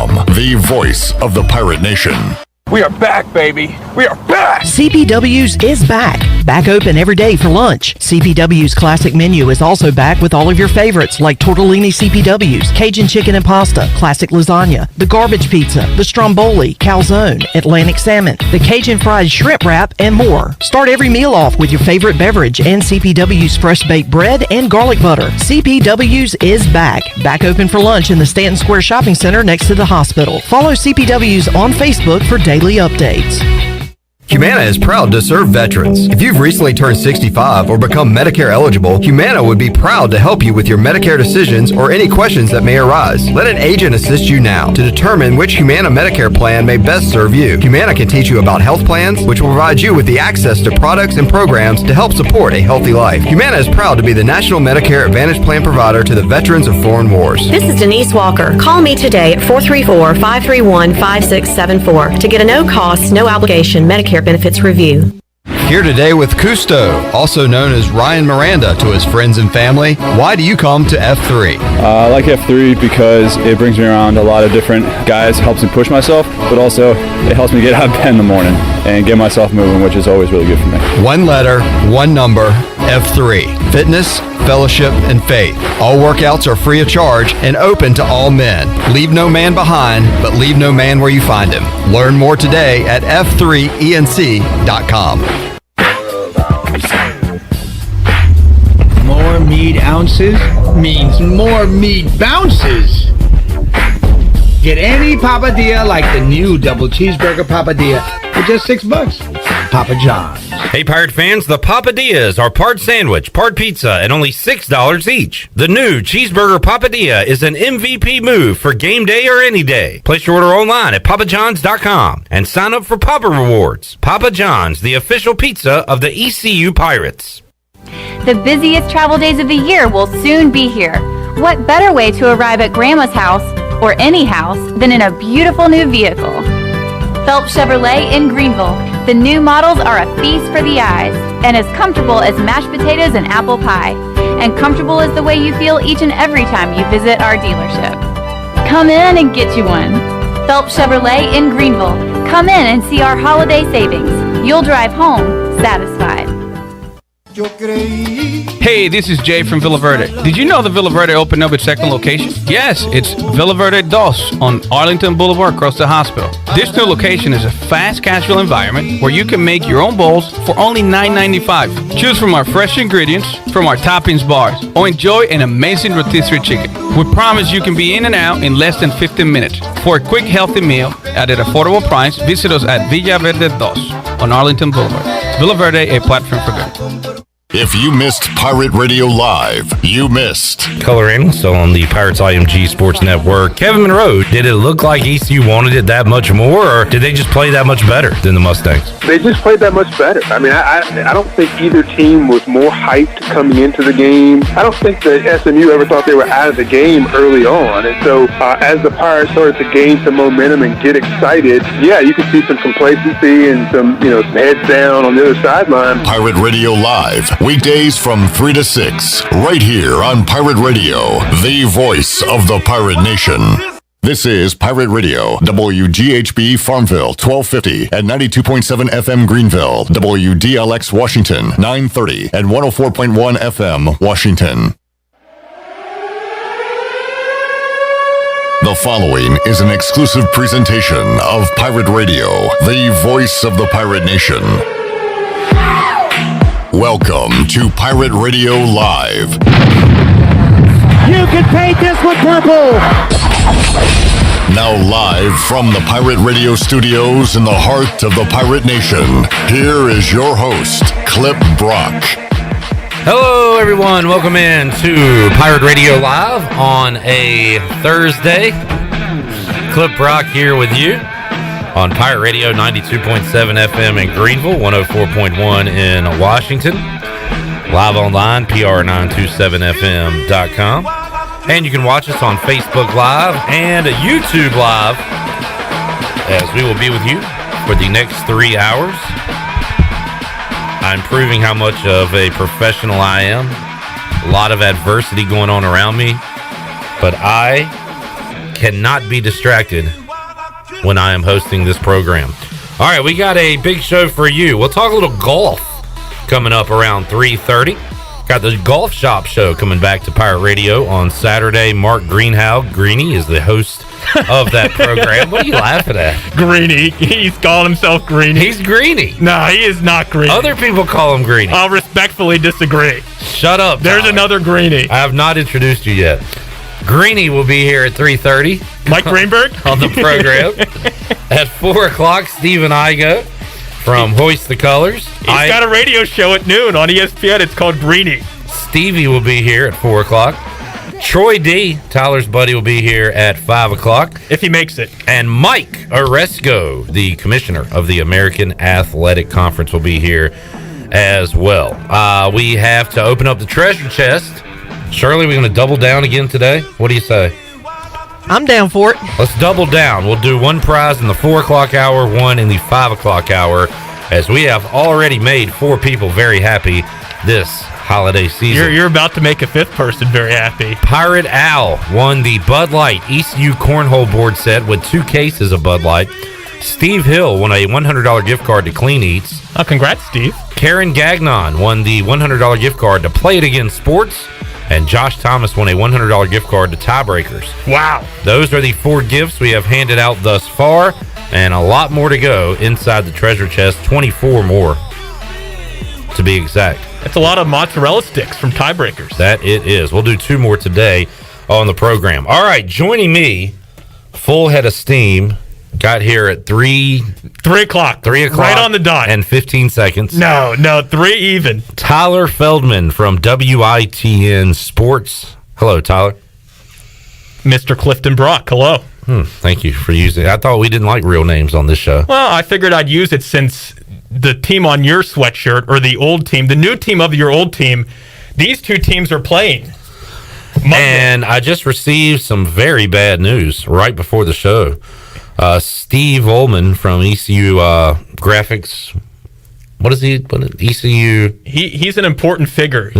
CPWs.com, the voice of the pirate nation. We are back, baby. We are back. CPW's is back. Back open every day for lunch. CPW's classic menu is also back with all of your favorites like tortellini CPWs, Cajun chicken and pasta, classic lasagna, the garbage pizza, the stromboli, calzone, Atlantic salmon, the Cajun fried shrimp wrap, and more. Start every meal off with your favorite beverage and CPW's fresh baked bread and garlic butter. CPW's is back. Back open for lunch in the Stanton Square Shopping Center next to the hospital. Follow CPW's on Facebook for daily updates. Humana is proud to serve veterans. If you've recently turned 65 or become Medicare eligible, Humana would be proud to help you with your Medicare decisions or any questions that may arise. Let an agent assist you now to determine which Humana Medicare plan may best serve you. Humana can teach you about health plans, which will provide you with the access to products and programs to help support a healthy life. Humana is proud to be the national Medicare Advantage plan provider to the veterans of foreign wars. This is Denise Walker. Call me today at 434-531-5674 to get a no-cost, no-obligation Medicare benefits review. Here today with Cousteau, also known as Ryan Miranda to his friends and family. Why do you come to F3? I like F3 because it brings me around a lot of different guys, helps me push myself, but also it helps me get out of bed in the morning and get myself moving, which is always really good for me. One letter, one number, F3. Fitness, fellowship, and faith. All workouts are free of charge and open to all men. Leave no man behind, but leave no man where you find him. Learn more today at f3enc.com. More meat ounces means more meat bounces. Get any papadilla like the new double cheeseburger papadilla for just $6. Papa John's. Hey, Pirate fans, the Papadillas are part sandwich, part pizza, and only $6 each. The new Cheeseburger Papadilla is an MVP move for game day or any day. Place your order online at papajohns.com and sign up for Papa Rewards. Papa John's, the official pizza of the ECU Pirates. The busiest travel days of the year will soon be here. What better way to arrive at Grandma's house, or any house, than in a beautiful new vehicle? Phelps Chevrolet in Greenville. The new models are a feast for the eyes, and as comfortable as mashed potatoes and apple pie. And comfortable is the way you feel each and every time you visit our dealership. Come in and get you one. Phelps Chevrolet in Greenville. Come in and see our holiday savings. You'll drive home satisfied. Hey, this is Jay from Villa Verde. Did you know that Villa Verde opened up its second location? Yes, it's Villa Verde Dos on Arlington Boulevard across the hospital. This new location is a fast, casual environment where you can make your own bowls for only $9.95. Choose from our fresh ingredients from our toppings bars or enjoy an amazing rotisserie chicken. We promise you can be in and out in less than 15 minutes. For a quick, healthy meal at an affordable price, visit us at Villa Verde Dos on Arlington Boulevard. Villa Verde, a platform for good. If you missed Pirate Radio Live, you missed. Color analyst on the Pirates IMG Sports Network, Kevin Monroe. Did it look like ECU wanted it that much more, or did they just play that much better than the Mustangs? They just played that much better. I mean, I don't think either team was more hyped coming into the game. I don't think that SMU ever thought they were out of the game early on. And so as the Pirates started to gain some momentum and get excited, yeah, you could see some complacency and some heads down on the other sideline. Pirate Radio Live, weekdays from 3 to 6, right here on Pirate Radio, the voice of the Pirate Nation. This is Pirate Radio, WGHB Farmville, 1250 and 92.7 FM Greenville, WDLX Washington, 930 and 104.1 FM Washington. The following is an exclusive presentation of Pirate Radio, the voice of the Pirate Nation. Welcome to Pirate Radio Live. You can paint this with purple. Now live from the Pirate Radio studios in the heart of the Pirate Nation, here is your host, Clip Brock. Hello, everyone. Welcome in to Pirate Radio Live on a Thursday. Clip Brock here with you on Pirate Radio 92.7 FM in Greenville, 104.1 in Washington. Live online, pr927fm.com. And you can watch us on Facebook Live and YouTube Live as we will be with you for the next 3 hours. I'm proving how much of a professional I am. A lot of adversity going on around me, but I cannot be distracted when I am hosting this program. All right, we got a big show for you. We'll talk a little golf coming up around 3:30. Got the Golf Shop Show coming back to Pirate Radio on Saturday. Mark Greenie is the host of that program. What are you laughing at? Greenie. He's calling himself Greenie. He's Greenie. No, he is not Greenie. Other people call him Greenie. I'll respectfully disagree. Shut up. There's Tyler. another Greenie. I have not introduced you yet. Greenie will be here at 3:30. Mike Greenberg? On the program. At 4 o'clock, Stephen Igoe from Hoist the Colors. He's got a radio show at noon on ESPN. It's called Greenie. Stevie will be here at 4 o'clock. Troy D., Tyler's buddy, will be here at 5 o'clock. If he makes it. And Mike Aresco, the commissioner of the American Athletic Conference, will be here as well. We have to open up the treasure chest. Shirley, we're going to double down again today. What do you say? I'm down for it. Let's double down. We'll do one prize in the 4 o'clock hour, one in the 5 o'clock hour, as we have already made 4 people very happy this holiday season. You're about to make a 5th person very happy. Pirate Al won the Bud Light ECU Cornhole board set with 2 cases of Bud Light. Steve Hill won a $100 gift card to Clean Eats. Oh, congrats, Steve. Karen Gagnon won the $100 gift card to Play It Again Sports. And Josh Thomas won a $100 gift card to Tiebreakers. Wow. Those are the 4 gifts we have handed out thus far, and a lot more to go inside the treasure chest. 24 more, to be exact. That's a lot of mozzarella sticks from Tiebreakers. That it is. We'll do 2 more today on the program. All right, joining me, full head of steam, got here at 3 o'clock. 3 o'clock. Right on the dot. And 15 seconds. No, 3 even. Tyler Feldman from WITN Sports. Hello, Tyler. Mr. Clifton Brock, hello. Thank you for using it. I thought we didn't like real names on this show. Well, I figured I'd use it since the team on your sweatshirt, or the old team, the new team of your old team, these 2 teams are playing Monday. And I just received some very bad news right before the show. Steve Ullman from ECU Graphics. What is he? ECU? He's an important figure.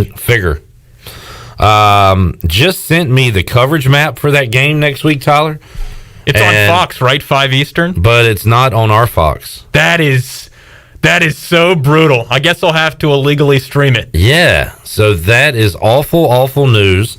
Just sent me the coverage map for that game next week, Tyler. It's on Fox, right? 5 Eastern? But it's not on our Fox. That is so brutal. I guess I'll have to illegally stream it. Yeah. So that is awful, awful news.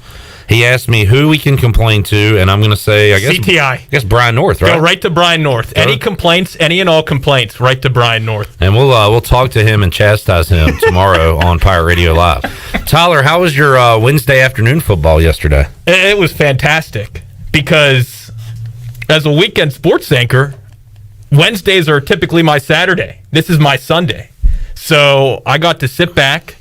He asked me who we can complain to, and I'm going to say, I guess CTI. I guess Brian North, right? Go right to Brian North. Any complaints, any and all complaints, right to Brian North. And we'll talk to him and chastise him tomorrow on Pirate Radio Live. Tyler, how was your Wednesday afternoon football yesterday? It was fantastic because as a weekend sports anchor, Wednesdays are typically my Saturday. This is my Sunday. So I got to sit back.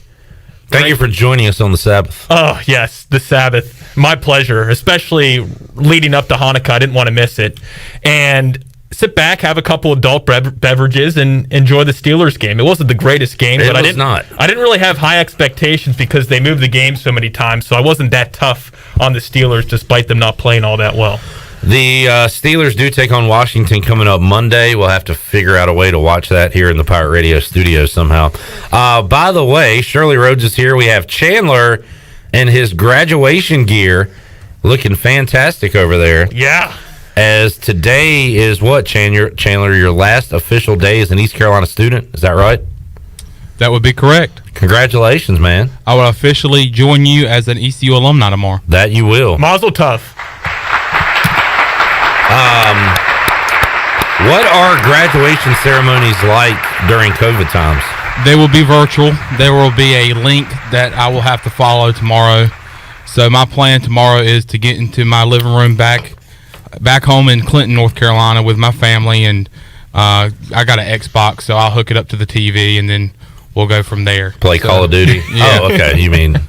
Thank you for joining us on the Sabbath. Oh, yes, the Sabbath. My pleasure, especially leading up to Hanukkah. I didn't want to miss it. And sit back, have a couple adult beverages, and enjoy the Steelers game. It wasn't the greatest game, but I didn't really have high expectations because they moved the game so many times, so I wasn't that tough on the Steelers despite them not playing all that well. The Steelers do take on Washington coming up Monday. We'll have to figure out a way to watch that here in the Pirate Radio studio somehow. By the way, Shirley Rhodes is here. We have Chandler in his graduation gear looking fantastic over there. Yeah. As today is what, Chandler, your last official day as an East Carolina student? Is that right? That would be correct. Congratulations, man. I will officially join you as an ECU alumni tomorrow. That you will. Mazel tov. What are graduation ceremonies like during COVID times? They will be virtual. There will be a link that I will have to follow tomorrow. So my plan tomorrow is to get into my living room back home in Clinton, North Carolina with my family, and I got an Xbox, so I'll hook it up to the TV, and then we'll go from there. Play Call of Duty? Yeah. Oh, okay. You mean...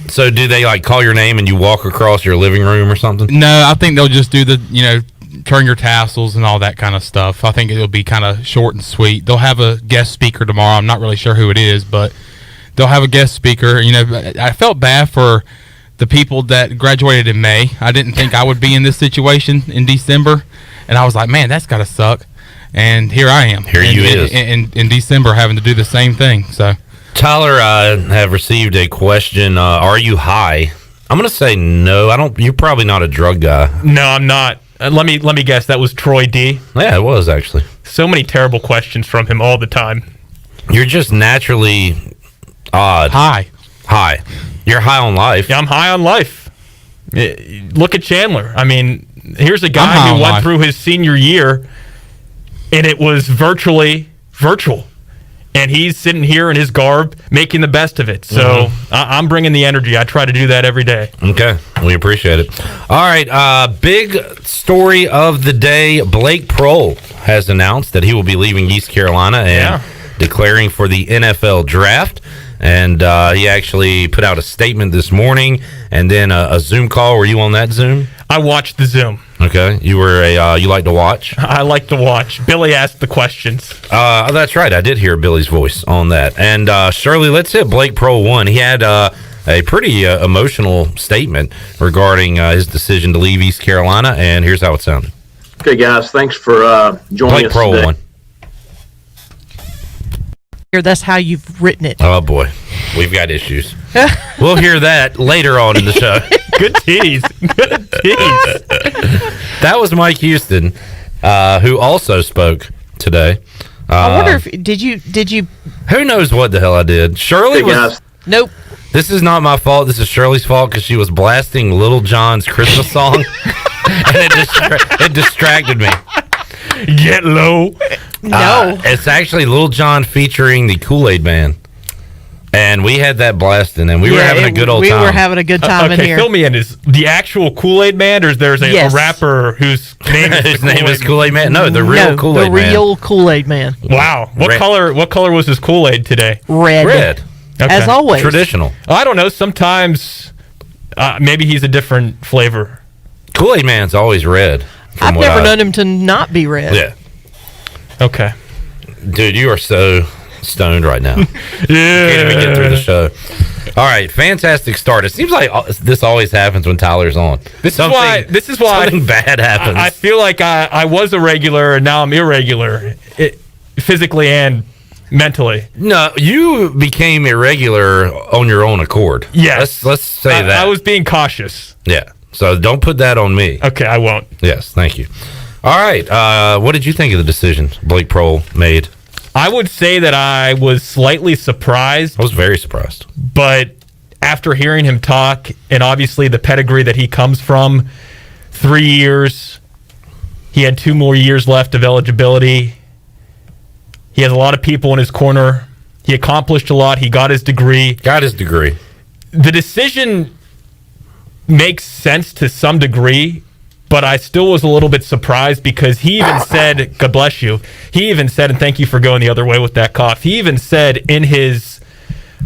so do they like call your name and you walk across your living room or something? No, I think they'll just do the, turn your tassels and all that kind of stuff. I think it'll be kind of short and sweet. They'll have a guest speaker tomorrow. I'm not really sure who it is, but they'll have a guest speaker. I felt bad for the people that graduated in May. I didn't think I would be in this situation in December, and I was like, man, that's got to suck. And here I am. In December having to do the same thing. So, Tyler, I have received a question. Are you high I'm going to say no. You're probably not a drug guy. No, I'm not. Let me guess. That was Troy D. Yeah, it was actually. So many terrible questions from him all the time. You're just naturally odd. High. You're high on life. Yeah, I'm high on life. Look at Chandler. I mean, here's a guy who went through his senior year, and it was virtually virtual. And he's sitting here in his garb, making the best of it. So I'm bringing the energy. I try to do that every day. Okay, we appreciate it. All right, big story of the day. Blake Prohl has announced that he will be leaving East Carolina and declaring for the NFL draft. And he actually put out a statement this morning and then a Zoom call. Were you on that Zoom? I watched the Zoom. Okay. You like to watch? I like to watch. Billy asked the questions. That's right. I did hear Billy's voice on that. And Shirley, let's hit Blake Prohl 1. He had a pretty emotional statement regarding his decision to leave East Carolina, and here's how it sounded. Okay, guys. Thanks for joining Blake us Prohl today. 1. That's how you've written it. Oh, boy. We've got issues. We'll hear that later on in the show. Good tease. Good tease. That was Mike Houston, who also spoke today. I wonder if did you? Who knows what the hell I did? Shirley was. Nope. This is not my fault. This is Shirley's fault because she was blasting Little John's Christmas song, and it distracted me. Get low. No. It's actually Little John featuring the Kool-Aid Man. And we had that blasting, and we were having a good old time. We were having a good time in here. Fill me in. Is the actual Kool-Aid Man, or there's a rapper whose name is Kool-Aid Man? No, the real Kool-Aid Man. The real Kool-Aid Man. Wow. What color was his Kool-Aid today? Red. Okay. As always. Traditional. I don't know. Sometimes maybe he's a different flavor. Kool-Aid Man's always red. I've never known him to not be red. Yeah. Okay. Dude, you are so stoned right now. Can't even get through the show. All right, fantastic start. It seems like this always happens when Tyler's on. This is why something bad happens. I feel like I was a regular and now I'm irregular, physically and mentally. No, you became irregular on your own accord. Yes. Let's say that. I was being cautious. Yeah. So don't put that on me. Okay, I won't. Yes, thank you. All right. What did you think of the decision Blake Prohl made? I would say that I was slightly surprised. I was very surprised. But after hearing him talk, and obviously the pedigree that he comes from, 3 years, he had 2 more years left of eligibility. He has a lot of people in his corner. He accomplished a lot. He got his degree. The decision makes sense to some degree, but I still was a little bit surprised because he even said, God bless you, he even said, and thank you for going the other way with that cough, he even said in his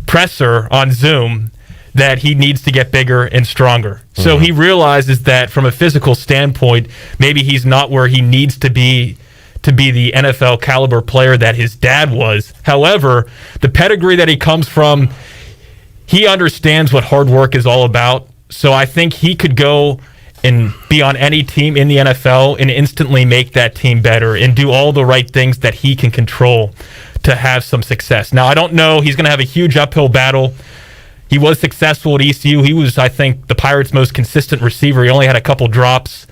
presser on Zoom that he needs to get bigger and stronger. Mm-hmm. So he realizes that from a physical standpoint, maybe he's not where he needs to be the NFL caliber player that his dad was. However, the pedigree that he comes from, he understands what hard work is all about. So I think he could go and be on any team in the NFL and instantly make that team better and do all the right things that he can control to have some success. Now, I don't know. He's going to have a huge uphill battle. He was successful at ECU. He was, I think, the Pirates' most consistent receiver. He only had a couple drops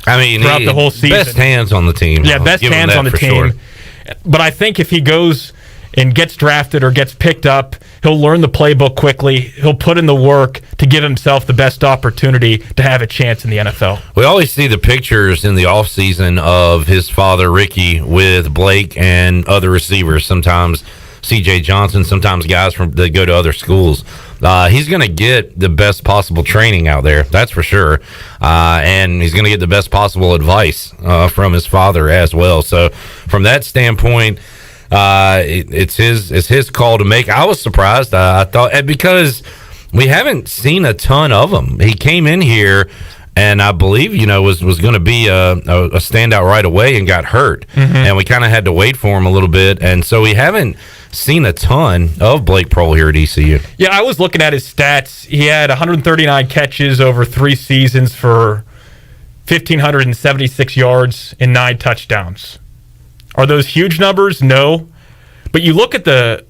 throughout the whole season. Best hands on the team. Yeah, best hands on the team. Sure. But I think if he goes and gets drafted or gets picked up, he'll learn the playbook quickly. He'll put in the work to give himself the best opportunity to have a chance in the NFL. We always see the pictures in the offseason of his father, Ricky, with Blake and other receivers, sometimes C.J. Johnson, sometimes guys that go to other schools. He's going to get the best possible training out there, that's for sure. And he's going to get the best possible advice from his father as well. So from that standpoint, it's his call to make. I was surprised. I thought because we haven't seen a ton of him. He came in here and I believe was going to be a standout right away and got hurt, and we kind of had to wait for him a little bit, and so we haven't seen a ton of Blake Prohl here at ECU. Yeah, I was looking at his stats. He had 139 catches over 3 seasons for 1,576 yards and 9 touchdowns. Are those huge numbers? No. But you look at the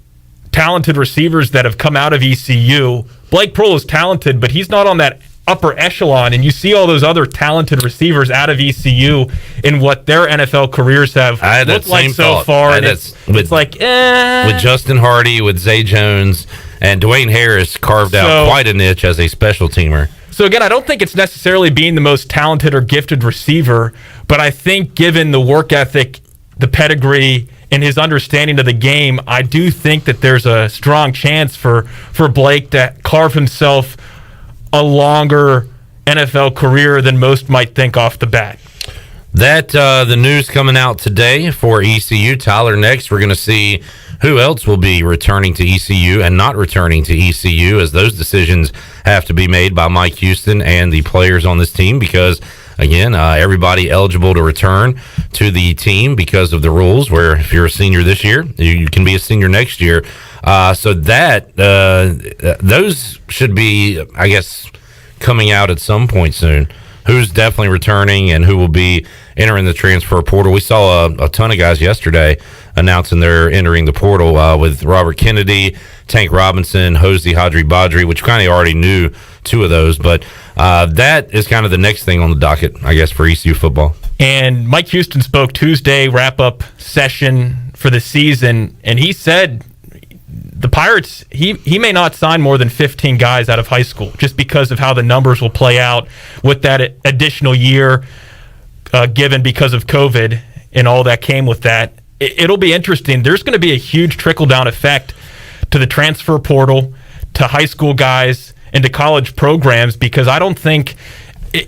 talented receivers that have come out of ECU. Blake Prohl is talented, but he's not on that upper echelon, and you see all those other talented receivers out of ECU in what their NFL careers have looked like so far. And it's like, with Justin Hardy, with Zay Jones, and Dwayne Harris carved out quite a niche as a special teamer. So again, I don't think it's necessarily being the most talented or gifted receiver, but I think given the work ethic, the pedigree, and his understanding of the game, I do think that there's a strong chance for Blake to carve himself a longer NFL career than most might think off the bat. That the news coming out today for ECU. Tyler, next we're going to see who else will be returning to ECU and not returning to ECU, as those decisions have to be made by Mike Houston and the players on this team, because again, everybody eligible to return to the team because of the rules, where if you're a senior this year, you can be a senior next year. So that those should be, I guess, coming out at some point soon. Who's definitely returning and who will be entering the transfer portal. We saw a ton of guys yesterday announcing they're entering the portal with Robert Kennedy, Tank Robinson, Hosey Hadri-Badri, which kind of already knew two of those. But that is kind of the next thing on the docket, I guess, for ECU football. And Mike Houston spoke Tuesday, wrap-up session for the season, and he said the Pirates, he may not sign more than 15 guys out of high school just because of how the numbers will play out with that additional year given because of COVID and all that came with that. It'll be interesting. There's going to be a huge trickle-down effect to the transfer portal, to high school guys, and to college programs, because I don't think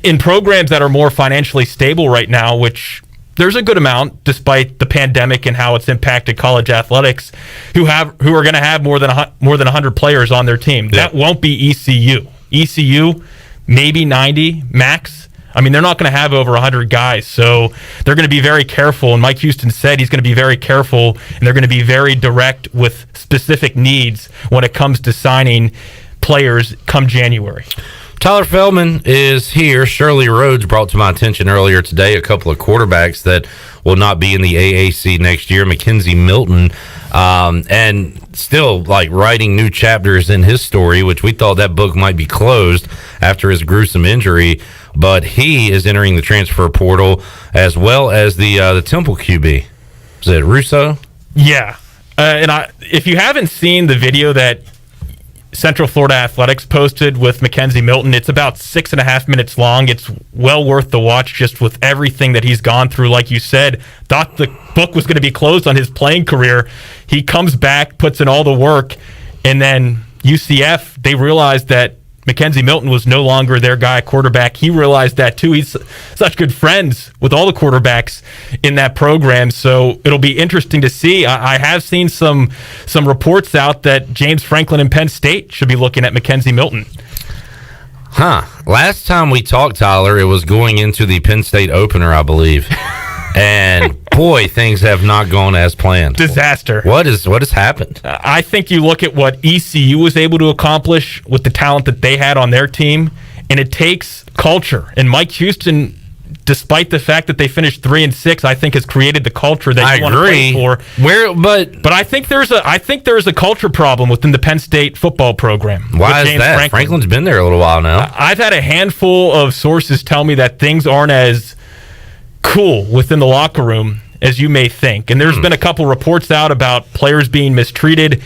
in programs that are more financially stable right now, which there's a good amount despite the pandemic and how it's impacted college athletics, who are going to have more than 100 players on their team. Yeah. That won't be ECU. ECU, maybe 90 max. I mean, they're not going to have over 100 guys, so they're going to be very careful. And Mike Houston said he's going to be very careful, and they're going to be very direct with specific needs when it comes to signing players come January. Tyler Feldman is here. Shirley Rhodes brought to my attention earlier today a couple of quarterbacks that will not be in the AAC next year. Mackenzie Milton, and still like writing new chapters in his story, which we thought that book might be closed after his gruesome injury. But he is entering the transfer portal, as well as the Temple QB. Is it Russo? Yeah. If you haven't seen the video that Central Florida Athletics posted with Mackenzie Milton, it's about 6.5 minutes long. It's well worth the watch just with everything that he's gone through. Like you said, thought the book was going to be closed on his playing career. He comes back, puts in all the work, and then UCF, they realized that Mackenzie Milton was no longer their guy at quarterback. He realized that too. He's such good friends with all the quarterbacks in that program, so it'll be interesting to see. I have seen some reports out that James Franklin and Penn State should be looking at Mackenzie Milton. Last time we talked, Tyler, it was going into the Penn State opener, I believe. And boy, things have not gone as planned. Disaster. What has happened? I think you look at what ECU was able to accomplish with the talent that they had on their team, and it takes culture. And Mike Houston, despite the fact that they finished 3-6, I think has created the culture that you want to play for. But I think there's a culture problem within the Penn State football program. Why is that? Franklin's been there a little while now. I've had a handful of sources tell me that things aren't as cool within the locker room as you may think. And there's been a couple reports out about players being mistreated.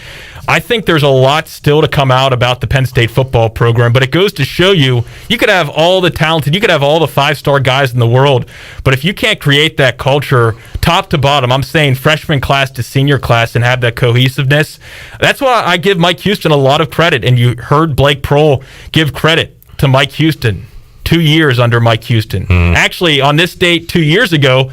I think there's a lot still to come out about the Penn State football program, but it goes to show you could have all the talented, you could have all the 5-star guys in the world, but if you can't create that culture top to bottom, I'm saying freshman class to senior class, and have that cohesiveness, that's why I give Mike Houston a lot of credit. And you heard Blake Prohl give credit to Mike Houston. 2 years under Mike Houston. Actually, on this date 2 years ago,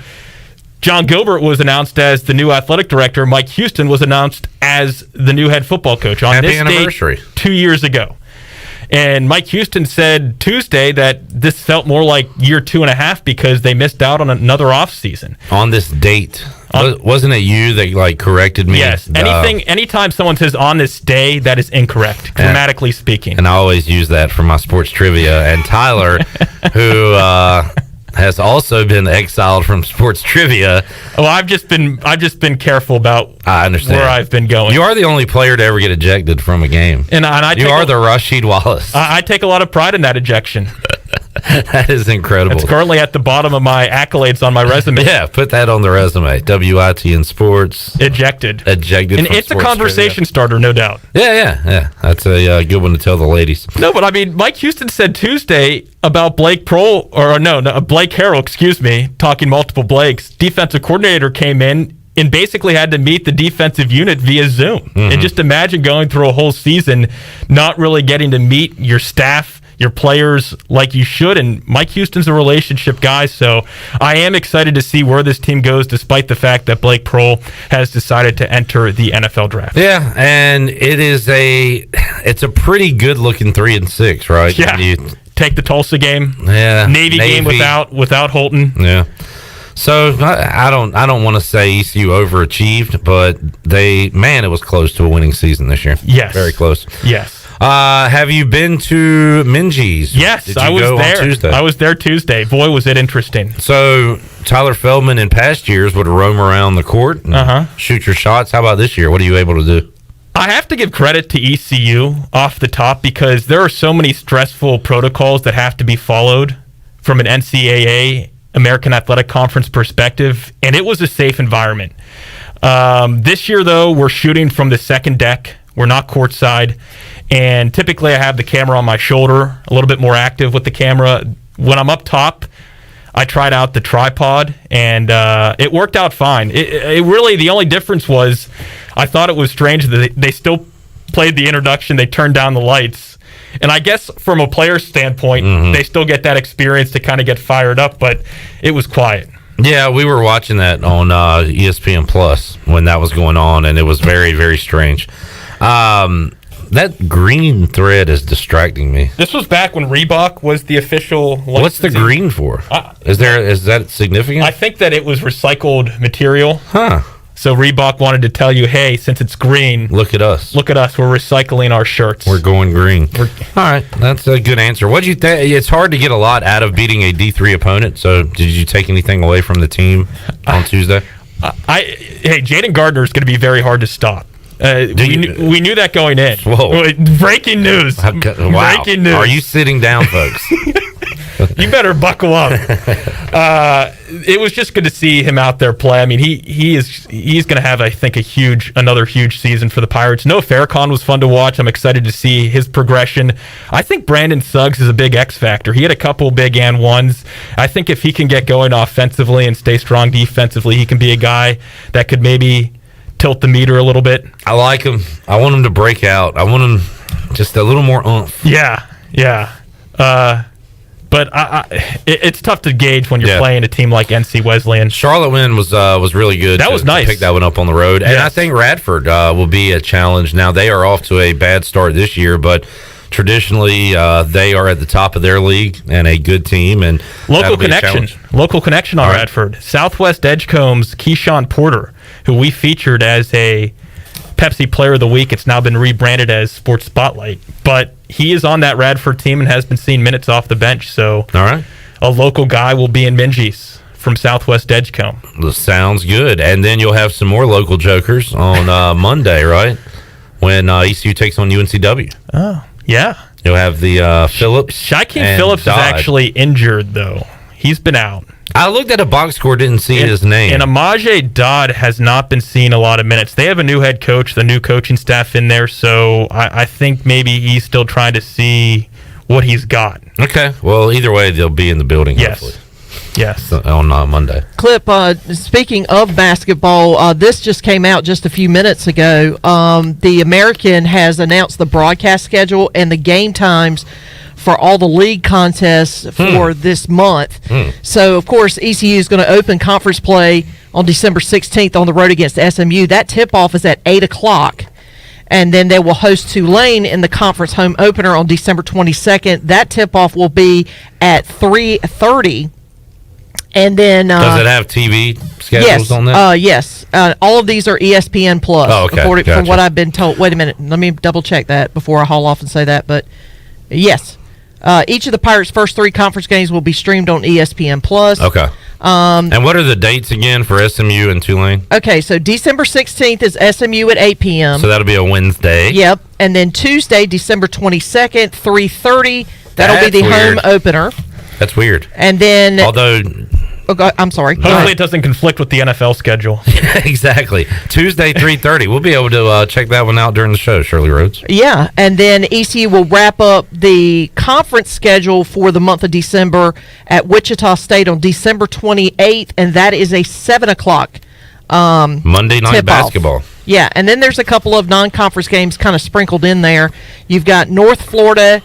John Gilbert was announced as the new athletic director. Mike Houston was announced as the new head football coach on Happy this anniversary. date 2 years ago. And Mike Houston said Tuesday that this felt more like year 2.5 because they missed out on another offseason. On this date. Wasn't it you that corrected me? Yes. Anytime someone says on this day, that is incorrect, grammatically speaking. And I always use that for my sports trivia. And Tyler, who has also been exiled from sports trivia. Well, I've just been careful about I understand where I've been going. You are the only player to ever get ejected from a game. And you are the Rashid Wallace. I take a lot of pride in that ejection. That is incredible. It's currently at the bottom of my accolades on my resume. Yeah, put that on the resume. WIT in sports. Ejected. And it's a conversation starter, no doubt. Yeah. That's a good one to tell the ladies. No, but I mean, Mike Houston said Tuesday about Blake Harrell, talking multiple Blakes. Defensive coordinator came in and basically had to meet the defensive unit via Zoom. Mm-hmm. And just imagine going through a whole season not really getting to meet your staff, your players like you should. And Mike Houston's a relationship guy, so I am excited to see where this team goes, despite the fact that Blake Harrell has decided to enter the NFL draft. Yeah, and it's a pretty good looking 3-6, right? Yeah. You take the Tulsa game, Navy game without Holton. Yeah. So I don't want to say ECU overachieved, but it was close to a winning season this year. Yes, very close. Yes. Have you been to Minji's? Yes, I was there. On Tuesday? I was there Tuesday. Boy, was it interesting. So Tyler Feldman in past years would roam around the court and shoot your shots. How about this year? What are you able to do? I have to give credit to ECU off the top because there are so many stressful protocols that have to be followed from an NCAA, American Athletic Conference perspective, and it was a safe environment. This year, though, we're shooting from the second deck. We're not courtside, and typically I have the camera on my shoulder, a little bit more active with the camera. When I'm up top, I tried out the tripod, and it worked out fine. It really, the only difference was I thought it was strange that they still played the introduction. They turned down the lights. And I guess from a player's standpoint, they still get that experience to kind of get fired up, but it was quiet. Yeah, we were watching that on ESPN Plus when that was going on, and it was very, very strange. That green thread is distracting me. This was back when Reebok was the official. What's the green for? Is that significant? I think that it was recycled material. Huh. So Reebok wanted to tell you, hey, since it's green, look at us. Look at us. We're recycling our shirts. We're going green. All right, that's a good answer. What'd you think? It's hard to get a lot out of beating a D3 opponent. So did you take anything away from the team on Tuesday? Hey, Jaden Gardner is going to be very hard to stop. We knew that going in. Whoa! Breaking news! Wow. Breaking news! Are you sitting down, folks? You better buckle up. It was just good to see him out there play. I mean, he's going to have, I think, another huge season for the Pirates. Noah Farrakhan was fun to watch. I'm excited to see his progression. I think Brandon Suggs is a big X factor. He had a couple big and ones. I think if he can get going offensively and stay strong defensively, he can be a guy that could maybe tilt the meter a little bit. I like him. I want him to break out. I want him just a little more oomph. Yeah. But it's tough to gauge when you're playing a team like NC Wesleyan. Charlotte win was really good. That was nice. To pick that one up on the road. And I think Radford will be a challenge. Now, they are off to a bad start this year, but traditionally they are at the top of their league and a good team. And local connection on Radford. Southwest Edgecomb's Keyshawn Porter, who we featured as a Pepsi Player of the Week. It's now been rebranded as Sports Spotlight, but he is on that Radford team and has been seeing minutes off the bench. So, all right, a local guy will be in Minji's from Southwest Edgecombe. Sounds good. And then you'll have some more local jokers on Monday, right? When ECU takes on UNCW. Oh, yeah. You'll have the Phillips. Shaquem Phillips is actually injured, though. He's been out. I looked at a box score, didn't see his name. And Amaje Dodd has not been seeing a lot of minutes. They have a new head coach, the new coaching staff in there, so I think maybe he's still trying to see what he's got. Okay. Well, either way, they'll be in the building, hopefully. Yes. On Monday. Clip, speaking of basketball, this just came out just a few minutes ago. The American has announced the broadcast schedule and the game times for all the league contests for this month. So, of course, ECU is going to open conference play on December 16th on the road against SMU. That tip-off is at 8 o'clock. And then they will host Tulane in the conference home opener on December 22nd. That tip-off will be at 3:30. And then does it have TV schedules on that? Yes. All of these are ESPN Plus. Oh, okay. From what I've been told. Wait a minute. Let me double-check that before I haul off and say that. But, yes. Each of the Pirates' first 3 conference games will be streamed on ESPN+. Okay. And what are the dates again for SMU and Tulane? Okay, so December 16th is SMU at 8 p.m. So that'll be a Wednesday. Yep. And then Tuesday, December 22nd, 3:30. That'll be the home opener. That's weird. And then... Although... Okay, I'm sorry. Hopefully it doesn't conflict with the NFL schedule. Exactly. Tuesday, 3:30. We'll be able to check that one out during the show, Shirley Rhodes. Yeah, and then ECU will wrap up the conference schedule for the month of December at Wichita State on December 28th, and that is a 7 o'clock Monday night tip-off. basketball. Yeah, and then there's a couple of non-conference games kind of sprinkled in there. You've got North Florida.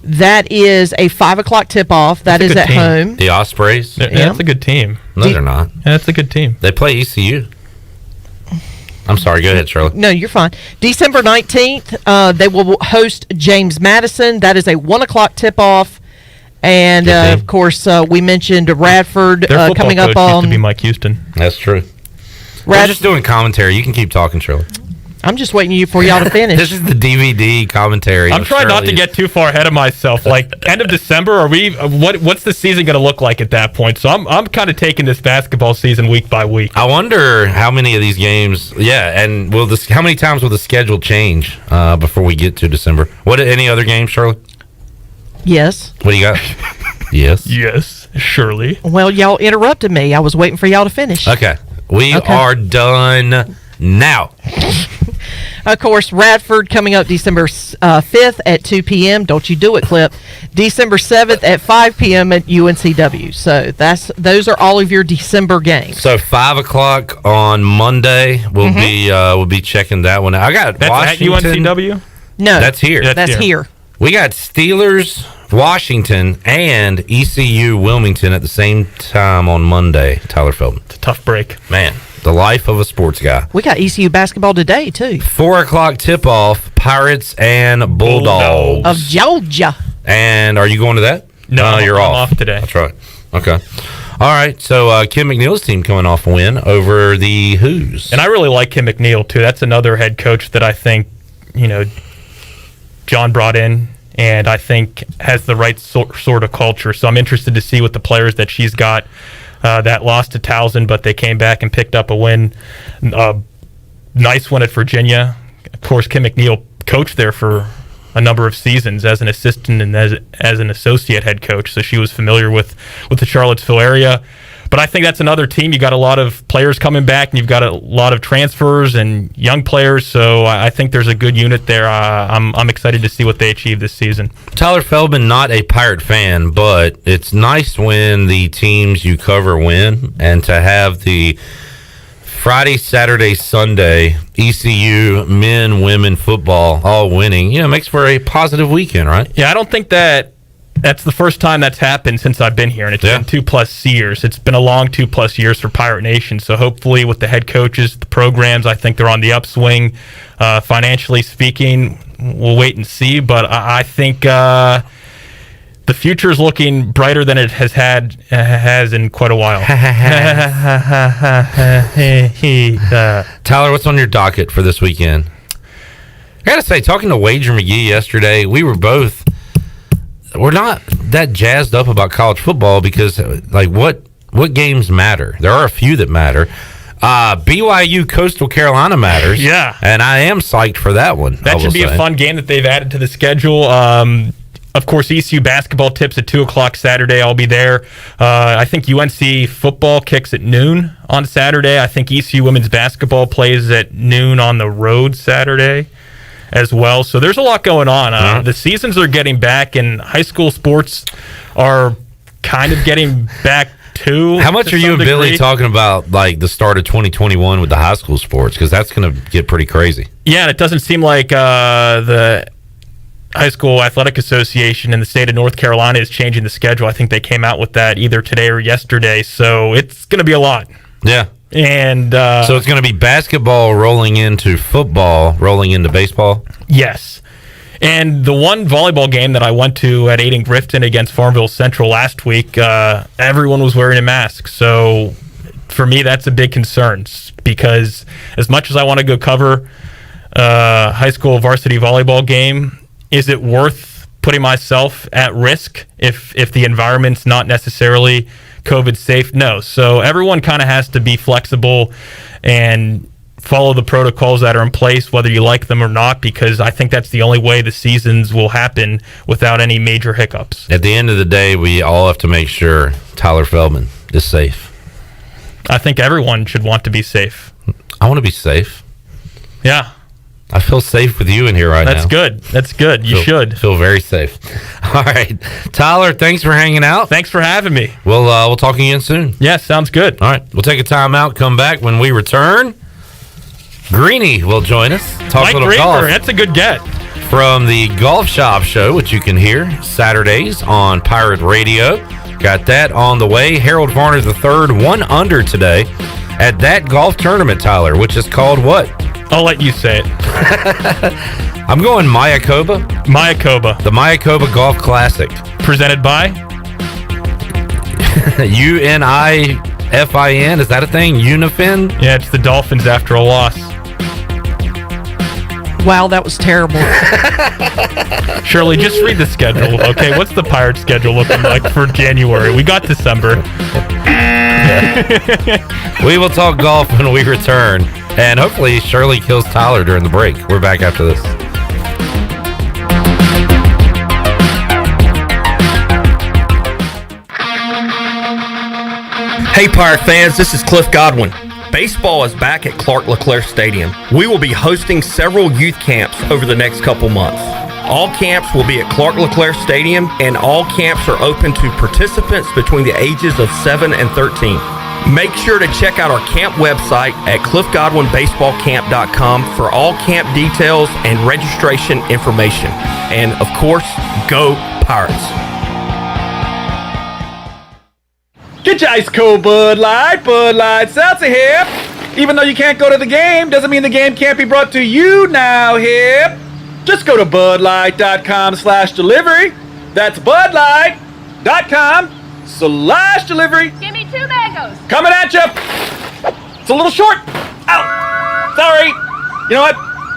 That is a 5 o'clock tip-off. That is at home. The Ospreys? Yeah, that's a good team. No, they're not. Yeah, that's a good team. They play ECU. I'm sorry. Go ahead, Shirley. No, you're fine. December 19th, they will host James Madison. That is a 1 o'clock tip-off. And, of course, we mentioned Radford Their football coming coach up on... used to be Mike Houston. That's true. We're just doing commentary. You can keep talking, Shirley. I'm just waiting for y'all to finish. This is the DVD commentary. I'm trying not to get too far ahead of myself. Like end of December, are we? What's the season going to look like at that point? So I'm kind of taking this basketball season week by week. I wonder how many of these games. Yeah, and how many times will the schedule change before we get to December? Any other games, Shirley? Yes. What do you got? Yes. Yes, Shirley. Well, y'all interrupted me. I was waiting for y'all to finish. Okay. We are done now. Of course, Radford coming up December 5th at 2 p.m. Don't you do it, Clip. December 7th at 5 p.m. at UNCW. So those are all of your December games. So 5 o'clock on Monday, we'll be checking that one out. I got That's Washington. at UNCW? No, that's here. That's here. We got Steelers, Washington, and ECU Wilmington at the same time on Monday. Tyler Feldman. It's a tough break, man. The life of a sports guy. We got ECU basketball today, too. 4 o'clock tip-off, Pirates and Bulldogs. Of Georgia. And are you going to that? No, you're I'm off. off today. That's right. Okay. All right, so Kim McNeil's team coming off a win over the Who's. And I really like Kim McNeil, too. That's another head coach that I think, John brought in and I think has the right sort of culture. So I'm interested to see what the players that she's got that lost to Towson, but they came back and picked up a win. Nice one at Virginia. Of course, Kim McNeil coached there for a number of seasons as an assistant and as an associate head coach, so she was familiar with the Charlottesville area. But I think that's another team. You got a lot of players coming back, and you've got a lot of transfers and young players. So I think there's a good unit there. I'm excited to see what they achieve this season. Tyler Feldman, not a Pirate fan, but it's nice when the teams you cover win, and to have the Friday, Saturday, Sunday ECU men, women football all winning, makes for a positive weekend, right? Yeah, I don't think that's the first time that's happened since I've been here, and it's been 2+ years. It's been a long 2+ years for Pirate Nation. So hopefully with the head coaches, the programs, I think they're on the upswing. Financially speaking, we'll wait and see. But I think the future is looking brighter than it has in quite a while. Tyler, what's on your docket for this weekend? I got to say, talking to Wager McGee yesterday, we're not that jazzed up about college football because, what games matter? There are a few that matter. BYU Coastal Carolina matters. Yeah. And I am psyched for that one. That should be a fun game that they've added to the schedule. Of course, ECU basketball tips at 2 o'clock Saturday. I'll be there. I think UNC football kicks at noon on Saturday. I think ECU women's basketball plays at noon on the road Saturday as well. So there's a lot going on. The seasons are getting back, and high school sports are kind of getting back too. How much are you and Billy talking about, the start of 2021 with the high school sports? Because that's going to get pretty crazy. Yeah, and it doesn't seem like the High School Athletic Association in the state of North Carolina is changing the schedule. I think they came out with that either today or yesterday. So it's going to be a lot. Yeah. And so it's going to be basketball rolling into football, rolling into baseball? Yes. And the one volleyball game that I went to at Aiden Grifton against Farmville Central last week, everyone was wearing a mask. So for me, that's a big concern because as much as I want to go cover high school varsity volleyball game, is it worth putting myself at risk if the environment's not necessarily COVID safe? No. So everyone kind of has to be flexible and follow the protocols that are in place, whether you like them or not, because I think that's the only way the seasons will happen without any major hiccups. At the end of the day, we all have to make sure Tyler Feldman is safe. I think everyone should want to be safe. I want to be safe. Yeah. I feel safe with you in here right now. That's good. That's good. You should. Feel very safe. All right. Tyler, thanks for hanging out. Thanks for having me. We'll talk again soon. Yeah, sounds good. All right. We'll take a time out, come back. When we return, Greeny will join us. Talk Mike a little Graver, golf. that's a good get. From the Golf Shop Show, which you can hear Saturdays on Pirate Radio. Got that on the way. Harold Varner III, 1 under today at that golf tournament, Tyler, which is called what? I'll let you say it. I'm going Mayakoba. Mayakoba. The Mayakoba Golf Classic. Presented by? UNIFIN. Is that a thing? Unifin? Yeah, it's the Dolphins after a loss. Wow, that was terrible. Shirley, just read the schedule, okay? What's the Pirates schedule looking like for January? We got December. We will talk golf when we return. And hopefully Shirley kills Tyler during the break. We're back after this. Hey Pirate fans, this is Cliff Godwin. Baseball is back at Clark LeClaire Stadium. We will be hosting several youth camps over the next couple months. All camps will be at Clark LeClaire Stadium, and all camps are open to participants between the ages of 7 and 13. Make sure to check out our camp website at cliffgodwinbaseballcamp.com for all camp details and registration information. And of course, go Pirates. Get your ice cold Bud Light Seltzer here. Even though you can't go to the game, doesn't mean the game can't be brought to you now here. Just go to budlight.com/delivery. That's budlight.com/delivery. Give me 2 mangoes. Coming at you. It's a little short. Ow. Sorry. You know what?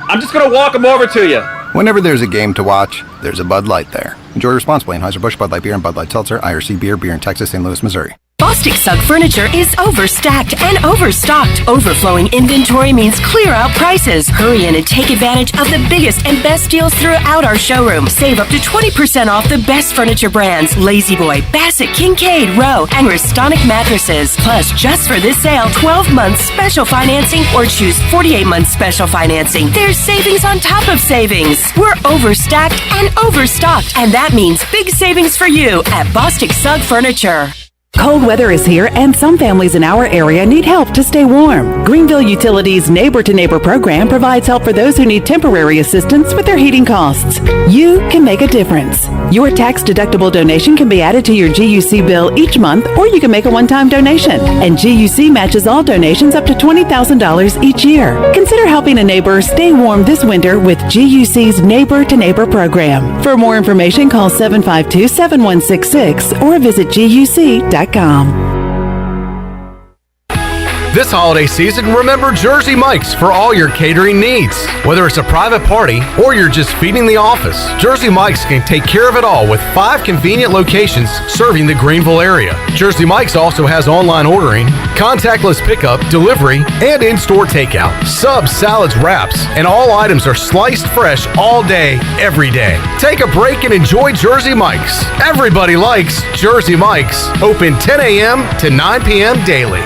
I'm just going to walk them over to you. Whenever there's a game to watch, there's a Bud Light there. Enjoy responsibly. Anheuser-Busch, Bud Light Beer, and Bud Light Seltzer. IRC Beer in Texas, St. Louis, Missouri. Bostic Sugg Furniture is overstacked and overstocked. Overflowing inventory means clear out prices. Hurry in and take advantage of the biggest and best deals throughout our showroom. Save up to 20% off the best furniture brands: Lazy Boy, Bassett, Kincaid, Rowe, and Restonic mattresses. Plus, just for this sale, 12 months special financing or choose 48 months special financing. There's savings on top of savings. We're overstacked and overstocked, and that means big savings for you at Bostic Sugg Furniture. Cold weather is here, and some families in our area need help to stay warm. Greenville Utilities' Neighbor to Neighbor program provides help for those who need temporary assistance with their heating costs. You can make a difference. Your tax-deductible donation can be added to your GUC bill each month, or you can make a one-time donation. And GUC matches all donations up to $20,000 each year. Consider helping a neighbor stay warm this winter with GUC's Neighbor to Neighbor program. For more information, call 752-7166 or visit GUC.com. This holiday season, remember Jersey Mike's for all your catering needs. Whether it's a private party or you're just feeding the office, Jersey Mike's can take care of it all with 5 convenient locations serving the Greenville area. Jersey Mike's also has online ordering, contactless pickup, delivery, and in-store takeout. Subs, salads, wraps, and all items are sliced fresh all day, every day. Take a break and enjoy Jersey Mike's. Everybody likes Jersey Mike's. Open 10 a.m. to 9 p.m. daily.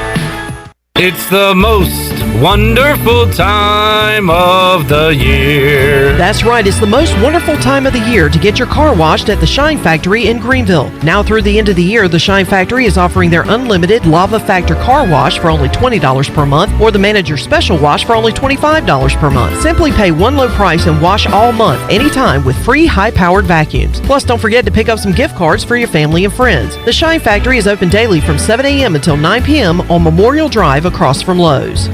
It's the most wonderful time of the year. That's right. It's the most wonderful time of the year to get your car washed at the Shine Factory in Greenville. Now through the end of the year, the Shine Factory is offering their unlimited Lava Factor car wash for only $20 per month, or the Manager Special Wash for only $25 per month. Simply pay one low price and wash all month, anytime, with free high-powered vacuums. Plus, don't forget to pick up some gift cards for your family and friends. The Shine Factory is open daily from 7 a.m. until 9 p.m. on Memorial Drive across from Lowe's.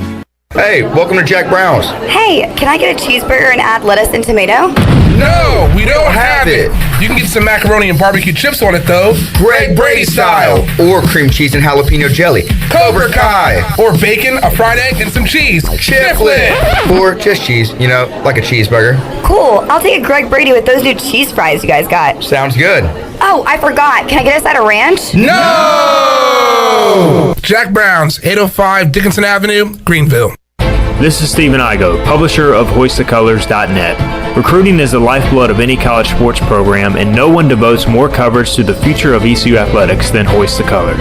Hey, welcome to Jack Brown's. Hey, can I get a cheeseburger and add lettuce and tomato? No, we don't have it. You can get some macaroni and barbecue chips on it, though. Greg Brady style. Or cream cheese and jalapeno jelly. Cobra Kai. Or bacon, a fried egg, and some cheese. Chiplet. Or just cheese, like a cheeseburger. Cool. I'll take a Greg Brady with those new cheese fries you guys got. Sounds good. Oh, I forgot. Can I get a side of ranch? No! Jack Brown's, 805 Dickinson Avenue, Greenville. This is Stephen Igoe, publisher of HoistTheColors.net. Recruiting is the lifeblood of any college sports program, and no one devotes more coverage to the future of ECU athletics than Hoist the Colors.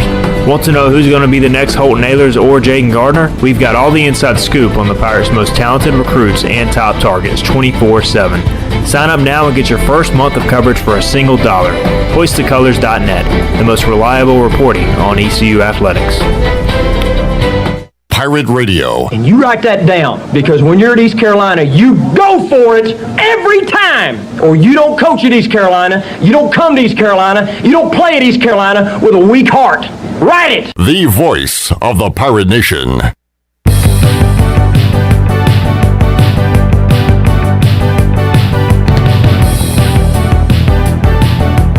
Want to know who's going to be the next Holton Ahlers or Jaden Gardner? We've got all the inside scoop on the Pirates' most talented recruits and top targets 24/7. Sign up now and get your first month of coverage for a single $1. HoistTheColors.net, the most reliable reporting on ECU athletics. Pirate Radio. And you write that down, because when you're at East Carolina, you go for it every time. Or you don't coach at East Carolina, you don't come to East Carolina, you don't play at East Carolina with a weak heart. Write it! The voice of the Pirate Nation.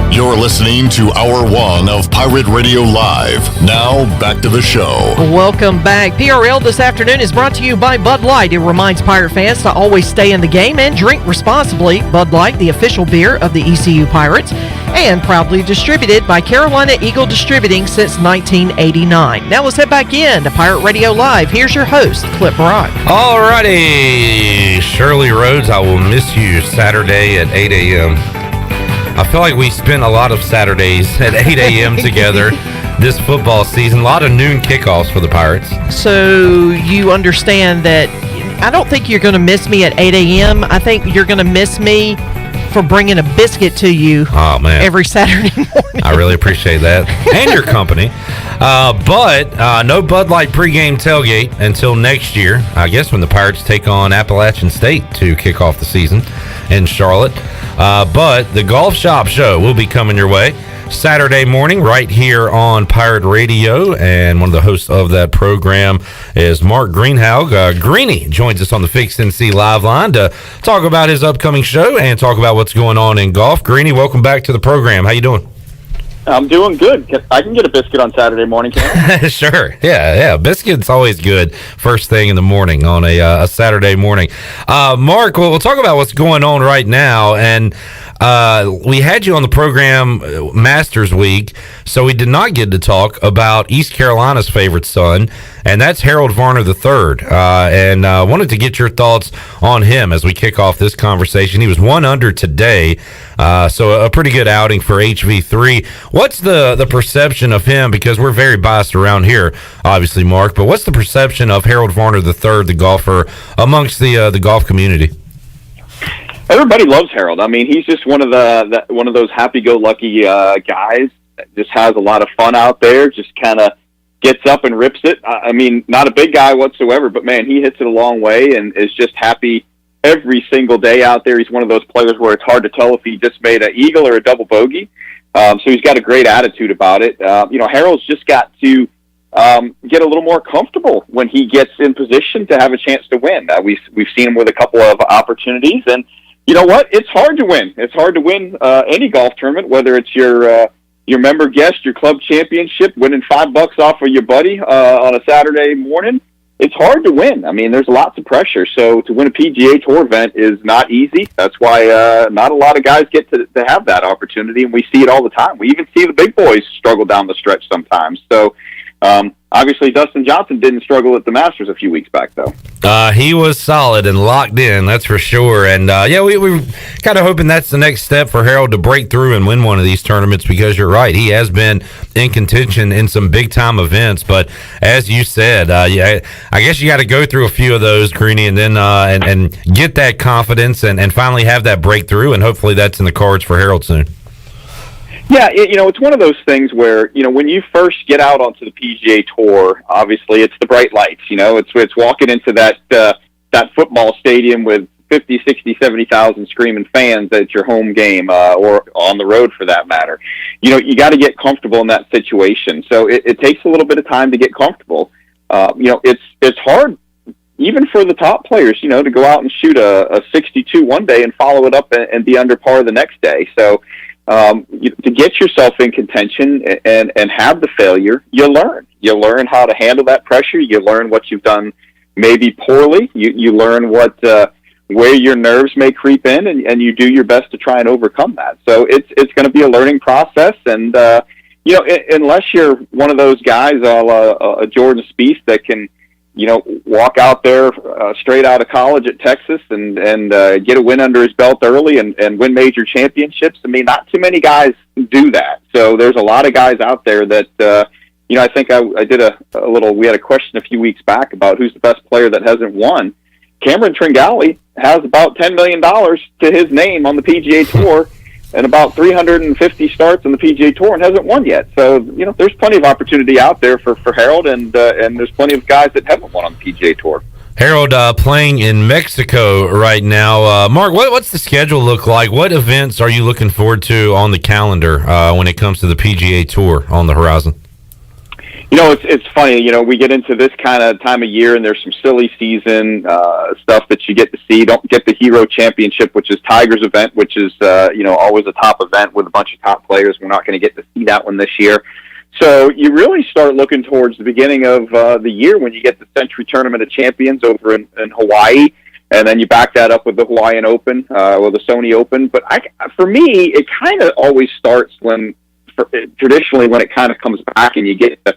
You're listening to Hour 1 of Pirate Radio Live. Now, back to the show. Welcome back. PRL this afternoon is brought to you by Bud Light. It reminds Pirate fans to always stay in the game and drink responsibly. Bud Light, the official beer of the ECU Pirates, and proudly distributed by Carolina Eagle Distributing since 1989. Now let's head back in to Pirate Radio Live. Here's your host, Clip Brock. Alrighty, Shirley Rhodes, I will miss you Saturday at 8 a.m. I feel like we spent a lot of Saturdays at 8 a.m. together this football season. A lot of noon kickoffs for the Pirates. So you understand that I don't think you're going to miss me at 8 a.m. I think you're going to miss me for bringing a biscuit to you every Saturday morning. I really appreciate that. And your company. But no Bud Light pregame tailgate until next year, I guess, when the Pirates take on Appalachian State to kick off the season in Charlotte. But the Golf Shop Show will be coming your way Saturday morning right here on Pirate Radio, and one of the hosts of that program is Mark Greenhalgh. Greeny joins us on the Fix NC Live Line to talk about his upcoming show and talk about what's going on in golf. Greeny, welcome back to the program. How you doing? I'm doing good. I can get a biscuit on Saturday morning, can I? Sure. Yeah. Biscuit's always good first thing in the morning on a Saturday morning. Mark, we'll talk about what's going on right now. And we had you on the program Masters Week, so we did not get to talk about East Carolina's favorite son, and that's Harold Varner III. And wanted to get your thoughts on him as we kick off this conversation. He was 1 under today, so a pretty good outing for HV3. What's the perception of him? Because we're very biased around here, obviously, Mark. But what's the perception of Harold Varner III, the golfer, amongst the golf community? Everybody loves Harold. I mean, he's just one of those happy-go-lucky guys that just has a lot of fun out there. Just kind of gets up and rips it. I mean, not a big guy whatsoever, but man, he hits it a long way and is just happy every single day out there. He's one of those players where it's hard to tell if he just made an eagle or a double bogey. So he's got a great attitude about it. Harold's just got to get a little more comfortable when he gets in position to have a chance to win. We've seen him with a couple of opportunities, and you know what? It's hard to win. It's hard to win any golf tournament, whether it's your member guest, your club championship, winning $5 off of your buddy on a Saturday morning. It's hard to win. I mean, there's lots of pressure. So to win a PGA Tour event is not easy. That's why not a lot of guys get to have that opportunity, and we see it all the time. We even see the big boys struggle down the stretch sometimes. So obviously Dustin Johnson didn't struggle at the Masters a few weeks back, though. He was solid and locked in, that's for sure. And we're kind of hoping that's the next step for Harold to break through and win one of these tournaments, because you're right, he has been in contention in some big time events. But as you said, I guess you got to go through a few of those, Greeny, and then and get that confidence and finally have that breakthrough. And hopefully that's in the cards for Harold soon. Yeah, it's one of those things where, when you first get out onto the PGA Tour, obviously it's the bright lights, it's walking into that football stadium with 50, 60, 70,000 screaming fans at your home game, or on the road for that matter. You got to get comfortable in that situation. So it takes a little bit of time to get comfortable. It's hard, even for the top players, to go out and shoot a 62 one day and follow it up and be under par the next day. So to get yourself in contention and have the failure, you learn. You learn how to handle that pressure. You learn what you've done maybe poorly. You learn where your nerves may creep in, and you do your best to try and overcome that. So it's going to be a learning process, and unless you're one of those guys, a Jordan Spieth, that can walk out there straight out of college at Texas and get a win under his belt early and win major championships. I mean, not too many guys do that. So there's a lot of guys out there that I think I did we had a question a few weeks back about who's the best player that hasn't won. Cameron Tringale has about $10 million to his name on the PGA Tour and about 350 starts on the PGA Tour and hasn't won yet. So, there's plenty of opportunity out there for Harold, and there's plenty of guys that haven't won on the PGA Tour. Harold, playing in Mexico right now. Mark, what's the schedule look like? What events are you looking forward to on the calendar when it comes to the PGA Tour on the horizon? It's funny, we get into this kind of time of year and there's some silly season stuff that you get to see. You don't get the Hero Championship, which is Tiger's event, which is, always a top event with a bunch of top players. We're not going to get to see that one this year. So you really start looking towards the beginning of the year when you get the Century Tournament of Champions over in Hawaii, and then you back that up with the Hawaiian Open or the Sony Open. But for me, it kind of always starts traditionally when it kind of comes back and you get the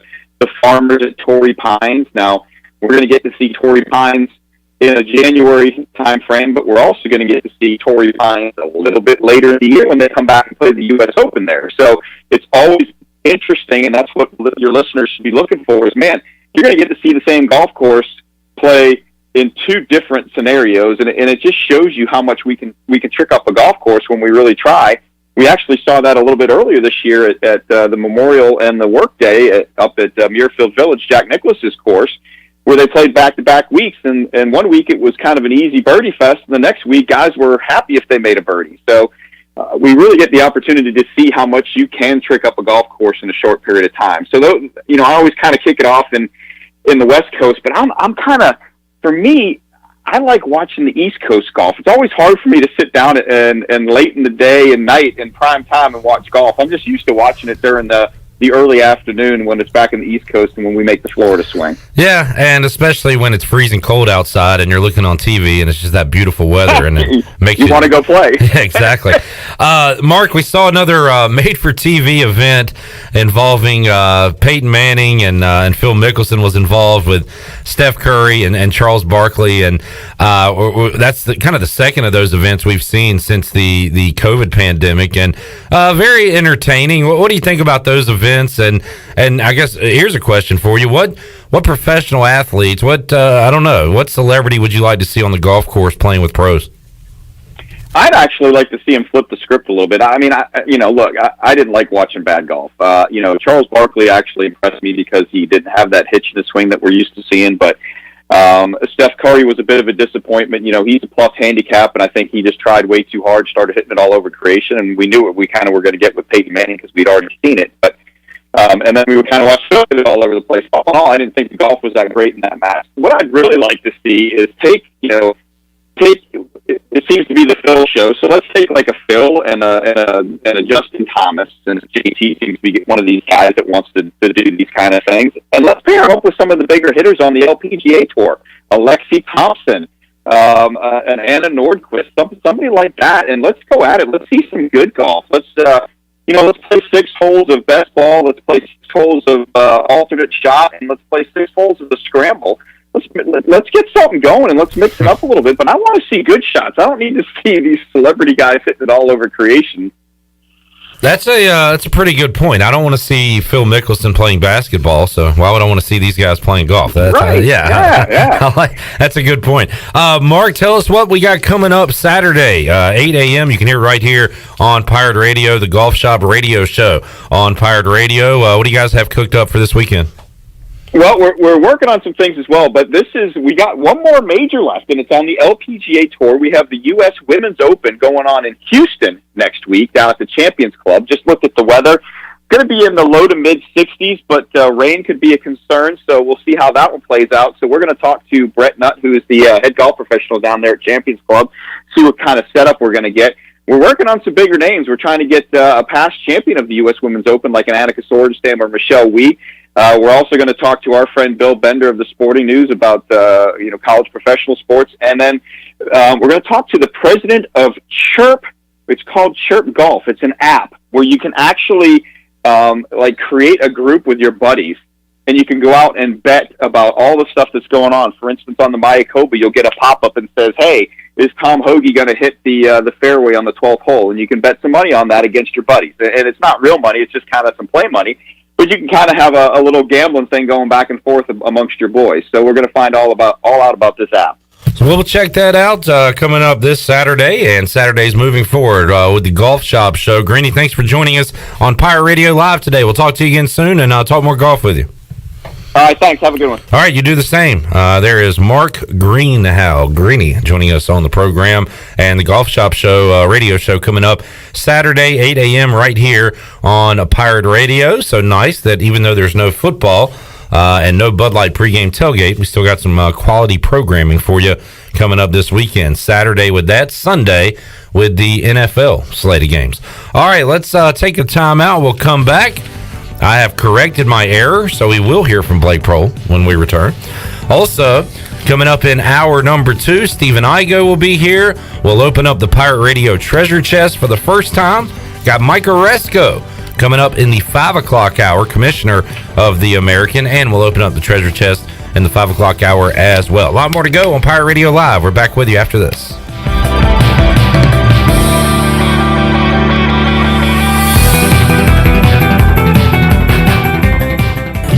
Farmers at Torrey Pines. Now, we're going to get to see Torrey Pines in a January time frame, but we're also going to get to see Torrey Pines a little bit later in the year when they come back and play the U.S. Open there. So it's always interesting, and that's what your listeners should be looking for is, man, you're going to get to see the same golf course play in two different scenarios, and it just shows you how much we can trick up a golf course when we really try. We actually saw that a little bit earlier this year at the Memorial and the Workday up at Muirfield Village, Jack Nicklaus's course, where they played back-to-back weeks. And 1 week it was kind of an easy birdie fest, and the next week guys were happy if they made a birdie. So we really get the opportunity to see how much you can trick up a golf course in a short period of time. So, I always kind of kick it off in the West Coast, but I'm kind of, for me, I like watching the East Coast golf. It's always hard for me to sit down and late in the day and night in prime time and watch golf. I'm just used to watching it during the early afternoon when it's back in the East Coast and when we make the Florida swing. Yeah, and especially when it's freezing cold outside and you're looking on TV and it's just that beautiful weather and it makes you want to go play. Yeah, exactly. Mark, we saw another made-for-TV event involving Peyton Manning and Phil Mickelson was involved with Steph Curry and Charles Barkley, and that's kind of the second of those events we've seen since the COVID pandemic, and very entertaining. What do you think about those events? And I guess here's a question for you: what professional athletes, what celebrity would you like to see on the golf course playing with pros? I'd actually like to see him flip the script a little bit. I mean, I didn't like watching bad golf. Charles Barkley actually impressed me because he didn't have that hitch in the swing that we're used to seeing. But Steph Curry was a bit of a disappointment. He's a plus handicap, and I think he just tried way too hard, started hitting it all over creation, and we knew what we kind of were going to get with Peyton Manning because we'd already seen it. But and then we were kind of watching it all over the place. All in all, I didn't think the golf was that great in that match. What I'd really like to see is take it seems to be the Phil show, so let's take like a Phil and a Justin Thomas, since JT seems to be one of these guys that wants to do these kind of things, and let's pair him up with some of the bigger hitters on the LPGA Tour, Alexi Thompson, and Anna Nordquist, somebody like that, and let's go at it. Let's see some good golf. Let's play 6 holes of best ball. Let's play 6 holes of alternate shot, and let's play 6 holes of the scramble. Let's get something going and let's mix it up a little bit. But I want to see good shots. I don't need to see these celebrity guys hitting it all over creation. That's a pretty good point. I don't want to see Phil Mickelson playing basketball, so why would I want to see these guys playing golf? Right. Yeah. That's a good point. Mark, tell us what we got coming up Saturday, 8 a.m. You can hear right here on Pirate Radio, the Golf Shop Radio Show on Pirate Radio. What do you guys have cooked up for this weekend? Well, we're working on some things as well, but we got one more major left, and it's on the LPGA Tour. We have the U.S. Women's Open going on in Houston next week down at the Champions Club. Just looked at the weather. going to be in the low to mid 60s, but rain could be a concern, so we'll see how that one plays out. So we're going to talk to Brett Nutt, who is the head golf professional down there at Champions Club, see what kind of setup we're going to get. We're working on some bigger names. We're trying to get a past champion of the U.S. Women's Open, like an Annika Sorenstam or Michelle Wie. We're also going to talk to our friend Bill Bender of the Sporting News about college professional sports, and then we're going to talk to the president of Chirp. It's called Chirp Golf. It's an app where you can actually create a group with your buddies, and you can go out and bet about all the stuff that's going on. For instance, on the Mayakoba, you'll get a pop-up and says, "Hey, is Tom Hoagie going to hit the fairway on the 12th hole?" And you can bet some money on that against your buddies. And it's not real money; it's just kind of some play money. But you can kind of have a little gambling thing going back and forth amongst your boys. So we're going to find all out about this app. So we'll check that out coming up this Saturday, and Saturdays moving forward with the Golf Shop Show. Greeny, thanks for joining us on Pirate Radio Live today. We'll talk to you again soon, and talk more golf with you. All right, thanks. Have a good one. All right, you do the same. There is Mark Greeny joining us on the program, and the Golf Shop Show radio show coming up Saturday, 8 a.m. right here on Pirate Radio. So nice that even though there's no football and no Bud Light pregame tailgate, we still got some quality programming for you coming up this weekend. Saturday with that, Sunday with the NFL slate of games. All right, let's take a timeout. We'll come back. I have corrected my error, so we will hear from Blake Prohl when we return. Also, coming up in hour number 2, Stephen Igoe will be here. We'll open up the Pirate Radio treasure chest for the first time. Got Mike Aresco coming up in the 5 o'clock hour, commissioner of the American, and we'll open up the treasure chest in the 5 o'clock hour as well. A lot more to go on Pirate Radio Live. We're back with you after this.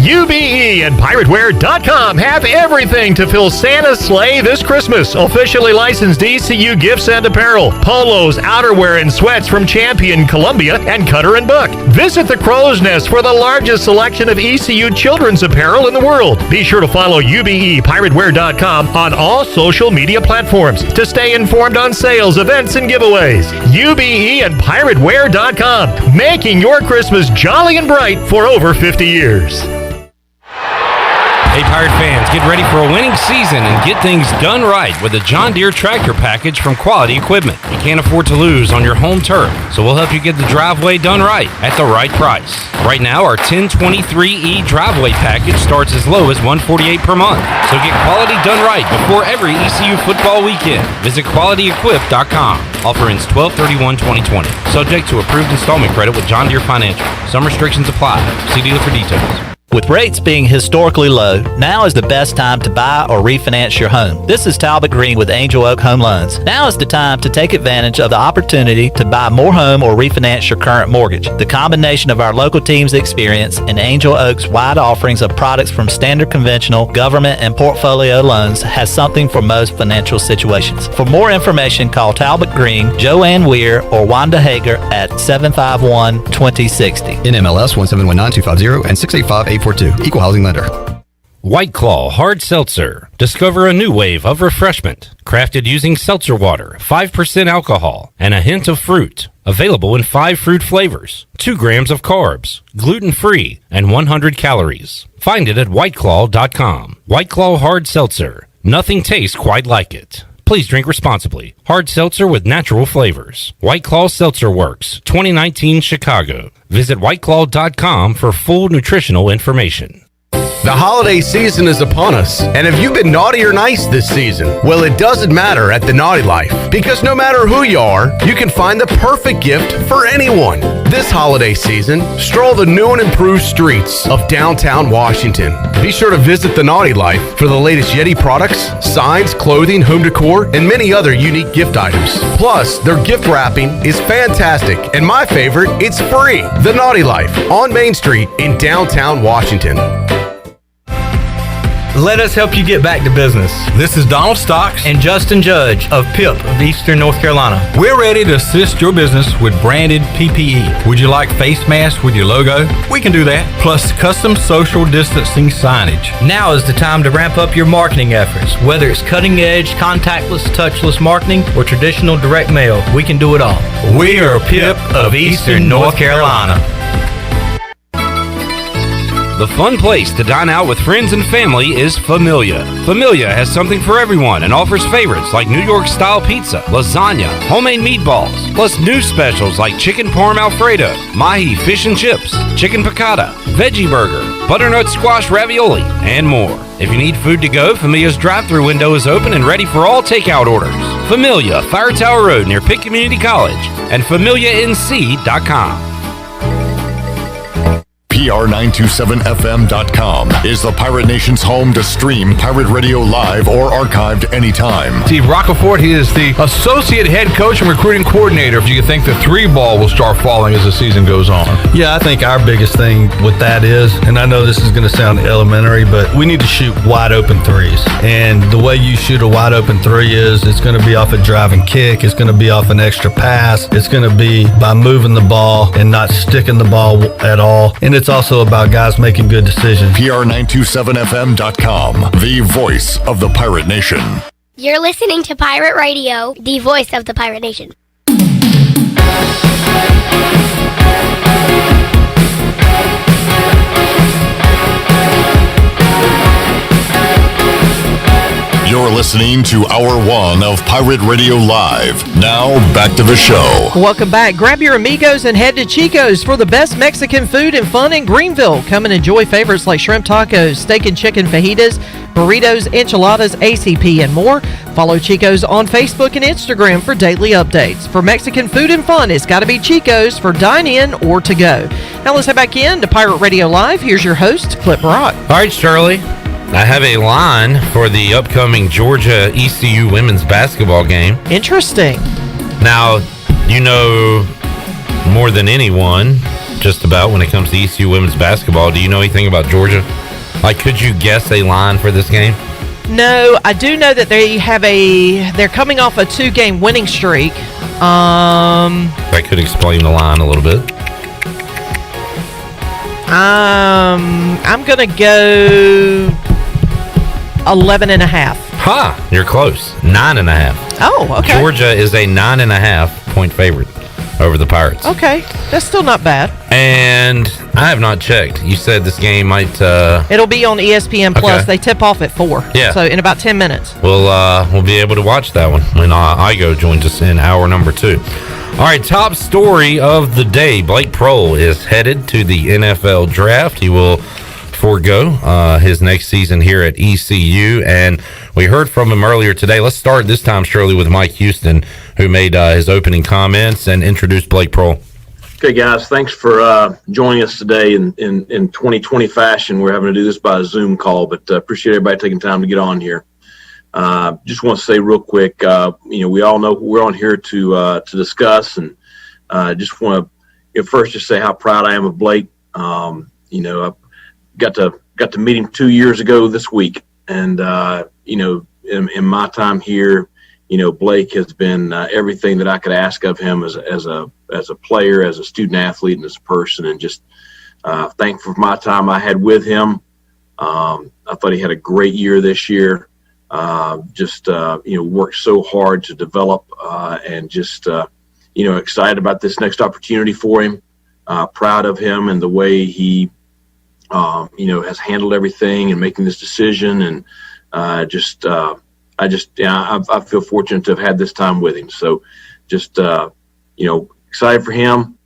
UBE and PirateWare.com have everything to fill Santa's sleigh this Christmas. Officially licensed ECU gifts and apparel, polos, outerwear, and sweats from Champion, Columbia, and Cutter & Buck. Visit the Crow's Nest for the largest selection of ECU children's apparel in the world. Be sure to follow UBE PirateWare.com on all social media platforms to stay informed on sales, events, and giveaways. UBE and PirateWare.com, making your Christmas jolly and bright for over 50 years. Hey, Pirate fans, get ready for a winning season and get things done right with a John Deere tractor package from Quality Equipment. You can't afford to lose on your home turf, so we'll help you get the driveway done right at the right price. Right now, our 1023E driveway package starts as low as $148 per month. So get quality done right before every ECU football weekend. Visit QualityEquip.com. Offer ends 12/31/2020. Subject to approved installment credit with John Deere Financial. Some restrictions apply. See dealer for details. With rates being historically low, now is the best time to buy or refinance your home. This is Talbot Green with Angel Oak Home Loans. Now is the time to take advantage of the opportunity to buy more home or refinance your current mortgage. The combination of our local team's experience and Angel Oak's wide offerings of products from standard conventional, government, and portfolio loans has something for most financial situations. For more information, call Talbot Green, Joanne Weir, or Wanda Hager at 751-2060. NMLS 1719250 and 685-842. Equal housing lender. White Claw Hard Seltzer. Discover a new wave of refreshment. Crafted using seltzer water, 5% alcohol, and a hint of fruit. Available in 5 fruit flavors, 2 grams of carbs, gluten-free, and 100 calories. Find it at whiteclaw.com. White Claw Hard Seltzer. Nothing tastes quite like it. Please drink responsibly. Hard seltzer with natural flavors. White Claw Seltzer Works, 2019 Chicago. Visit whiteclaw.com for full nutritional information. The holiday season is upon us, and have you been naughty or nice this season? Well, it doesn't matter at the Naughty Life, because no matter who you are, you can find the perfect gift for anyone. This holiday season, stroll the new and improved streets of downtown Washington. Be sure to visit the Naughty Life for the latest Yeti products, signs, clothing, home decor, and many other unique gift items. Plus, their gift wrapping is fantastic, and my favorite, it's free. The Naughty Life on Main Street in downtown Washington. Let us help you get back to business. This is Donald Stocks and Justin Judge of PIP of Eastern North Carolina. We're ready to assist your business with branded PPE. Would you like face masks with your logo? We can do that. Plus custom social distancing signage. Now is the time to ramp up your marketing efforts. Whether it's cutting edge, contactless, touchless marketing, or traditional direct mail, we can do it all. We are PIP of Eastern North Carolina. The fun place to dine out with friends and family is Familia. Familia has something for everyone and offers favorites like New York-style pizza, lasagna, homemade meatballs, plus new specials like chicken parm alfredo, mahi fish and chips, chicken piccata, veggie burger, butternut squash ravioli, and more. If you need food to go, Familia's drive-thru window is open and ready for all takeout orders. Familia, Fire Tower Road near Pitt Community College, and FamiliaNC.com. PR927FM.com is the Pirate Nation's home to stream Pirate Radio live or archived anytime. Steve Roccaforte, he is the associate head coach and recruiting coordinator. If you think the three ball will start falling as the season goes on. Yeah, I think our biggest thing with that is, and I know this is going to sound elementary, but we need to shoot wide open threes. And the way you shoot a wide open three is it's going to be off a driving kick. It's going to be off an extra pass. It's going to be by moving the ball and not sticking the ball at all. And it's also about guys making good decisions. PR927FM.com, the voice of the Pirate Nation. You're listening to Pirate Radio, the voice of the Pirate Nation. You're listening to Hour 1 of Pirate Radio Live. Now, back to the show. Welcome back. Grab your amigos and head to Chico's for the best Mexican food and fun in Greenville. Come and enjoy favorites like shrimp tacos, steak and chicken fajitas, burritos, enchiladas, ACP, and more. Follow Chico's on Facebook and Instagram for daily updates. For Mexican food and fun, it's got to be Chico's for dine-in or to go. Now let's head back in to Pirate Radio Live. Here's your host, Clip Brock. All right, Shirley. I have a line for the upcoming Georgia ECU women's basketball game. Interesting. Now, you know more than anyone, just about, when it comes to ECU women's basketball. Do you know anything about Georgia? Like, could you guess a line for this game? No, I do know that they're coming off a 2-game winning streak. That could explain the line a little bit. I'm going to go 11.5. Ha! You're close. 9.5. Oh, okay. Georgia is a 9.5 point favorite over the Pirates. Okay, that's still not bad. And I have not checked. You said this game might... It'll be on ESPN Plus. Okay. They tip off at 4. Yeah. So in about 10 minutes. We'll be able to watch that one when Igoe joins us in hour number 2. All right, top story of the day. Blake Prohl is headed to the NFL draft. He will forego his next season here at ECU, and we heard from him earlier today. Let's start this time, Shirley, with Mike Houston, who made his opening comments and introduced Blake Prohl. Okay, guys, thanks for joining us today in 2020 fashion. We're having to do this by a Zoom call, but appreciate everybody taking time to get on here. Just want to say real quick, we all know we're on here to discuss, and just want to first just say how proud I am of Blake. I got to meet him 2 years ago this week, and in my time here, Blake has been everything that I could ask of him as a player, as a student athlete, and as a person, and just thankful for my time I had with him. I thought he had a great year this year. Worked so hard to develop and just excited about this next opportunity for him. Proud of him and the way he has handled everything and making this decision, and I feel fortunate to have had this time with him. So just excited for him.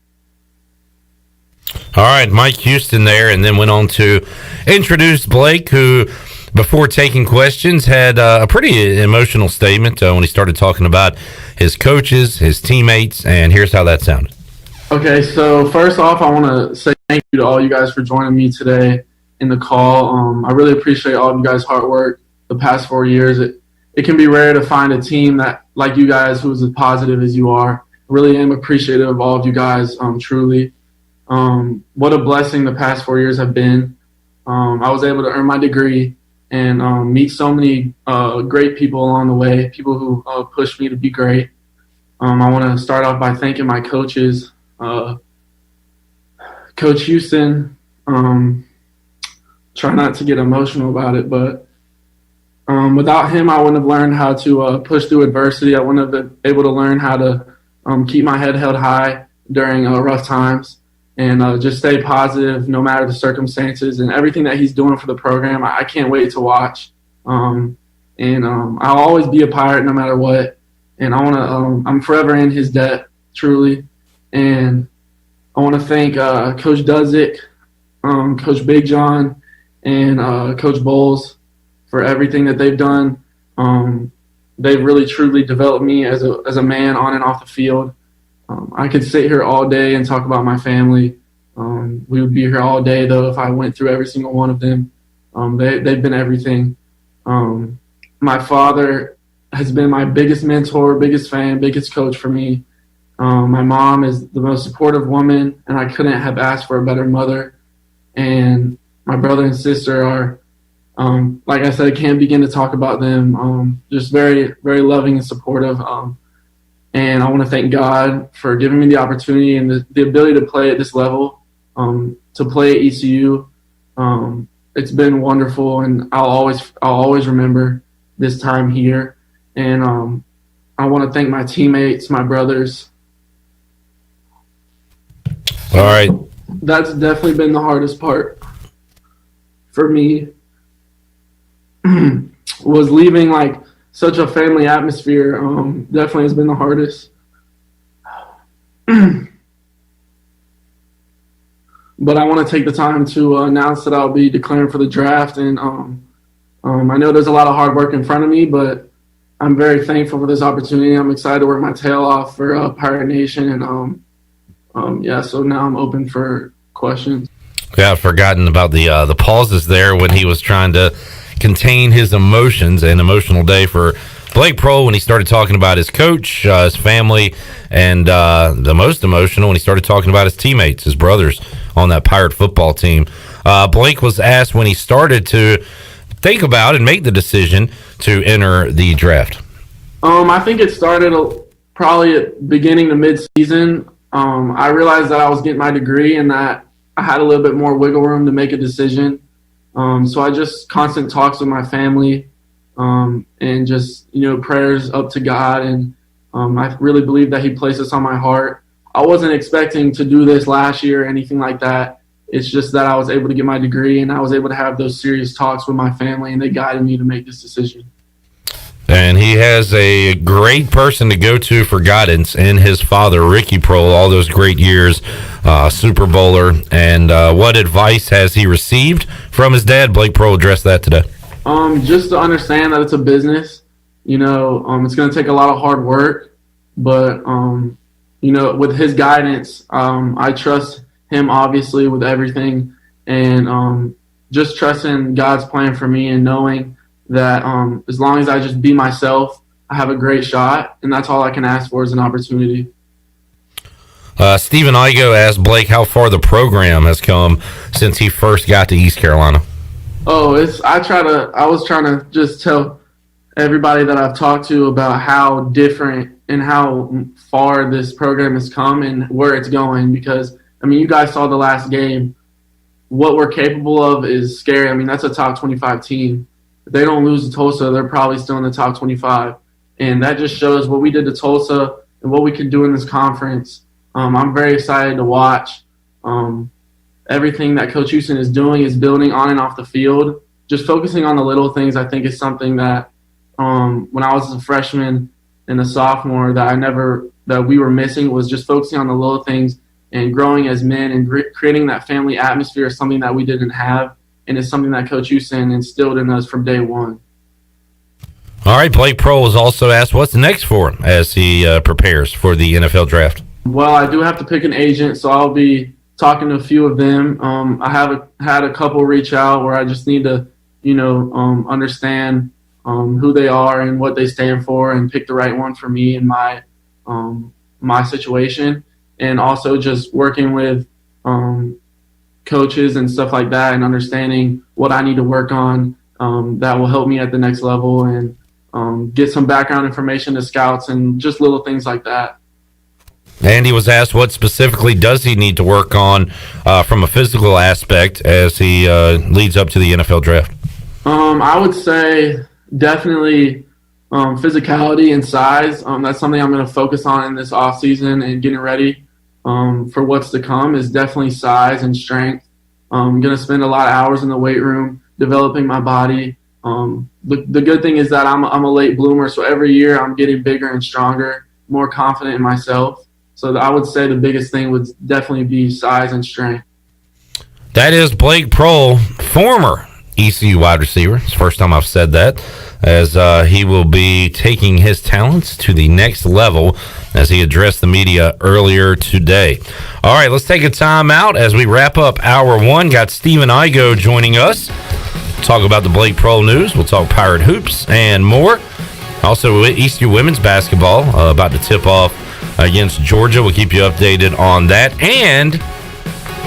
All right, Mike Houston there, and then went on to introduce Blake, who, before taking questions, had a pretty emotional statement when he started talking about his coaches, his teammates, and here's how that sounded. Okay, so first off, I want to say thank you to all you guys for joining me today in the call. I really appreciate all of you guys' hard work the past 4 years. It can be rare to find a team that, like you guys, who is as positive as you are. I really am appreciative of all of you guys, truly. What a blessing the past 4 years have been. I was able to earn my degree and meet so many great people along the way, people who pushed me to be great. I want to start off by thanking my coaches. Coach Houston, try not to get emotional about it, but without him, I wouldn't have learned how to push through adversity. I wouldn't have been able to learn how to keep my head held high during rough times. and just stay positive no matter the circumstances, and everything that he's doing for the program. I can't wait to watch. I'll always be a Pirate no matter what. And I'm forever in his debt, truly. And I want to thank Coach Dudzik, Coach Big John, and Coach Bowles for everything that they've done. They've really, truly developed me as a man on and off the field. I could sit here all day and talk about my family. We would be here all day, though, if I went through every single one of them. They've been everything. My father has been my biggest mentor, biggest fan, biggest coach for me. My mom is the most supportive woman, and I couldn't have asked for a better mother. And my brother and sister are, like I said, I can't begin to talk about them. Just very, very loving and supportive. And I want to thank God for giving me the opportunity and the ability to play at this level, to play at ECU. It's been wonderful, and I'll always remember this time here. And I want to thank my teammates, my brothers. All right. That's definitely been the hardest part for me. Was leaving like such a family atmosphere. Definitely has been the hardest. But I want to take the time to announce that I'll be declaring for the draft. And I know there's a lot of hard work in front of me, but I'm very thankful for this opportunity. I'm excited to work my tail off for Pirate Nation. And so now I'm open for questions. Yeah, I've forgotten about the pauses there when he was trying to contain his emotions. An emotional day for Blake Prohl when he started talking about his coach, his family, and the most emotional when he started talking about his teammates, his brothers on that Pirate football team. Blake was asked when he started to think about and make the decision to enter the draft. I think it started probably at beginning to mid-season. I realized that I was getting my degree and that I had a little bit more wiggle room to make a decision. So I just constant talks with my family, and just, prayers up to God. And I really believe that he placed this on my heart. I wasn't expecting to do this last year or anything like that. It's just that I was able to get my degree, and I was able to have those serious talks with my family, and they guided me to make this decision. And he has a great person to go to for guidance in his father, Ricky Prohl, all those great years, Super Bowler. And what advice has he received from his dad? Blake Prohl addressed that today. Just to understand that it's a business. It's going to take a lot of hard work, but with his guidance, I trust him obviously with everything, and just trusting God's plan for me and knowing that as long as I just be myself, I have a great shot, and that's all I can ask for is an opportunity. Stephen Igoe asked Blake how far the program has come since he first got to East Carolina. I was trying to just tell everybody that I've talked to about how different and how far this program has come and where it's going, because you guys saw the last game. What we're capable of is scary. That's a top 25 team. If they don't lose to Tulsa, they're probably still in the top 25. And that just shows what we did to Tulsa and what we can do in this conference. I'm very excited to watch. Everything that Coach Houston is doing is building on and off the field. Just focusing on the little things, I think, is something that when I was a freshman and a sophomore that we were missing, was just focusing on the little things and growing as men and creating that family atmosphere is something that we didn't have. And it's something that Coach Houston instilled in us from day one. All right, Blake Prohl was also asked what's next for him as he prepares for the NFL draft. Well, I do have to pick an agent, so I'll be talking to a few of them. I have had a couple reach out where I just need to, understand who they are and what they stand for and pick the right one for me and my situation. And also just working with coaches and stuff like that and understanding what I need to work on that will help me at the next level, and get some background information to scouts and just little things like that. And he was asked what specifically does he need to work on from a physical aspect as he leads up to the NFL draft. I would say definitely physicality and size. That's something I'm going to focus on in this offseason and getting ready. for what's to come is definitely size and strength. I'm going to spend a lot of hours in the weight room developing my body. The good thing is that I'm a late bloomer, so every year I'm getting bigger and stronger, more confident in myself. So I would say the biggest thing would definitely be size and strength. That is Blake Prohl, former ECU wide receiver. It's the first time I've said that, as he will be taking his talents to the next level as he addressed the media earlier today. All right, let's take a time out as we wrap up hour one. Got Stephen Igoe joining us. Talk about the Blake Prohl news. We'll talk Pirate hoops and more. Also, ECU women's basketball about to tip off against Georgia. We'll keep you updated on that. And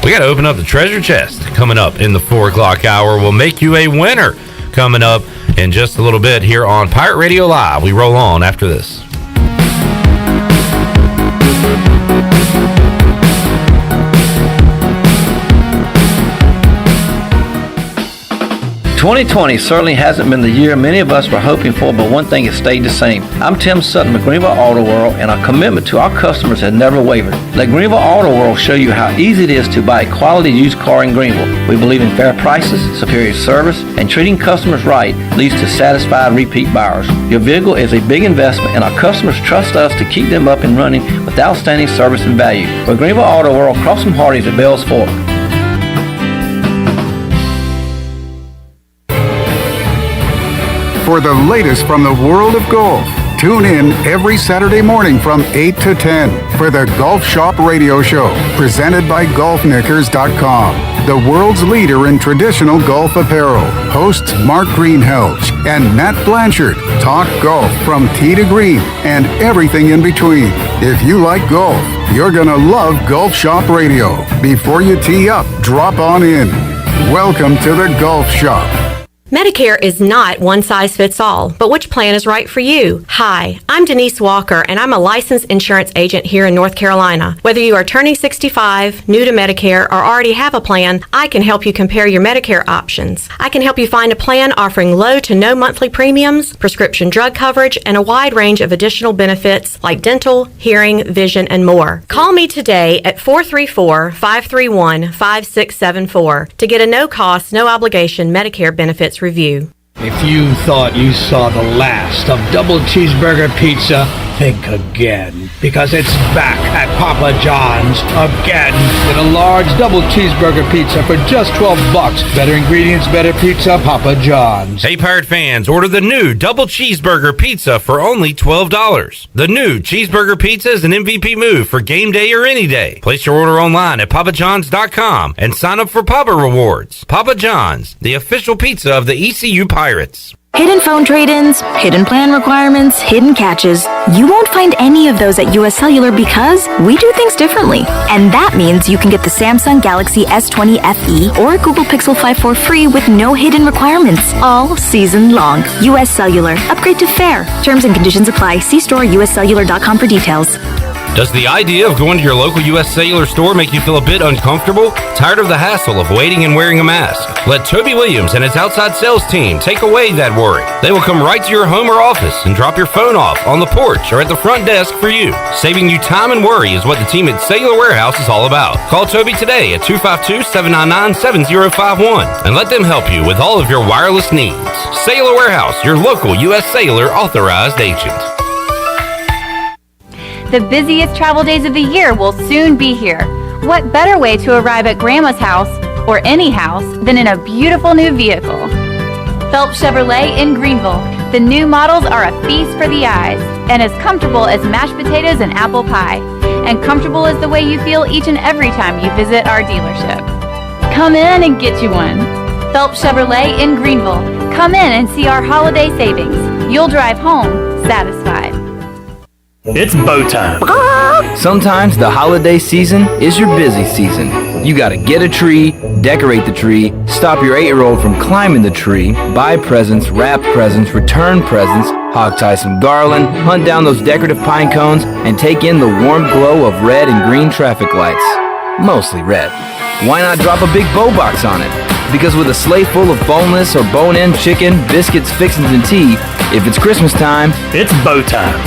we got to open up the treasure chest coming up in the 4 o'clock hour. We'll make you a winner coming up in just a little bit here on Pirate Radio Live. We roll on after this. 2020 certainly hasn't been the year many of us were hoping for, but one thing has stayed the same. I'm Tim Sutton with Greenville Auto World, and our commitment to our customers has never wavered. Let Greenville Auto World show you how easy it is to buy a quality used car in Greenville. We believe in fair prices, superior service, and treating customers right leads to satisfied repeat buyers. Your vehicle is a big investment, and our customers trust us to keep them up and running with outstanding service and value. We're Greenville Auto World, across from Hardee's at Bells Fork. For the latest from the world of golf, tune in every Saturday morning from 8 to 10 for the Golf Shop Radio Show, presented by GolfKnickers.com, the world's leader in traditional golf apparel. Hosts Mark Greenhelge and Matt Blanchard talk golf from tee to green and everything in between. If you like golf, you're going to love Golf Shop Radio. Before you tee up, drop on in. Welcome to the Golf Shop. Medicare is not one size fits all, but which plan is right for you? Hi, I'm Denise Walker, and I'm a licensed insurance agent here in North Carolina. Whether you are turning 65, new to Medicare, or already have a plan, I can help you compare your Medicare options. I can help you find a plan offering low to no monthly premiums, prescription drug coverage, and a wide range of additional benefits like dental, hearing, vision, and more. Call me today at 434-531-5674 to get a no-cost, no-obligation Medicare benefits review. If you thought you saw the last of double cheeseburger pizza, think again, because it's back at Papa John's again with a large double cheeseburger pizza for just $12. Better ingredients, better pizza, Papa John's. Hey, Pirate fans, order the new double cheeseburger pizza for only $12. The new cheeseburger pizza is an MVP move for game day or any day. Place your order online at papajohns.com and sign up for Papa Rewards. Papa John's, the official pizza of the ECU Pirates. Hidden phone trade-ins, hidden plan requirements, hidden catches. You won't find any of those at US Cellular because we do things differently. And that means you can get the Samsung Galaxy S20 FE or Google Pixel 5 for free with no hidden requirements all season long. US Cellular. Upgrade to fair. Terms and conditions apply. See store uscellular.com for details. Does the idea of going to your local U.S. Cellular store make you feel a bit uncomfortable? Tired of the hassle of waiting and wearing a mask? Let Toby Williams and his outside sales team take away that worry. They will come right to your home or office and drop your phone off on the porch or at the front desk for you. Saving you time and worry is what the team at Cellular Warehouse is all about. Call Toby today at 252-799-7051 and let them help you with all of your wireless needs. Cellular Warehouse, your local U.S. Cellular authorized agent. The busiest travel days of the year will soon be here. What better way to arrive at Grandma's house, or any house, than in a beautiful new vehicle? Phelps Chevrolet in Greenville. The new models are a feast for the eyes, and as comfortable as mashed potatoes and apple pie. And comfortable is the way you feel each and every time you visit our dealership. Come in and get you one. Phelps Chevrolet in Greenville. Come in and see our holiday savings. You'll drive home satisfied. It's bow time. Sometimes the holiday season is your busy season. You gotta get a tree, decorate the tree, stop your 8-year-old from climbing the tree, buy presents, wrap presents, return presents, hog tie some garland, hunt down those decorative pine cones, and take in the warm glow of red and green traffic lights. Mostly red. Why not drop a big bow box on it? Because with a sleigh full of boneless or bone-in chicken, biscuits, fixins, and tea, if it's Christmas time, it's bow time.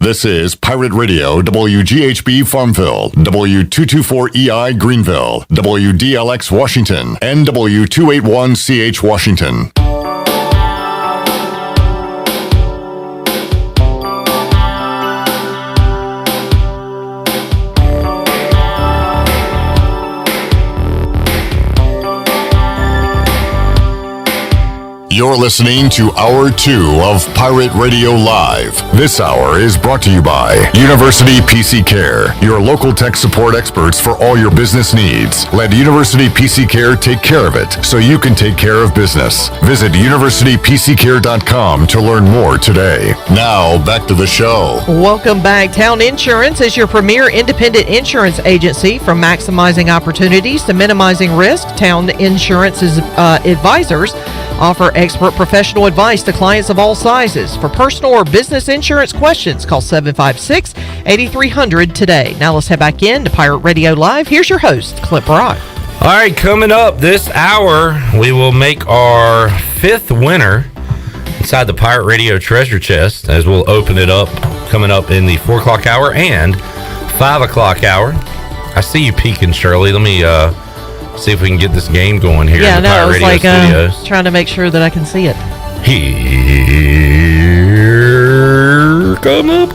This is Pirate Radio, WGHB Farmville, W224EI Greenville, WDLX Washington, and W281CH Washington. You're listening to Hour 2 of Pirate Radio Live. This hour is brought to you by University PC Care, your local tech support experts for all your business needs. Let University PC Care take care of it so you can take care of business. Visit universitypccare.com to learn more today. Now, back to the show. Welcome back. Town Insurance is your premier independent insurance agency. From maximizing opportunities to minimizing risk, Town Insurance's advisors offer expert professional advice to clients of all sizes. For personal or business insurance questions, call 756-8300 today. Now let's head back in to Pirate Radio Live. Here's your host, Clip Rock. All right, coming up this hour, we will make our 5th winner inside the Pirate Radio treasure chest, as we'll open it up coming up in the 4 o'clock hour and 5 o'clock hour. I see you peeking, Shirley. Let me see if we can get this game going here in the Pirate Radio studios. Trying to make sure that I can see it. Here come up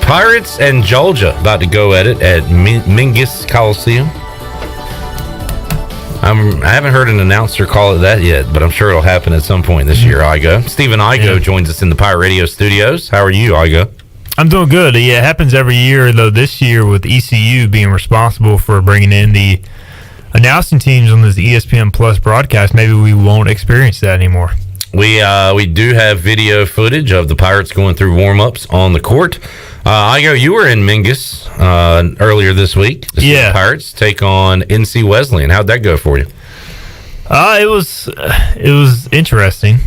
Pirates and Georgia about to go at it at Mingus Coliseum. I haven't heard an announcer call it that yet, but I'm sure it'll happen at some point this year. Igoe. Stephen Igoe joins us in the Pirate Radio studios. How are you, Igoe? I'm doing good. Yeah, it happens every year, though this year with ECU being responsible for bringing in the announcing teams on this ESPN Plus broadcast, maybe we won't experience that anymore. We do have video footage of the Pirates going through warm-ups on the court. Igoe, you were in Mingus earlier this week. The Pirates take on NC Wesleyan. How'd that go for you? It was interesting.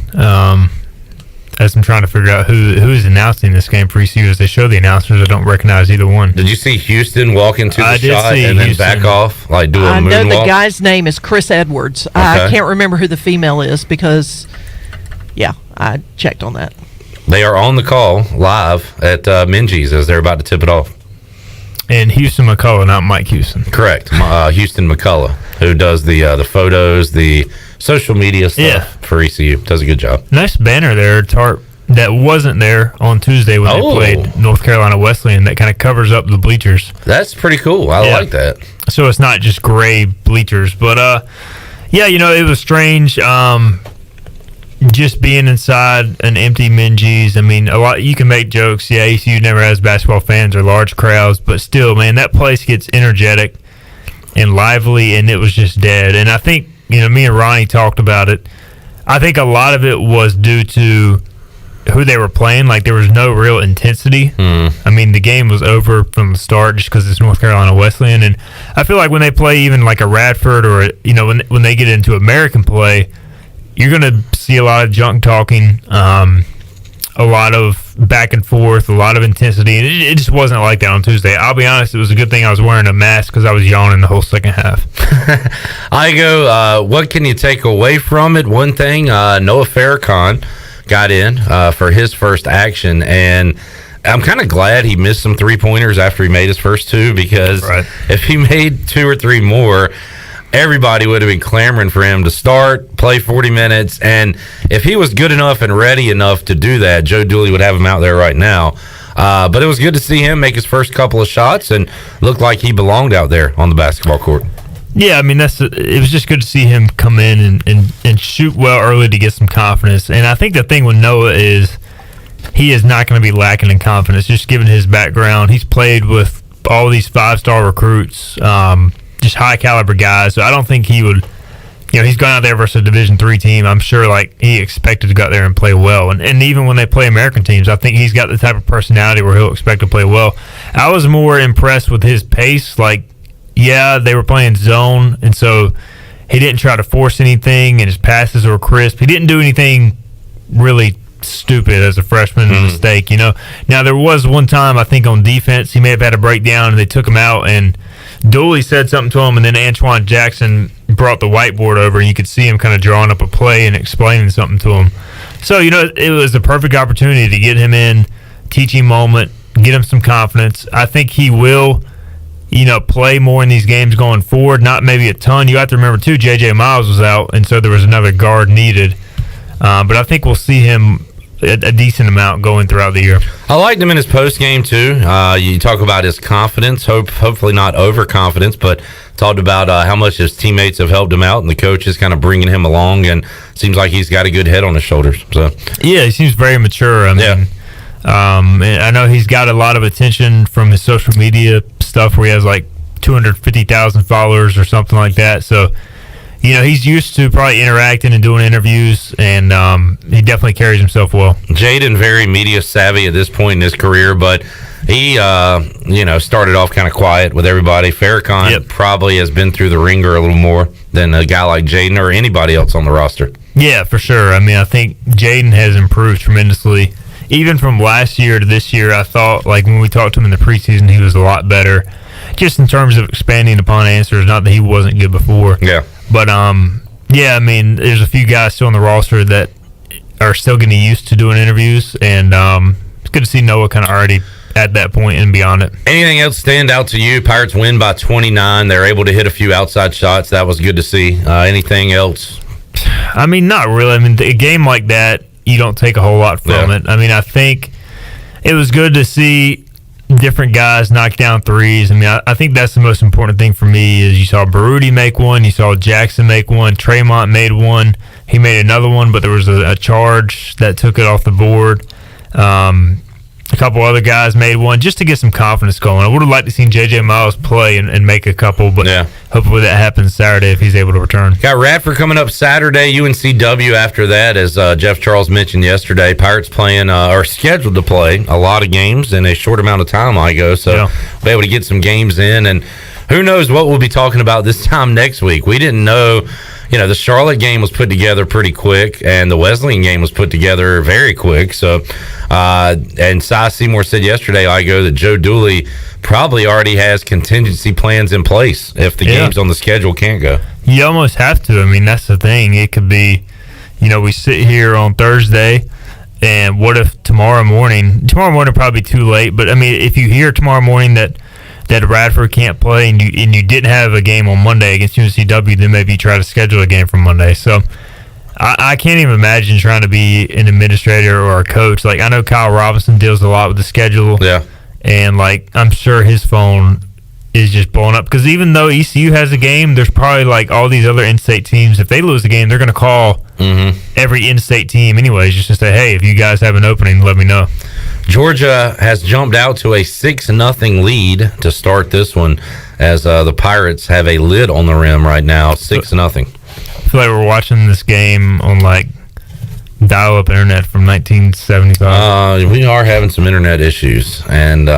As I'm trying to figure out who is announcing this game for ECU, as they show the announcers, I don't recognize either one. Did you see Houston walk into the shot and then back off, like do a moonwalk? I know the guy's name is Chris Edwards. Okay. I can't remember who the female is because, I checked on that. They are on the call live at Minji's as they're about to tip it off. And Houston McCullough, not Mike Houston. Correct. Houston McCullough, who does the photos, the social media stuff for ECU. Does a good job. Nice banner there, tarp, that wasn't there on Tuesday when they played North Carolina Wesleyan. That kind of covers up the bleachers. That's pretty cool. I like that. So it's not just gray bleachers. But, it was strange. Just being inside an empty Minji's. I mean, you can make jokes. Yeah, ECU never has basketball fans or large crowds, but still, man, that place gets energetic and lively, and it was just dead. And I think, me and Ronnie talked about it. I think a lot of it was due to who they were playing. Like, there was no real intensity. I mean, the game was over from the start just because it's North Carolina Wesleyan. And I feel like when they play even like a Radford or, when they get into American play, you're going to see a lot of junk talking, a lot of back and forth, a lot of intensity. And it just wasn't like that on Tuesday. I'll be honest, it was a good thing I was wearing a mask because I was yawning the whole second half. Igoe, what can you take away from it? One thing, Noah Farrakhan got in for his first action, and I'm kind of glad he missed some three-pointers after he made his first two, because if he made 2 or 3 more, everybody would have been clamoring for him to start, play 40 minutes, and if he was good enough and ready enough to do that, Joe Dooley would have him out there right now. But it was good to see him make his first couple of shots and looked like he belonged out there on the basketball court. Yeah, I mean, it was just good to see him come in and shoot well early to get some confidence. And I think the thing with Noah is he is not going to be lacking in confidence, just given his background. He's played with all these 5-star recruits, just high-caliber guys. So I don't think he would, he's gone out there versus a Division III team. I'm sure, he expected to go out there and play well. And even when they play American teams, I think he's got the type of personality where he'll expect to play well. I was more impressed with his pace. They were playing zone, and so he didn't try to force anything, and his passes were crisp. He didn't do anything really stupid as a freshman mistake, Now, there was one time, I think, on defense, he may have had a breakdown, and they took him out, and Dooley said something to him, and then Antoine Jackson brought the whiteboard over, and you could see him kind of drawing up a play and explaining something to him. So, it was a perfect opportunity to get him in, teaching moment, get him some confidence. I think he will, play more in these games going forward. Not maybe a ton. You have to remember, too, J.J. Miles was out, and so there was another guard needed. But I think we'll see him a decent amount going throughout the year. I liked him in his post game too. You talk about his confidence, hopefully not overconfidence, but talked about how much his teammates have helped him out, and the coach is kind of bringing him along, and seems like he's got a good head on his shoulders. So yeah, he seems very mature. I mean, I know he's got a lot of attention from his social media stuff, where he has like 250,000 followers or something like that. So he's used to probably interacting and doing interviews, and he definitely carries himself well. Jaden, very media savvy at this point in his career, but he, started off kind of quiet with everybody. Farrakhan probably has been through the ringer a little more than a guy like Jaden or anybody else on the roster. Yeah, for sure. I mean, I think Jaden has improved tremendously. Even from last year to this year, I thought, like, when we talked to him in the preseason, he was a lot better, just in terms of expanding upon answers. Not that he wasn't good before. Yeah. But, I mean, there's a few guys still on the roster that are still getting used to doing interviews, and it's good to see Noah kind of already at that point and beyond it. Anything else stand out to you? Pirates win by 29. They're able to hit a few outside shots. That was good to see. Anything else? I mean, not really. I mean, a game like that, you don't take a whole lot from it. I mean, I think it was good to see different guys knock down threes. I mean, I think that's the most important thing for me is you saw Baruti make one, you saw Jackson make one, Tremont made one, he made another one, but there was a charge that took it off the board. A couple other guys made one just to get some confidence going. I would have liked to see J.J. Miles play and make a couple, but hopefully that happens Saturday if he's able to return. Got Radford coming up Saturday, UNCW after that, as Jeff Charles mentioned yesterday. Pirates playing, are scheduled to play a lot of games in a short amount of time, Igoe, so we'll be able to get some games in, and who knows what we'll be talking about this time next week. We didn't know, the Charlotte game was put together pretty quick, and the Wesleyan game was put together very quick. So, and Cy Seymour said yesterday, Igoe, that Joe Dooley probably already has contingency plans in place if the games on the schedule can't go. You almost have to. I mean, that's the thing. It could be, we sit here on Thursday, and what if tomorrow morning probably too late, but I mean, if you hear tomorrow morning that Radford can't play and you didn't have a game on Monday against UNCW, then maybe you try to schedule a game for Monday. So I can't even imagine trying to be an administrator or a coach. Like, I know Kyle Robinson deals a lot with the schedule. Yeah. And, like, I'm sure his phone is just blowing up. Because even though ECU has a game, there's probably, like, all these other in-state teams. If they lose the game, they're going to call every in-state team anyways just to say, hey, if you guys have an opening, let me know. Georgia has jumped out to a 6-0 lead to start this one, as the Pirates have a lid on the rim right now, 6-0. I feel like we're watching this game on, like, dial-up internet from 1975. We are having some internet issues, and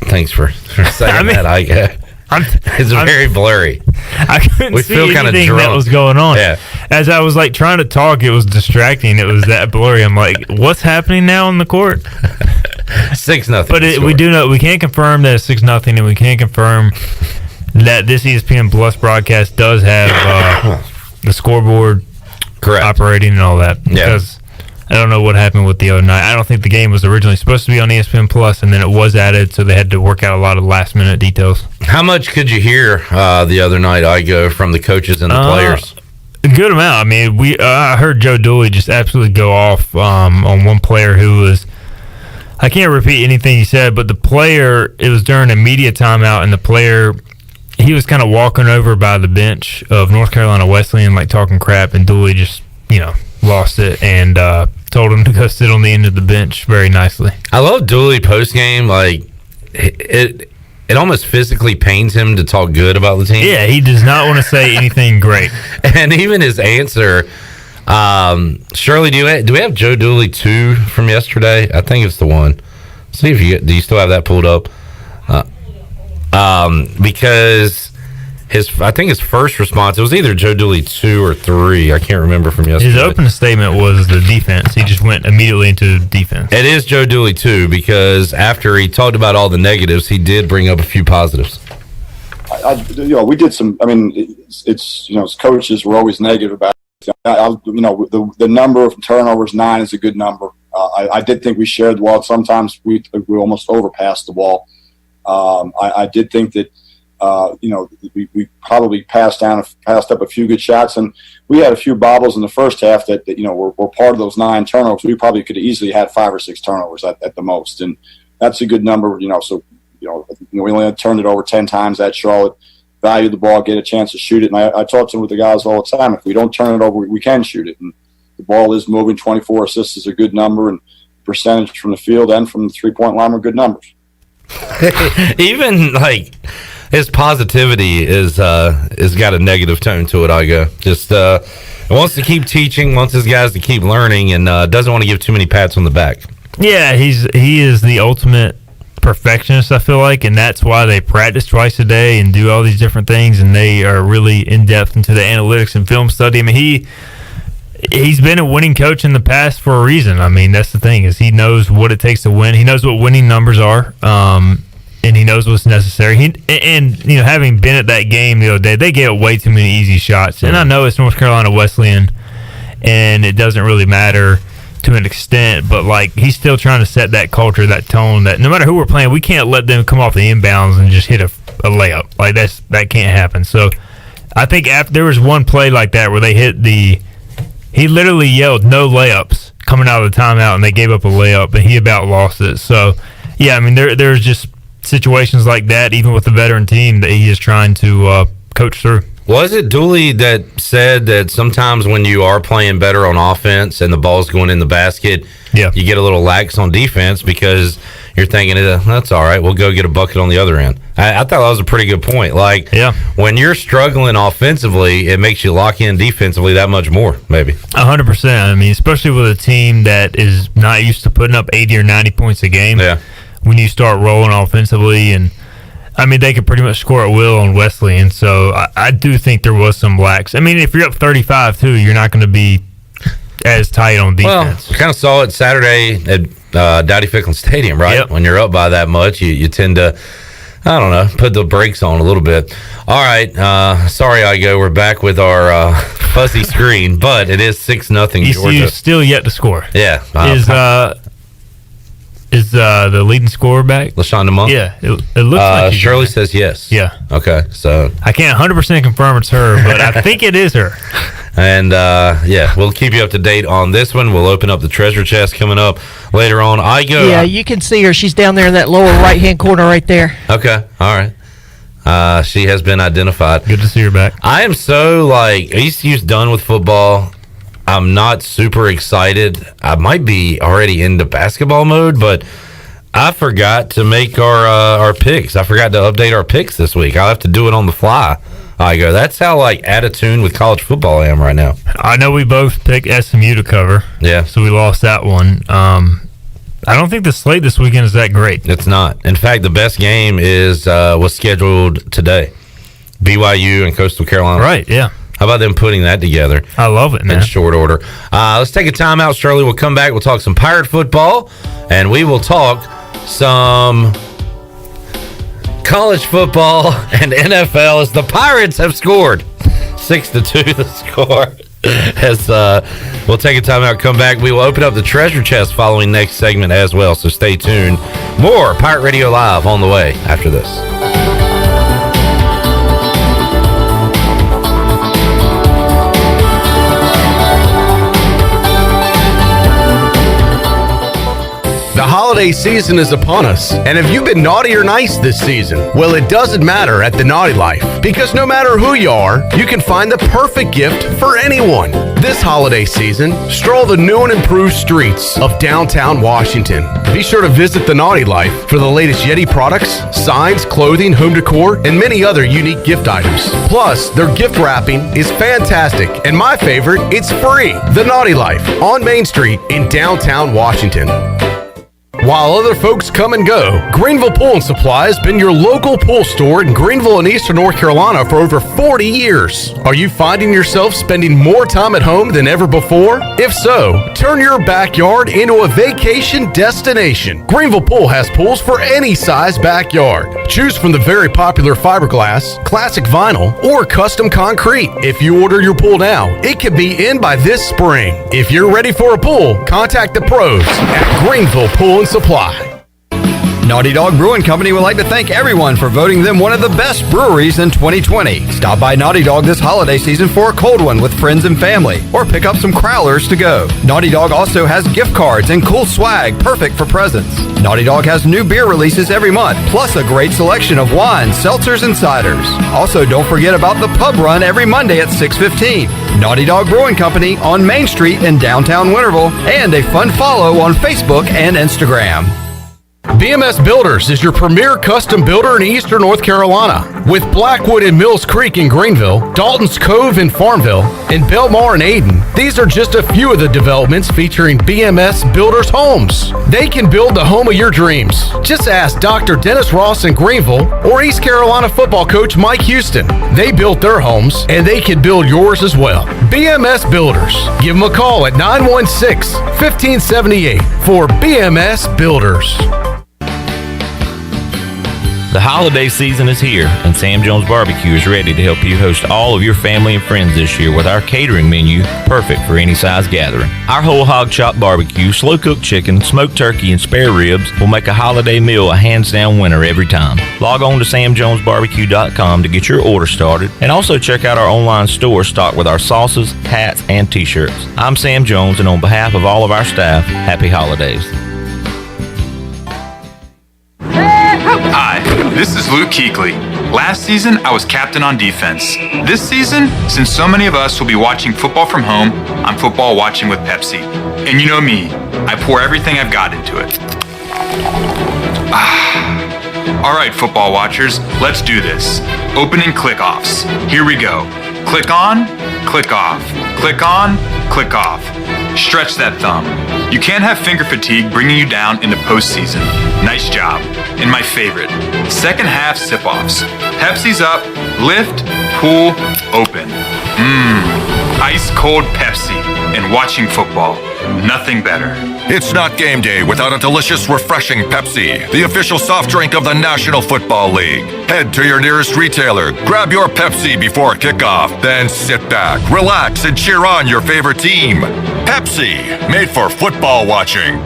thanks for saying that, I guess. It's very blurry. I couldn't see anything that was going on. Yeah. As I was like trying to talk, it was distracting. It was that blurry. I'm like, what's happening now on the court? 6-0. But we do know, we can't confirm that it's 6-0, and we can't confirm that this ESPN Plus broadcast does have the scoreboard operating and all that. Because I don't know what happened with the other night. I don't think the game was originally supposed to be on ESPN Plus, and then it was added, so they had to work out a lot of last-minute details. How much could you hear the other night, Igoe, from the coaches and the players? A good amount. I mean, I heard Joe Dooley just absolutely go off on one player who was, I can't repeat anything he said, but the player, it was during a media timeout, and the player, he was kind of walking over by the bench of North Carolina Wesleyan, like talking crap, and Dooley just, lost it and told him to go sit on the end of the bench very nicely. I love Dooley post-game. Like, it almost physically pains him to talk good about the team. Yeah, he does not want to say anything great. And even his answer, Shirley, do we have Joe Dooley 2 from yesterday? I think it's the one. See if do you still have that pulled up? Because I think his first response, it was either Joe Dooley 2 or 3. I can't remember from yesterday. His opening statement was the defense. He just went immediately into defense. It is Joe Dooley 2, because after he talked about all the negatives, he did bring up a few positives. We did some. I mean, it's as coaches, we're always negative about it. The number of turnovers, 9, is a good number. I did think we shared the ball. Sometimes we almost overpassed the ball. I did think that, we probably passed up a few good shots, and we had a few bobbles in the first half that were part of those 9 turnovers. We probably could have easily had 5 or 6 turnovers at the most, and that's a good number. So we only turned it over 10 times at Charlotte. Value the ball, get a chance to shoot it, and I talk with the guys all the time. If we don't turn it over, we can shoot it, and the ball is moving. 24 assists is a good number, and percentage from the field and from the 3-point line are good numbers. Even like his positivity is got a negative tone to it. Igoe just wants to keep teaching, wants his guys to keep learning, and doesn't want to give too many pats on the back. Yeah, he is the ultimate perfectionist, I feel like, and that's why they practice twice a day and do all these different things, and they are really in depth into the analytics and film study. I mean, he's been a winning coach in the past for a reason. I mean, that's the thing, is he knows what it takes to win. He knows what winning numbers are, and he knows what's necessary. Having been at that game the other day, they gave way too many easy shots. And I know it's North Carolina Wesleyan, and it doesn't really matter to an extent, but like, he's still trying to set that culture, that tone, that no matter who we're playing, we can't let them come off the inbounds and just hit a layup. Like, that can't happen. So I think after there was one play like that where they hit he literally yelled no layups coming out of the timeout, and they gave up a layup, and he about lost it. So yeah, I mean, there's just situations like that, even with the veteran team, that he is trying to coach through. Was it Dooley that said that sometimes when you are playing better on offense and the ball's going in the basket, you get a little lax on defense because you're thinking, that's all right, we'll go get a bucket on the other end? I thought that was a pretty good point. Like, when you're struggling offensively, it makes you lock in defensively that much more, maybe. 100%. I mean, especially with a team that is not used to putting up 80 or 90 points a game. Yeah. When you start rolling offensively, and I mean, they could pretty much score at will on Wesleyan, so I do think there was some lax. I mean, if you're up 35 too, you're not going to be as tight on defense. Well, kind of saw it Saturday at Dowdy Ficklin Stadium, right? Yep. When you're up by that much, you tend to, I don't know, put the brakes on a little bit. All right, sorry, Igoe, we're back with our fuzzy screen, but it is 6-0 Georgia. ECU still yet to score. Yeah. Is the leading scorer back? LaShonda Monk? Yeah, it looks like Shirley says yes. Yeah. Okay, so I can't 100% confirm it's her, but I think it is her. And we'll keep you up to date on this one. We'll open up the treasure chest coming up later on. Igoe. Yeah, you can see her. She's down there in that lower right-hand corner right there. Okay, all right. She has been identified. Good to see her back. I am so ECU's done with football. I'm not super excited. I might be already into basketball mode, but I forgot to make our picks. I forgot to update our picks this week. I'll have to do it on the fly. Igoe. That's how out of tune with college football I am right now. I know we both picked SMU to cover. Yeah. So we lost that one. I don't think the slate this weekend is that great. It's not. In fact, the best game was scheduled today. BYU and Coastal Carolina. Right, yeah. How about them putting that together? I love it, man. In short order. Let's take a timeout, Shirley. We'll come back. We'll talk some Pirate football, and we will talk some college football and NFL as the Pirates have scored 6-2 the score. As we'll take a timeout, come back. We will open up the treasure chest following next segment as well, so stay tuned. More Pirate Radio Live on the way after this. The holiday season is upon us, and if you've been naughty or nice this season, well, it doesn't matter at the Naughty Life, because no matter who you are, you can find the perfect gift for anyone. This holiday season, stroll the new and improved streets of downtown Washington. Be sure to visit the Naughty Life for the latest Yeti products, signs, clothing, home decor, and many other unique gift items. Plus, their gift wrapping is fantastic, and my favorite, it's free. The Naughty Life on Main Street in downtown Washington. While other folks come and go, Greenville Pool and Supply has been your local pool store in Greenville and Eastern North Carolina for over 40 years. Are you finding yourself spending more time at home than ever before? If so, turn your backyard into a vacation destination. Greenville Pool has pools for any size backyard. Choose from the very popular fiberglass, classic vinyl, or custom concrete. If you order your pool now, it can be in by this spring. If you're ready for a pool, contact the pros at Greenville Pool and Supply. Naughty Dog Brewing Company would like to thank everyone for voting them one of the best breweries in 2020. Stop by Naughty Dog this holiday season for a cold one with friends and family, or pick up some crowlers to go. Naughty Dog also has gift cards and cool swag perfect for presents. Naughty Dog has new beer releases every month, plus a great selection of wines, seltzers, and ciders. Also, don't forget about the pub run every Monday at 6:15. Naughty Dog Brewing Company on Main Street in downtown Winterville, and a fun follow on Facebook and Instagram. BMS Builders is your premier custom builder in Eastern North Carolina. With Blackwood and Mills Creek in Greenville, Dalton's Cove in Farmville, and Belmar in Ayden, these are just a few of the developments featuring BMS Builders homes. They can build the home of your dreams. Just ask Dr. Dennis Ross in Greenville or East Carolina football coach Mike Houston. They built their homes, and they can build yours as well. BMS Builders. Give them a call at 916-1578 for BMS Builders. The holiday season is here, and Sam Jones Barbecue is ready to help you host all of your family and friends this year with our catering menu, perfect for any size gathering. Our whole hog chop barbecue, slow-cooked chicken, smoked turkey, and spare ribs will make a holiday meal a hands-down winner every time. Log on to samjonesbarbecue.com to get your order started, and also check out our online store stocked with our sauces, hats, and t-shirts. I'm Sam Jones, and on behalf of all of our staff, happy holidays. Hi, this is Luke Kuechly. Last season, I was captain on defense. This season, since so many of us will be watching football from home, I'm football watching with Pepsi. And you know me, I pour everything I've got into it. All right, football watchers, let's do this. Opening click-offs. Here we go. Click on, click off. Click on, click off. Stretch that thumb. You can't have finger fatigue bringing you down in the postseason. Nice job. And my favorite, second half sip-offs. Pepsi's up, lift, pull, open. Ice cold Pepsi and watching football. Nothing better. It's not game day without a delicious, refreshing Pepsi, the official soft drink of the National Football League. Head to your nearest retailer, grab your Pepsi before kickoff, then sit back, relax, and cheer on your favorite team. Pepsi, made for football watching.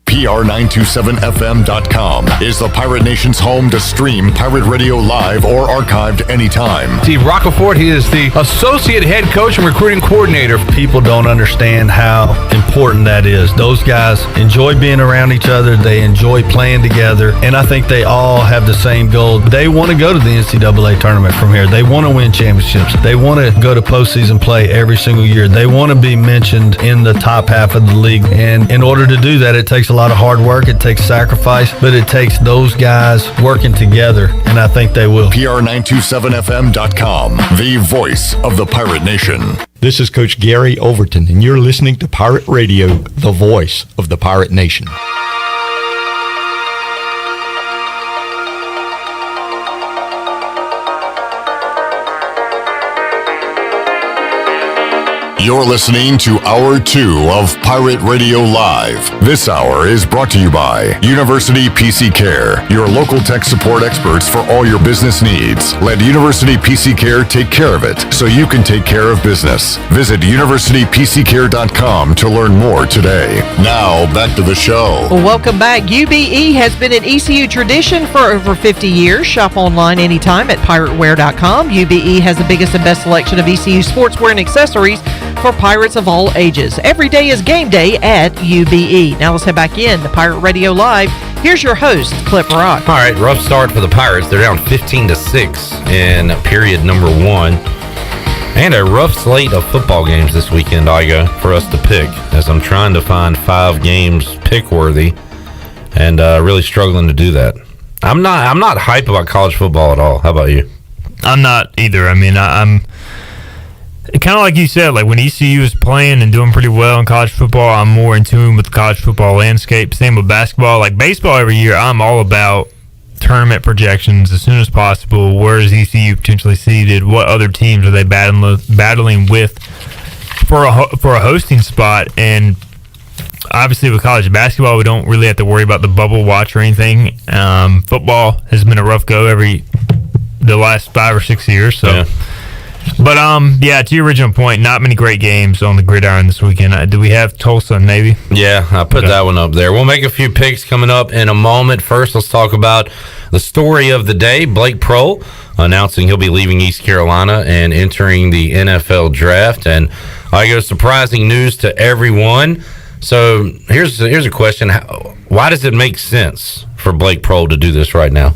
PR927FM.com is the Pirate Nation's home to stream Pirate Radio live or archived anytime. Steve Roccaforte, he is the associate head coach and recruiting coordinator. People don't understand how important that is. Those guys enjoy being around each other. They enjoy playing together. And I think they all have the same goal. They want to go to the NCAA tournament from here. They want to win championships. They want to go to postseason play every single year. They want to be mentioned in the top half of the league. And in order to do that, it takes a lot of hard work. It takes sacrifice, but it takes those guys working together. And I think they will. PR927FM.com, the voice of the Pirate Nation. This is Coach Gary Overton, and you're listening to Pirate Radio, the voice of the Pirate Nation. You're listening to Hour 2 of Pirate Radio Live. This hour is brought to you by University PC Care, your local tech support experts for all your business needs. Let University PC Care take care of it so you can take care of business. Visit universitypccare.com to learn more today. Now, back to the show. Well, welcome back. UBE has been an ECU tradition for over 50 years. Shop online anytime at pirateware.com. UBE has the biggest and best selection of ECU sportswear and accessories for Pirates of all ages. Every day is game day at UBE. Now let's head back in to Pirate Radio Live. Here's your host, Clip Rock. All right, rough start for the Pirates. They're down 15-6 in period number 1. And a rough slate of football games this weekend, Igoe, for us to pick, as I'm trying to find 5 games pick-worthy and really struggling to do that. I'm not hype about college football at all. How about you? I'm not either. I mean, kind of like you said, like when ECU is playing and doing pretty well in college football, I'm more in tune with the college football landscape. Same with basketball. Like baseball every year, I'm all about tournament projections as soon as possible. Where is ECU potentially seeded? What other teams are they battling with for a hosting spot? And obviously with college basketball, we don't really have to worry about the bubble watch or anything. Football has been a rough go the last 5 or 6 years. So. Yeah. But, to your original point, not many great games on the gridiron this weekend. Do we have Tulsa and Navy? Yeah, I put that one up there. We'll make a few picks coming up in a moment. First, let's talk about the story of the day. Blake Prohl announcing he'll be leaving East Carolina and entering the NFL draft. And I go surprising news to everyone. So here's a question. Why does it make sense for Blake Prohl to do this right now?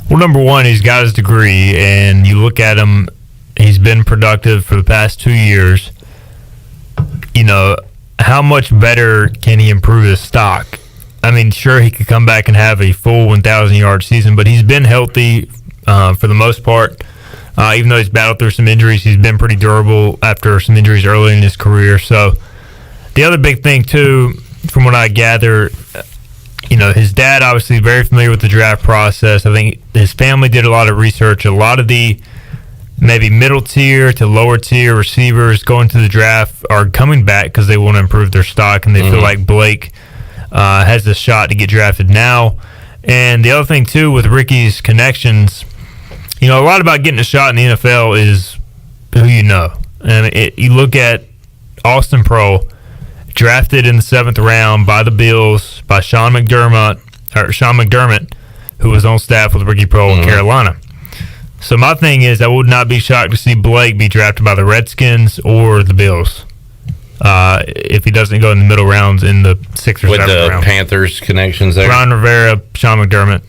Well, number one, he's got his degree, and you look at him, he's been productive for the past 2 years. You know, how much better can he improve his stock? I mean, sure, he could come back and have a full 1,000-yard season, but he's been healthy for the most part. Even though he's battled through some injuries, he's been pretty durable after some injuries early in his career. So the other big thing, too, from what I gather, his dad obviously very familiar with the draft process. I think his family did a lot of research. A lot of the maybe middle tier to lower tier receivers going to the draft are coming back because they want to improve their stock, and they feel like Blake has the shot to get drafted now. And the other thing, too, with Ricky's connections, a lot about getting a shot in the NFL is who you know. And you look at Austin Prohl, drafted in the 7th round by the Bills by Sean McDermott, who was on staff with Ricky Prohl in Carolina. So my thing is, I would not be shocked to see Blake be drafted by the Redskins or the Bills if he doesn't go in the middle rounds in the 6th or 7th round. With the Panthers connections there. Ron Rivera, Sean McDermott.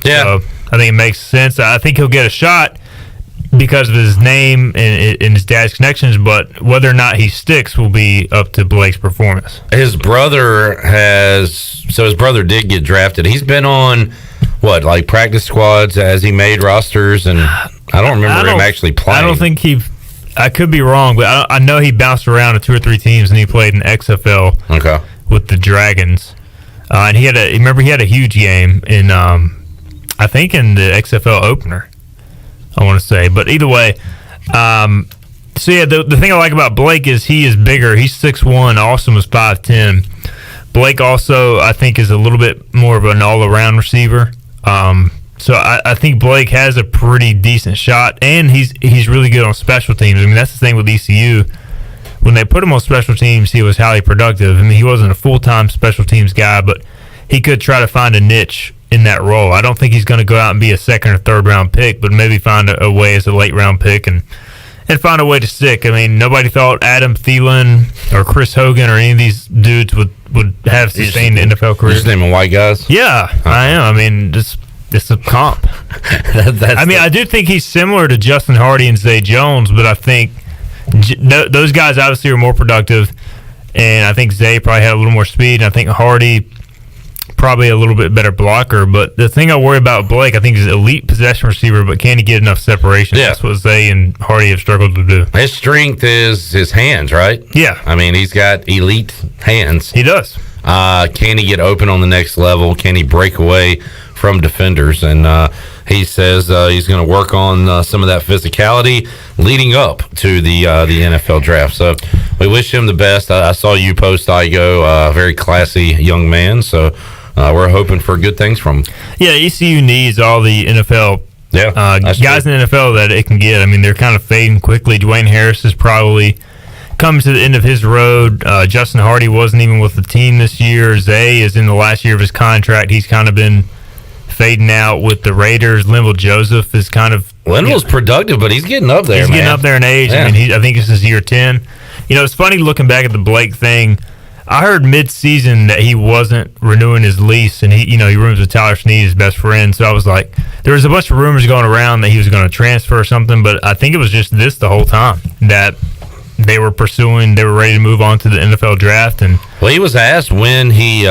Yeah. So I think it makes sense. I think he'll get a shot because of his name and his dad's connections, but whether or not he sticks will be up to Blake's performance. His brother did get drafted. He's been on practice squads as he made rosters, and I don't remember him actually playing. I don't think I could be wrong, but I know he bounced around to 2 or 3 teams, and he played in XFL with the Dragons. And he had a huge game in I think in the XFL opener, I want to say. But either way, the thing I like about Blake is he is bigger. He's 6'1". Austin was 5'10". Blake also, I think, is a little bit more of an all-around receiver. So I think Blake has a pretty decent shot, and he's really good on special teams. I mean, that's the thing with ECU. When they put him on special teams, he was highly productive. I mean, he wasn't a full-time special teams guy, but he could try to find a niche in that role. I don't think he's going to go out and be a 2nd or 3rd round pick, but maybe find a way as a late round pick and find a way to stick. I mean, nobody thought Adam Thielen or Chris Hogan or any of these dudes would have sustained NFL careers. You're just naming white guys? Yeah, I am. I mean, it's a comp. I do think he's similar to Justin Hardy and Zay Jones, but I think those guys obviously are more productive, and I think Zay probably had a little more speed, and I think Hardy probably a little bit better blocker. But the thing I worry about Blake, I think, is elite possession receiver, but can he get enough separation? Yeah. That's what Zay and Hardy have struggled to do. His strength is his hands, right? Yeah. I mean, he's got elite hands. He does. Can he get open on the next level? Can he break away from defenders? And he says he's going to work on some of that physicality leading up to the NFL draft. So we wish him the best. I saw you post Igoe, a very classy young man. So we're hoping for good things from him. Yeah, ECU needs all the NFL guys in the NFL that it can get. I mean, they're kind of fading quickly. Dwayne Harris is probably coming to the end of his road. Justin Hardy wasn't even with the team this year. Zay is in the last year of his contract. He's kind of been fading out with the Raiders. Linville Joseph is kind of... Linville's productive, but he's getting up there, He's getting up there in age. Yeah. I mean, I think this is year 10. It's funny looking back at the Blake thing. I heard mid-season that he wasn't renewing his lease, and he rooms with Tyler Snead, his best friend. So I was like, there was a bunch of rumors going around that he was going to transfer or something, but I think it was just this the whole time, that they were ready to move on to the NFL draft. And well, he was asked when he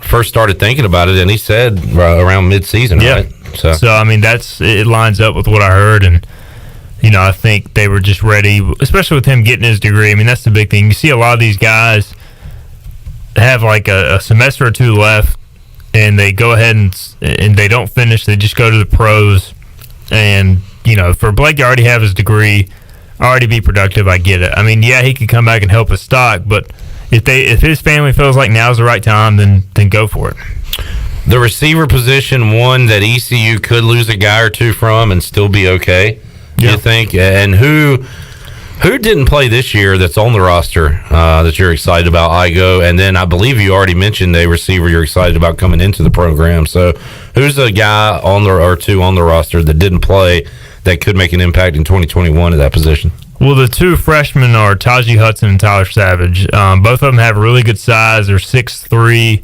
first started thinking about it, and he said around mid-season, right? So I mean, it lines up with what I heard, and I think they were just ready, especially with him getting his degree. I mean, that's the big thing. You see a lot of these guys have like a semester or two left, and they go ahead and they don't finish. They just go to the pros. And, for Blake to already have his degree, already be productive, I get it. I mean, yeah, he could come back and help his stock, but if his family feels like now's the right time, then go for it. The receiver position, one that ECU could lose a guy or two from and still be okay, you think? And who didn't play this year that's on the roster that you're excited about? Igoe, and then I believe you already mentioned a receiver you're excited about coming into the program. So who's a guy or two on the roster that didn't play that could make an impact in 2021 at that position? Well, the two freshmen are Tajee Hudson and Tyler Savage. Both of them have really good size. They're 6'3".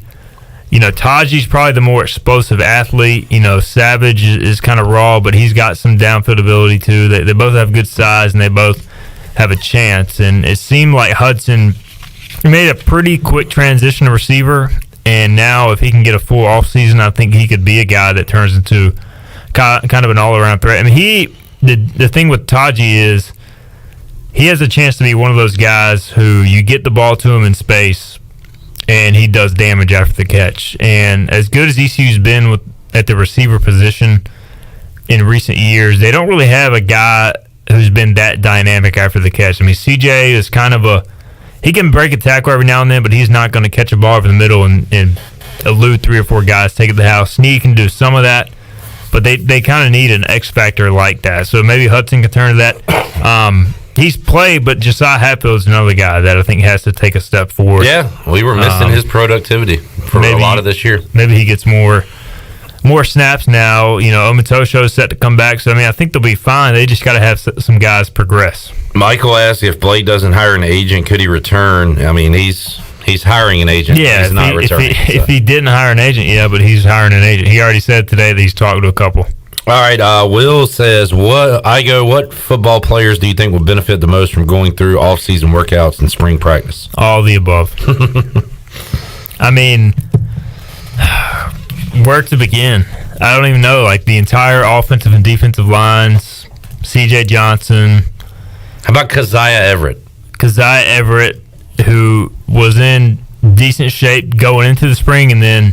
Tajee's probably the more explosive athlete. Savage is kind of raw, but he's got some downfield ability too. They both have good size, and they both have a chance. And it seemed like Hudson made a pretty quick transition to receiver, and now if he can get a full offseason, I think he could be a guy that turns into kind of an all-around threat. I mean, the thing with Tajee is he has a chance to be one of those guys who you get the ball to him in space, and he does damage after the catch. And as good as ECU's been at the receiver position in recent years, they don't really have a guy who's been that dynamic after the catch. I mean, CJ is kind of he can break a tackle every now and then, but he's not going to catch a ball over the middle and elude 3 or 4 guys, take it to the house. Snead can do some of that, but they kind of need an X factor like that. So maybe Hudson can turn to that. He's played, but Josiah Hatfield's another guy that I think has to take a step forward. Yeah, we were missing his productivity for a lot of this year. Maybe he gets more snaps now. Omatosho is set to come back, so I think they'll be fine. They just got to have some guys progress. Michael asked if Blake doesn't hire an agent, could he return? I mean, he's hiring an agent. Yeah, he's not returning. If he didn't hire an agent, yeah, but he's hiring an agent. He already said today that he's talked to a couple. All right, Will says, what football players do you think will benefit the most from going through off-season workouts and spring practice? All the above. I mean, where to begin? I don't even know. Like the entire offensive and defensive lines, C.J. Johnson. How about Keziah Everett? Keziah Everett, who was in decent shape going into the spring, and then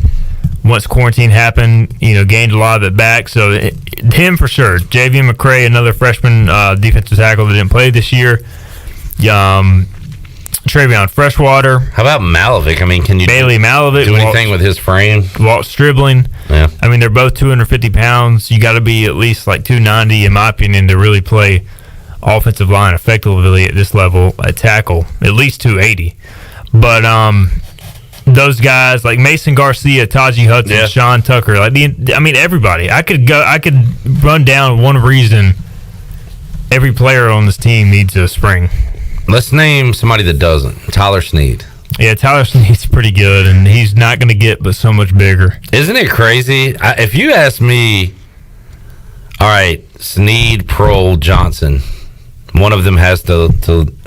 once quarantine happened, gained a lot of it back. So him for sure. J.V. McCray, another freshman defensive tackle that didn't play this year. Travion Freshwater. How about Malovic? I mean, can you Bailey Malovic do anything with his frame? Walt Stribling. Yeah. I mean, they're both 250 pounds. You got to be at least like 290, in my opinion, to really play offensive line effectively at this level at tackle. At least 280. But those guys like Mason Garcia, Tajee Hudson, Sean Tucker, everybody. I could run down one reason every player on this team needs a spring. Let's name somebody that doesn't. Tyler Snead. Yeah, Tyler Snead's pretty good, and he's not going to get but so much bigger. Isn't it crazy? If you ask me, all right, Snead, Prohl, Johnson, one of them has to,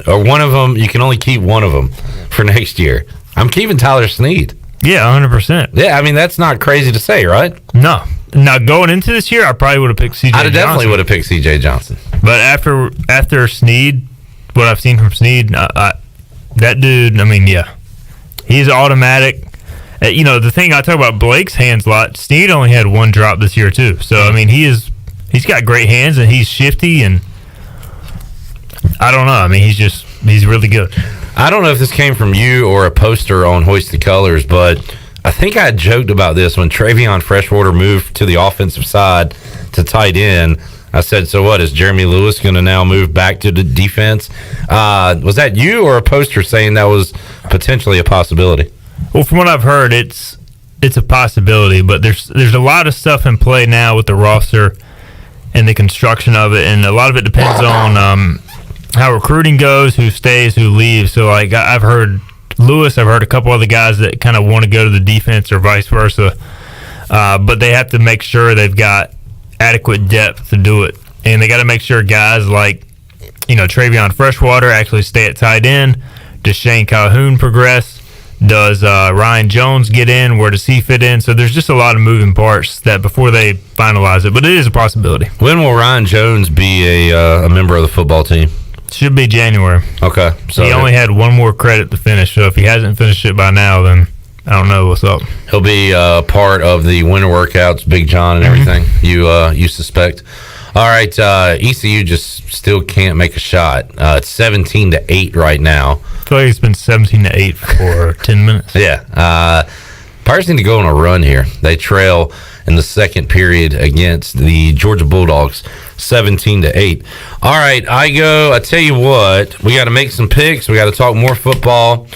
or one of them, you can only keep one of them for next year. I'm keeping Tyler Snead. Yeah, 100%. Yeah, I mean, that's not crazy to say, right? No. Now, going into this year, I probably would have picked C.J. Johnson. I definitely would have picked C.J. Johnson. But after Snead, what I've seen from Snead, that dude, he's automatic. The thing I talk about Blake's hands a lot, Snead only had one drop this year, too. So, he's got great hands, and he's shifty, and I don't know. He's really good. I don't know if this came from you or a poster on Hoist the Colors, but I think I joked about this when Travion Freshwater moved to the offensive side to tight end. I said, so what, is Jeremy Lewis going to now move back to the defense? Was that you or a poster saying that was potentially a possibility? Well, from what I've heard, it's a possibility, but there's a lot of stuff in play now with the roster and the construction of it, and a lot of it depends on how recruiting goes, who stays, who leaves. So, I've heard Lewis, I've heard a couple other guys that kind of want to go to the defense or vice versa, but they have to make sure they've got adequate depth to do it. And they got to make sure guys like, Travion Freshwater actually stay at tight end, Deshane Calhoun progress, Does Ryan Jones get in? Where does he fit in? So there's just a lot of moving parts that before they finalize it, but it is a possibility. When will Ryan Jones be a member of the football team? Should be January. Okay. So he only had one more credit to finish, so if he hasn't finished it by now, then I don't know what's up. He'll be part of the winter workouts, Big John and everything, you suspect. All right, ECU just still can't make a shot. It's 17-8 right now. I feel like it's been 17-8 for 10 minutes. Yeah. Pirates need to go on a run here. They trail in the second period against the Georgia Bulldogs, 17-8. All right, Igoe, I tell you what, we got to make some picks. We got to talk more football,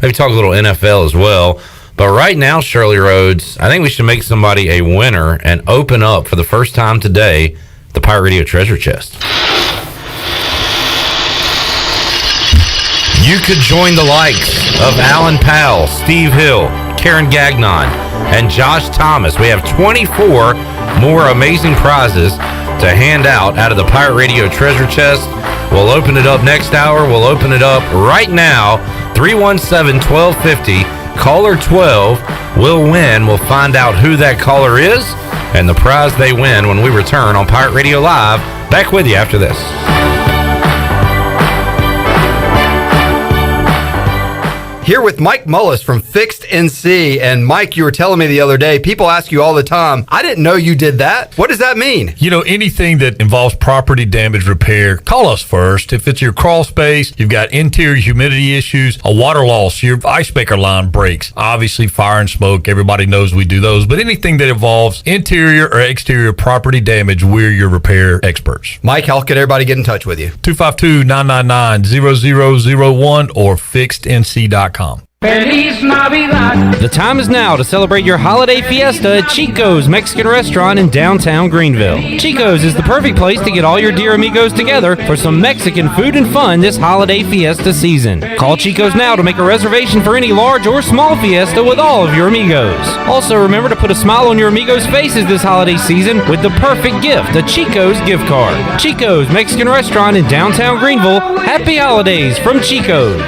maybe talk a little NFL as well. But right now, Shirley Rhodes, I think we should make somebody a winner and open up for the first time today the Pirate Radio Treasure Chest. You could join the likes of Alan Powell, Steve Hill, Karen Gagnon, and Josh Thomas. We have 24 more amazing prizes to hand out of the Pirate Radio Treasure Chest. We'll open it up next hour. We'll open it up right now. 317-1250. Caller 12 will win. We'll find out who that caller is and the prize they win when we return on Pirate Radio Live. Back with you after this. Here with Mike Mullis from Fixed NC. And Mike, you were telling me the other day, people ask you all the time, I didn't know you did that. What does that mean? You know, anything that involves property damage repair, call us first. If it's your crawl space, you've got interior humidity issues, a water loss, your ice maker line breaks, obviously fire and smoke, everybody knows we do those, but anything that involves interior or exterior property damage, we're your repair experts. Mike, how can everybody get in touch with you? 252-999-0001 or fixednc.com. Feliz Navidad. The time is now to celebrate your holiday fiesta at Chico's Mexican Restaurant in downtown Greenville. Chico's is the perfect place to get all your dear amigos together for some Mexican food and fun this holiday fiesta season. Call Chico's now to make a reservation for any large or small fiesta with all of your amigos. Also, remember to put a smile on your amigos' faces this holiday season with the perfect gift, a Chico's gift card. Chico's Mexican Restaurant in downtown Greenville. Happy holidays from Chico's.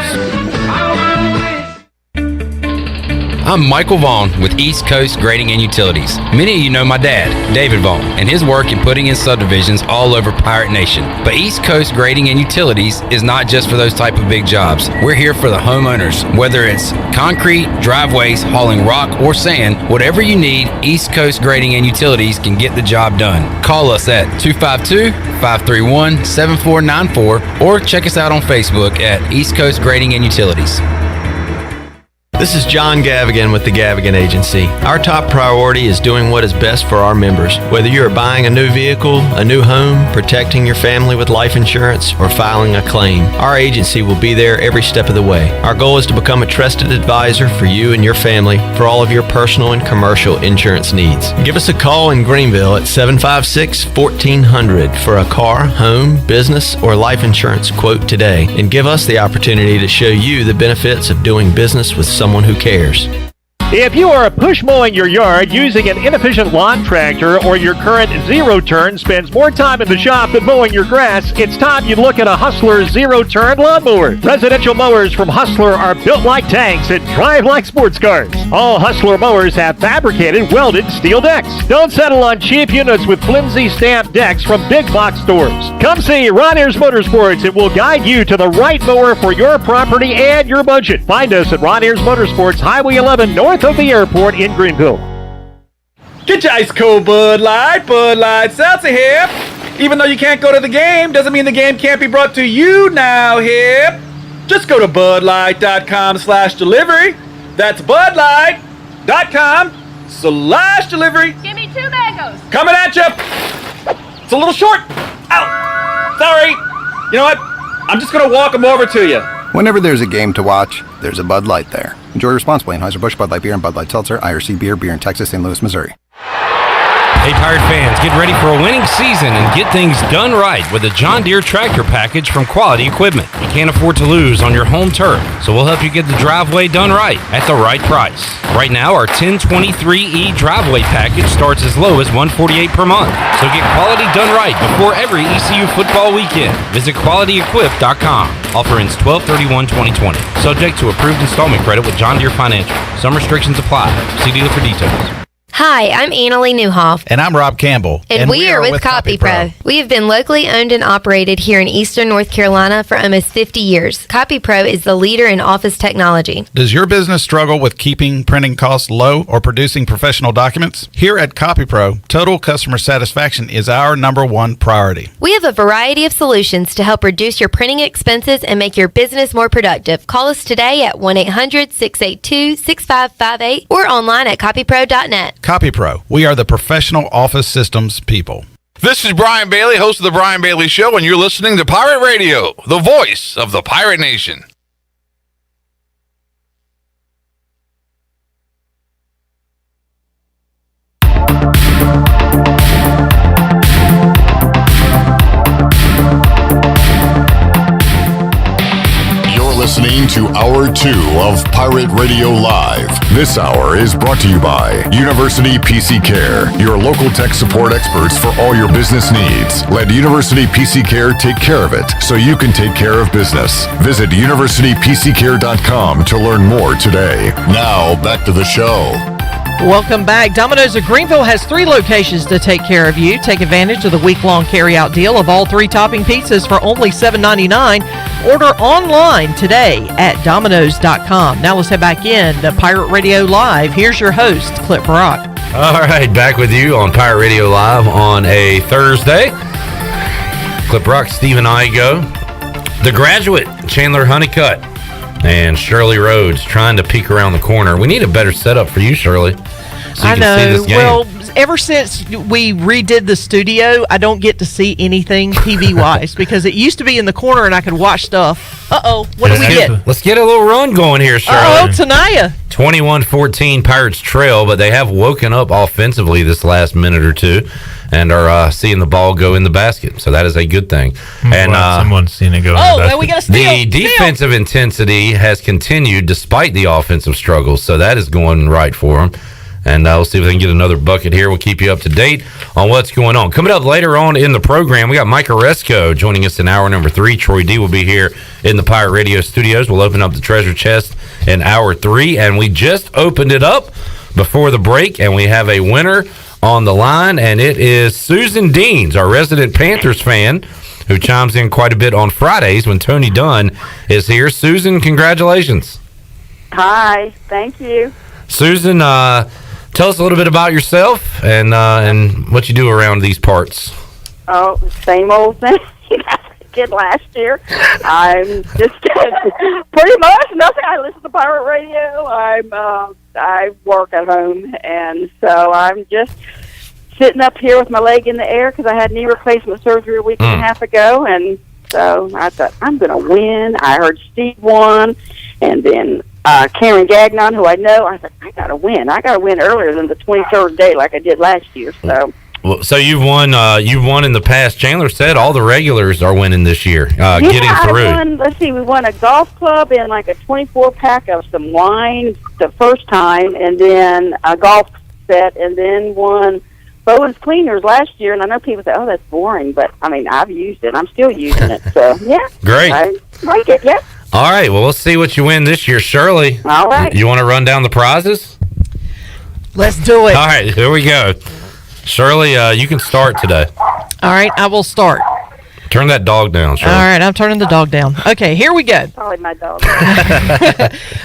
I'm Michael Vaughn with East Coast Grading and Utilities. Many of you know my dad, David Vaughn, and his work in putting in subdivisions all over Pirate Nation. But East Coast Grading and Utilities is not just for those type of big jobs. We're here for the homeowners. Whether it's concrete, driveways, hauling rock, or sand, whatever you need, East Coast Grading and Utilities can get the job done. Call us at 252-531-7494 or check us out on Facebook at East Coast Grading and Utilities. This is John Gavigan with the Gavigan Agency. Our top priority is doing what is best for our members. Whether you are buying a new vehicle, a new home, protecting your family with life insurance, or filing a claim, our agency will be there every step of the way. Our goal is to become a trusted advisor for you and your family for all of your personal and commercial insurance needs. Give us a call in Greenville at 756-1400 for a car, home, business, or life insurance quote today, and give us the opportunity to show you the benefits of doing business with someone who cares. If you are push mowing your yard using an inefficient lawn tractor or your current zero-turn spends more time in the shop than mowing your grass, it's time you look at a Hustler zero-turn lawnmower. Residential mowers from Hustler are built like tanks and drive like sports cars. All Hustler mowers have fabricated, welded steel decks. Don't settle on cheap units with flimsy stamped decks from big box stores. Come see Ron Ayers Motorsports. It will guide you to the right mower for your property and your budget. Find us at Ron Ayers Motorsports, Highway 11 north of the airport in Greenville. Get your ice cold Bud Light seltzer here. Even though you can't go to the game, doesn't mean the game can't be brought to you now here. Just go to budlight.com/delivery. That's budlight.com/delivery. Give me 2 mangoes. Coming at you. It's a little short. Ow. Sorry. You know what? I'm just going to walk them over to you. Whenever there's a game to watch, there's a Bud Light there. Enjoy responsibly. Anheuser-Busch, Bud Light Beer, and Bud Light Seltzer, IRC Beer in Texas, St. Louis, Missouri. Hey, Pirate fans, get ready for a winning season and get things done right with a John Deere tractor package from Quality Equipment. You can't afford to lose on your home turf, so we'll help you get the driveway done right at the right price. Right now, our 1023E driveway package starts as low as $148 per month. So get quality done right before every ECU football weekend. Visit QualityEquip.com. Offer ends 12/31/2020. Subject to approved installment credit with John Deere Financial. Some restrictions apply. See dealer for details. Hi, I'm Annalie Newhoff. And I'm Rob Campbell. And we are with CopyPro. We have been locally owned and operated here in Eastern North Carolina for almost 50 years. CopyPro is the leader in office technology. Does your business struggle with keeping printing costs low or producing professional documents? Here at CopyPro, total customer satisfaction is our #1 priority. We have a variety of solutions to help reduce your printing expenses and make your business more productive. Call us today at 1-800-682-6558 or online at copypro.net. CopyPro, we are the professional office systems people. This is Brian Bailey, host of The Brian Bailey Show, and you're listening to Pirate Radio, the voice of the Pirate Nation. Listening to Hour 2 of Pirate Radio Live. This hour is brought to you by University PC Care, your local tech support experts for all your business needs. Let University PC Care take care of it so you can take care of business. Visit universitypccare.com to learn more today. Now, back to the show. Welcome back. Domino's of Greenville has 3 locations to take care of you. Take advantage of the week-long carry-out deal of all 3 topping pizzas for only $7.99. Order online today at Domino's.com. Now let's head back in to Pirate Radio Live. Here's your host, Clip Brock. All right, back with you on Pirate Radio Live on a Thursday. Clip Brock, Stephen Igoe, The Graduate, Chandler Honeycutt, and Shirley Rhodes trying to peek around the corner. We need a better setup for you, Shirley, so you can see this game. Well, ever since we redid the studio, I don't get to see anything TV-wise because it used to be in the corner and I could watch stuff. What do we get? Let's get a little run going here, Shirley. Tanaya. 21-14 Pirates trail, but they have woken up offensively this last minute or two and are seeing the ball go in the basket. So that is a good thing. And someone's seen it go in the basket. We got a steal. The defensive intensity has continued despite the offensive struggles. So that is going right for them. And we'll see if they can get another bucket here. We'll keep you up to date on what's going on. Coming up later on in the program, we got Mike Aresco joining us in hour number 3. Troy D will be here in the Pirate Radio studios. We'll open up the treasure chest in hour 3. And we just opened it up before the break, and we have a winner on the line, and it is Susan Deans, our resident Panthers fan, who chimes in quite a bit on Fridays when Tony Dunn is here. Susan, congratulations. Hi, thank you. Susan, tell us a little bit about yourself and what you do around these parts. Oh, same old thing I did last year. I'm just pretty much nothing. I listen to pirate radio. I work at home, and so I'm just sitting up here with my leg in the air because I had knee replacement surgery a week and a half ago, and so I thought, I'm going to win. I heard Steve won, and then Karen Gagnon, who I know, I thought, I got to win. I got to win earlier than the 23rd day like I did last year. So. Well, so you've won in the past. Chandler said all the regulars are winning this year, getting through. We won a golf club and like a 24-pack of some wine the first time, and then a golf set, and then won Bowen's Cleaners last year. And I know people say, oh, that's boring, but, I mean, I've used it. I'm still using it. So, yeah. Great. I like it, yeah. All right, well, let's see what you win this year. Shirley, all right. You want to run down the prizes? Let's do it. All right, here we go. Shirley, you can start today. All right, I will start. Turn that dog down, Shirley. All right, I'm turning the dog down. Okay, here we go. Probably my dog.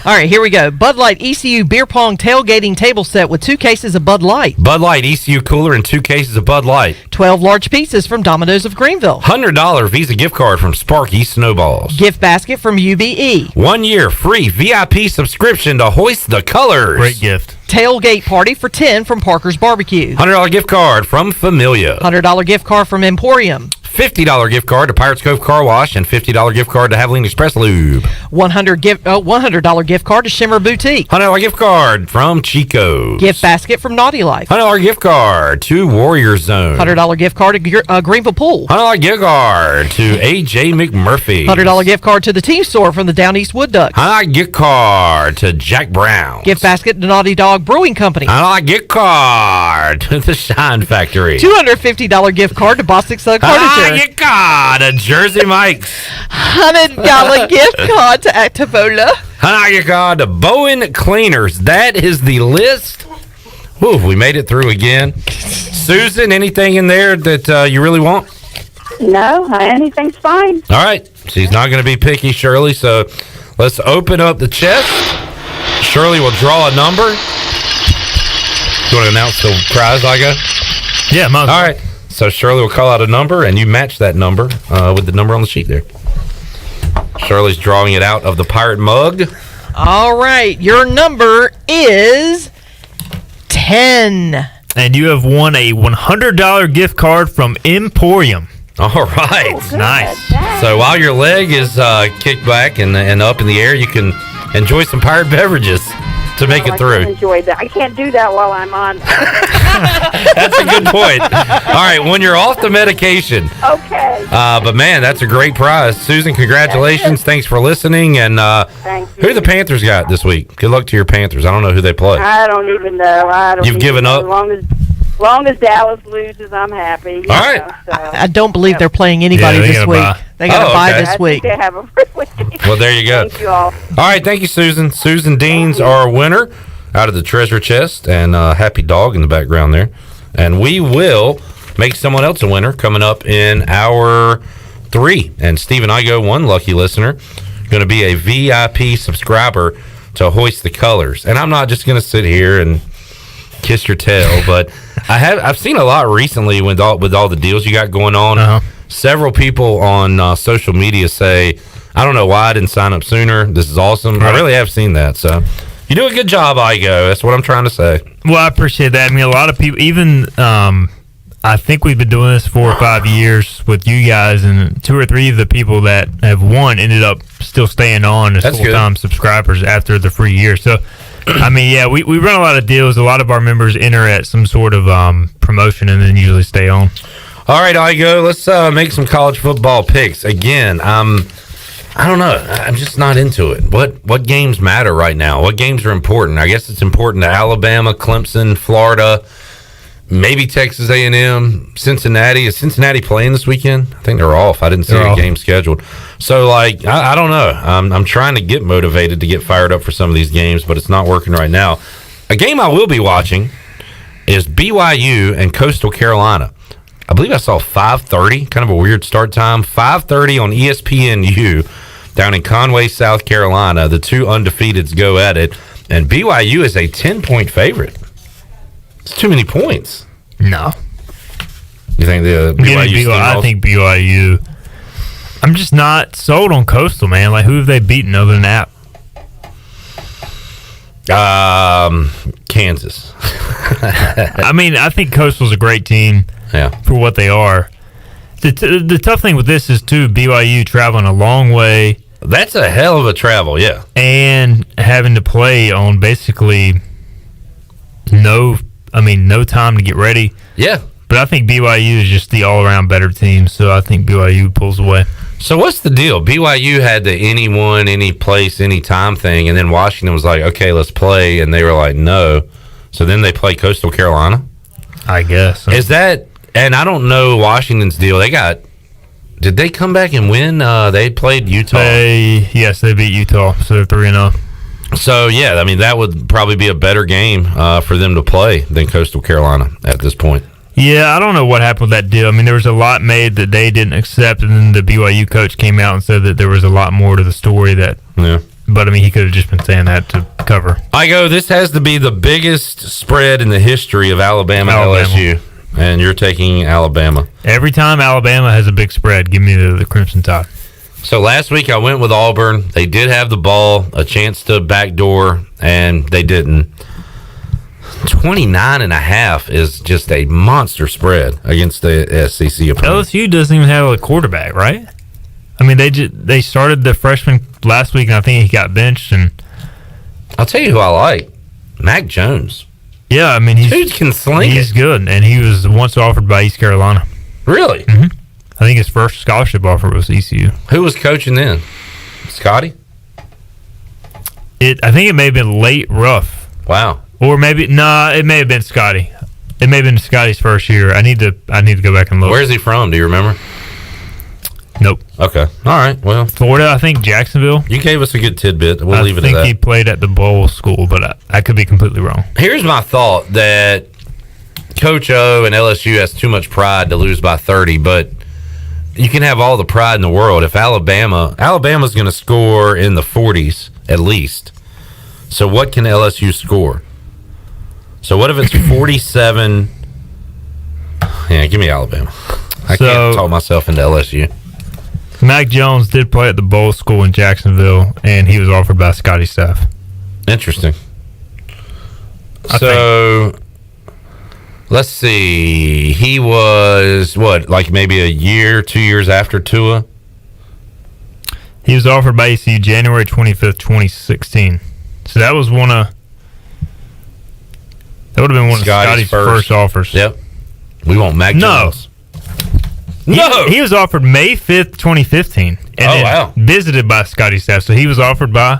All right, here we go. Bud Light ECU Beer Pong Tailgating Table Set with 2 cases of Bud Light. Bud Light ECU Cooler and 2 cases of Bud Light. 12 large pizzas from Domino's of Greenville. $100 Visa gift card from Sparky Snowballs. Gift basket from UBE. 1 year free VIP subscription to Hoist the Colors. Great gift. Tailgate party for 10 from Parker's Barbecue. $100 gift card from Familia. $100 gift card from Emporium. $50 gift card to Pirates Cove Car Wash, and $50 gift card to Haviland Express Lube. $100 gift card to Shimmer Boutique. $100 gift card from Chico's. Gift basket from Naughty Life. $100 gift card to Warrior Zone. $100 gift card to Greenville Pool. $100 gift card to AJ McMurphy. $100 gift card to the Team Store from the Down East Wood Ducks. $100 gift card to Jack Brown. Gift basket to Naughty Dog Brewing Company. $100 gift card to the Shine Factory. $250 gift card to Bostic Sun Furniture. Gift card to Jersey Mike's. $100 gift card to Activola. $100 gift card to Bowen Cleaners. That is the list. Whew, we made it through again. Susan, anything in there that you really want? No, anything's fine. All right. She's not going to be picky, Shirley, so let's open up the chest. Shirley will draw a number. You want to announce the prize, Igoe? Yeah, all right. So Shirley will call out a number, and you match that number with the number on the sheet there. Shirley's drawing it out of the pirate mug. All right. Your number is 10. And you have won a $100 gift card from Emporium. All right. Nice. So while your leg is kicked back and up in the air, you can enjoy some pirate beverages to make it through. I enjoy that. I can't do that while I'm on. That's a good point. All right, when you're off the medication. Okay. But man, that's a great prize. Susan, congratulations. Thanks for listening. And who the Panthers got this week? Good luck to your Panthers. I don't know who they play. I don't even know. You've given up? As long as Dallas loses, I'm happy. All right. I don't believe they're playing anybody this week. They got a bye this week. They have a really Well, there you go. Thank you all. All right, thank you, Susan. Susan Dean's our winner out of the treasure chest, and happy dog in the background there. And we will make someone else a winner coming up in hour 3. And Stephen Igoe, one lucky listener, going to be a VIP subscriber to Hoist the Colors. And I'm not just going to sit here and kiss your tail, but I've seen a lot recently with all the deals you got going on. Several people on social media say, I don't know why I didn't sign up sooner. This is awesome. I really have seen that. So you do a good job, Igoe. That's what I'm trying to say. Well, I appreciate that. I mean, a lot of people, even I think we've been doing this 4 or 5 years with you guys, and 2 or 3 of the people that have won ended up still staying on as full-time subscribers after the free year. So, I mean, yeah, we run a lot of deals. A lot of our members enter at some sort of promotion and then usually stay on. All right, Igoe, let's make some college football picks. Again, I don't know. I'm just not into it. What games matter right now? What games are important? I guess it's important to Alabama, Clemson, Florida, maybe Texas A&M, Cincinnati. Is Cincinnati playing this weekend? I think they're off. I didn't see a game scheduled. So, like, I don't know. I'm trying to get motivated to get fired up for some of these games, but it's not working right now. A game I will be watching is BYU and Coastal Carolina. I believe I saw 5:30, kind of a weird start time. 5:30 on ESPNU down in Conway, South Carolina. The two undefeateds go at it, and BYU is a 10-point favorite. It's too many points. No. You think the BYU? I think BYU. I'm just not sold on Coastal, man. Like, who have they beaten other than App? Kansas. I mean, I think Coastal's a great team. Yeah. For what they are. The tough thing with this is, too, BYU traveling a long way. That's a hell of a travel, yeah. And having to play on basically no time to get ready. Yeah. But I think BYU is just the all-around better team, so I think BYU pulls away. So what's the deal? BYU had the anyone, any place, any time thing, and then Washington was like, okay, let's play, and they were like, no. So then they play Coastal Carolina? I guess. So. Is that, and I don't know Washington's deal. Did they come back and win? They played Utah. Yes, they beat Utah, so they're 3-0. So, yeah, I mean, that would probably be a better game for them to play than Coastal Carolina at this point. Yeah, I don't know what happened with that deal. I mean, there was a lot made that they didn't accept, and then the BYU coach came out and said that there was a lot more to the story that. Yeah. But, I mean, he could have just been saying that to cover. This has to be the biggest spread in the history of Alabama. LSU. And you're taking Alabama. Every time Alabama has a big spread, give me the Crimson Tide. So last week I went with Auburn. They did have the ball, a chance to backdoor, and they didn't. 29.5 is just a monster spread against the SEC opponent. LSU doesn't even have a quarterback, right? I mean, they started the freshman last week, and I think he got benched. And I'll tell you who I like, Mac Jones. Yeah, I mean, dude can sling he's good, and he was once offered by East Carolina. Really? Mm-hmm. I think his first scholarship offer was ECU. Who was coaching then? Scotty? I think it may have been late Ruff. Wow. Or maybe it may have been Scotty. It may have been Scotty's first year. I need to go back and look. Where's he from? Do you remember? Nope. Okay. All right. Well, Florida, I think Jacksonville. You gave us a good tidbit. We'll leave it at that. I think he played at the bowl school, but I could be completely wrong. Here's my thought that Coach O and LSU has too much pride to lose by 30, but you can have all the pride in the world. If Alabama's going to score in the 40s at least. So what can LSU score? So what if it's 47? Yeah, give me Alabama. I can't talk myself into LSU. Mac Jones did play at the bowl school in Jacksonville, and he was offered by Scotty's staff. Interesting. So let's see. He was like maybe a year, 2 years after Tua? He was offered by ECU January 25th, 2016. So that was would have been one of Scotty's first offers. Yep. We want Mac Jones. No. He was offered May 5th, 2015. And then visited by Scotty's staff. So he was offered by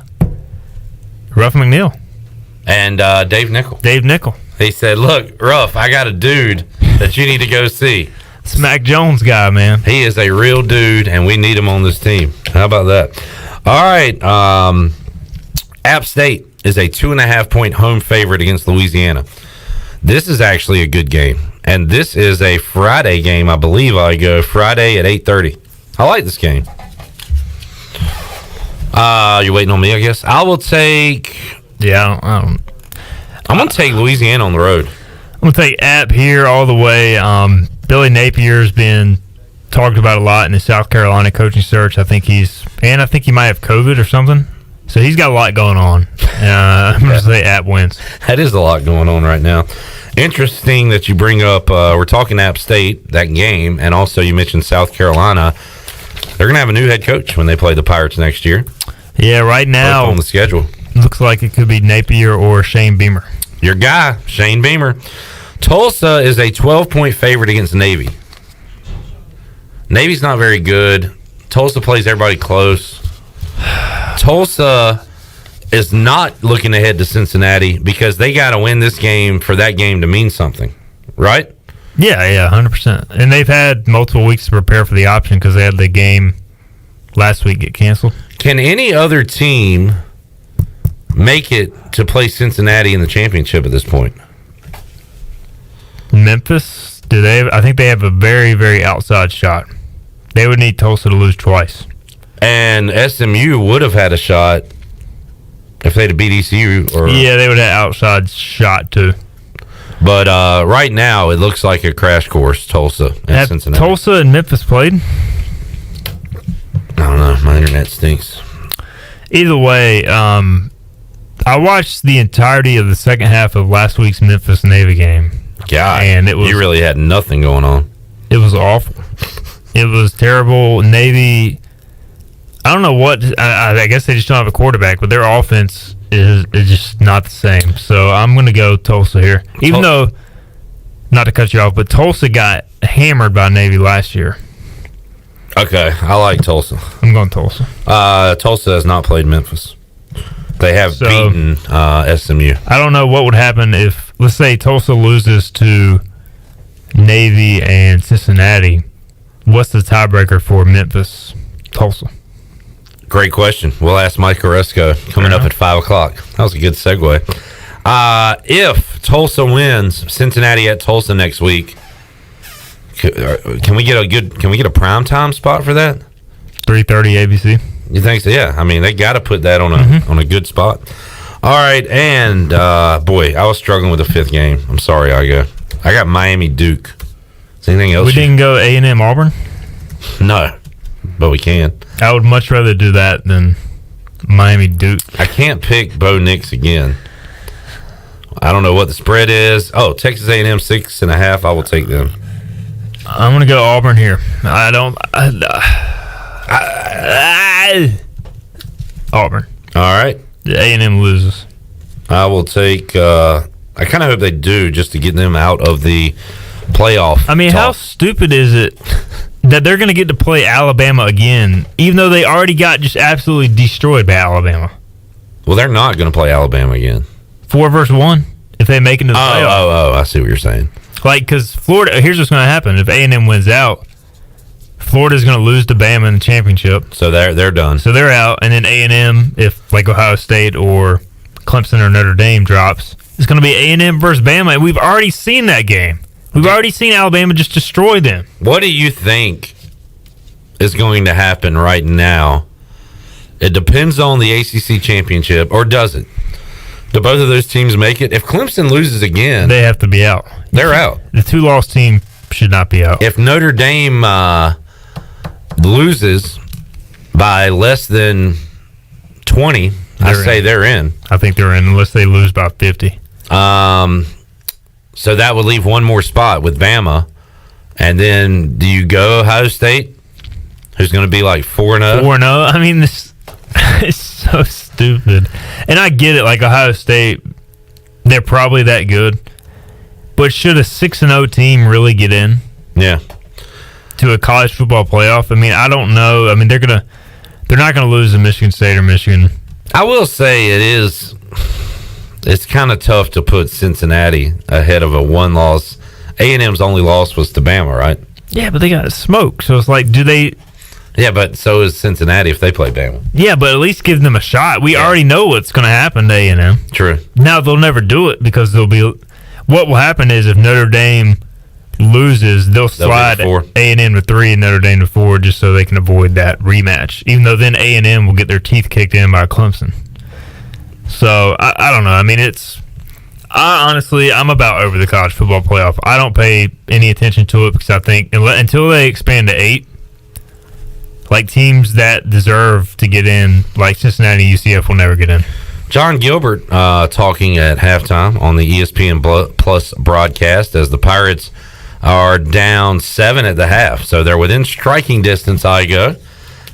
Ruff McNeil. And Dave Nickel. Dave Nickel. He said, look, Ruff, I got a dude that you need to go see. It's Mac Jones guy, man. He is a real dude, and we need him on this team. How about that? All right. App State is a 2.5-point home favorite against Louisiana. This is actually a good game. And this is a Friday game, I believe. Friday at 8:30. I like this game. You're waiting on me, I guess. I will take... Yeah, I'm going to take Louisiana on the road. I'm going to take App here all the way. Billy Napier's been talked about a lot in the South Carolina coaching search. I think he might have COVID or something. So he's got a lot going on. I'm going to say App wins. That is a lot going on right now. Interesting that you bring up, we're talking App State, that game, and also you mentioned South Carolina. They're going to have a new head coach when they play the Pirates next year. Yeah, right now. Both on the schedule. Looks like it could be Napier or Shane Beamer. Your guy, Shane Beamer. Tulsa is a 12-point favorite against Navy. Navy's not very good. Tulsa plays everybody close. Tulsa is not looking ahead to Cincinnati because they got to win this game for that game to mean something, right? Yeah, 100%. And they've had multiple weeks to prepare for the option because they had the game last week get canceled. Can any other team make it to play Cincinnati in the championship at this point? Memphis, I think they have a very, very outside shot. They would need Tulsa to lose twice. And SMU would have had a shot if they'd have beat ECU. Yeah, they would have outside shot too. But right now, it looks like a crash course, Tulsa and Cincinnati. Tulsa and Memphis played? I don't know. My internet stinks. Either way, I watched the entirety of the second half of last week's Memphis Navy game. God, and you really had nothing going on. It was awful. It was terrible. Navy, I don't know what, I guess they just don't have a quarterback, but their offense is just not the same. So I'm going to go Tulsa here. Even though, not to cut you off, but Tulsa got hammered by Navy last year. Okay, I like Tulsa. I'm going Tulsa. Tulsa has not played Memphis. They have beaten SMU. I don't know what would happen if, let's say, Tulsa loses to Navy and Cincinnati. What's the tiebreaker for Memphis, Tulsa? Great question. We'll ask Mike Aresco coming up at 5 o'clock. That was a good segue. If Tulsa wins Cincinnati at Tulsa next week, can we get a primetime spot for that? 3:30 ABC. You think so? Yeah. I mean, they got to put that on a good spot. All right, and boy, I was struggling with the fifth game. I'm sorry, Igoe. I got Miami Duke. Is anything else? We didn't go A&M Auburn? No, but we can. I would much rather do that than Miami Duke. I can't pick Bo Nix again. I don't know what the spread is. Oh, Texas A&M 6.5. I will take them. I'm going to go Auburn here. Auburn. All right. A&M loses. I will take. I kind of hope they do, just to get them out of the playoff. I mean, talk. how stupid is it that they're going to get to play Alabama again, even though they already got just absolutely destroyed by Alabama? Well, they're not going to play Alabama again. 4 versus 1 if they make it into the playoff. Oh, I see what you're saying. Like, because Florida, here's what's going to happen. If A&M wins out, Florida's going to lose to Bama in the championship. So they're done. So they're out. And then A&M, if like Ohio State or Clemson or Notre Dame drops, it's going to be A&M versus Bama. And we've already seen that game. We've already seen Alabama just destroy them. What do you think is going to happen right now? It depends on the ACC championship, or does it? Do both of those teams make it? If Clemson loses again, they have to be out. They're out. The 2-loss team should not be out. If Notre Dame loses by less than 20, I say they're in. I think they're in, unless they lose by 50. So that would leave one more spot with Bama. And then do you go Ohio State, who's going to be like 4-0? 4-0? I mean, this is so stupid. And I get it, like Ohio State, they're probably that good. But should a 6-0 team really get in? Yeah. To a college football playoff? I mean, I don't know. I mean, they're not going to lose to Michigan State or Michigan. I will say it's kind of tough to put Cincinnati ahead of a one-loss. A&M's only loss was to Bama, right? Yeah, but they got smoked. So it's like, do they... Yeah, but so is Cincinnati if they play Bama. Yeah, but at least give them a shot. We already know what's going to happen to A&M. True. Now, they'll never do it because they'll be... What will happen is if Notre Dame loses, they'll slide A&M to 3 and Notre Dame to 4 just so they can avoid that rematch. Even though then A&M will get their teeth kicked in by Clemson. So, I don't know. I mean, honestly, I'm about over the college football playoff. I don't pay any attention to it because I think until they expand to 8, like teams that deserve to get in, like Cincinnati, UCF will never get in. John Gilbert talking at halftime on the ESPN Plus broadcast as the Pirates are down 7 at the half. So they're within striking distance, Igoe.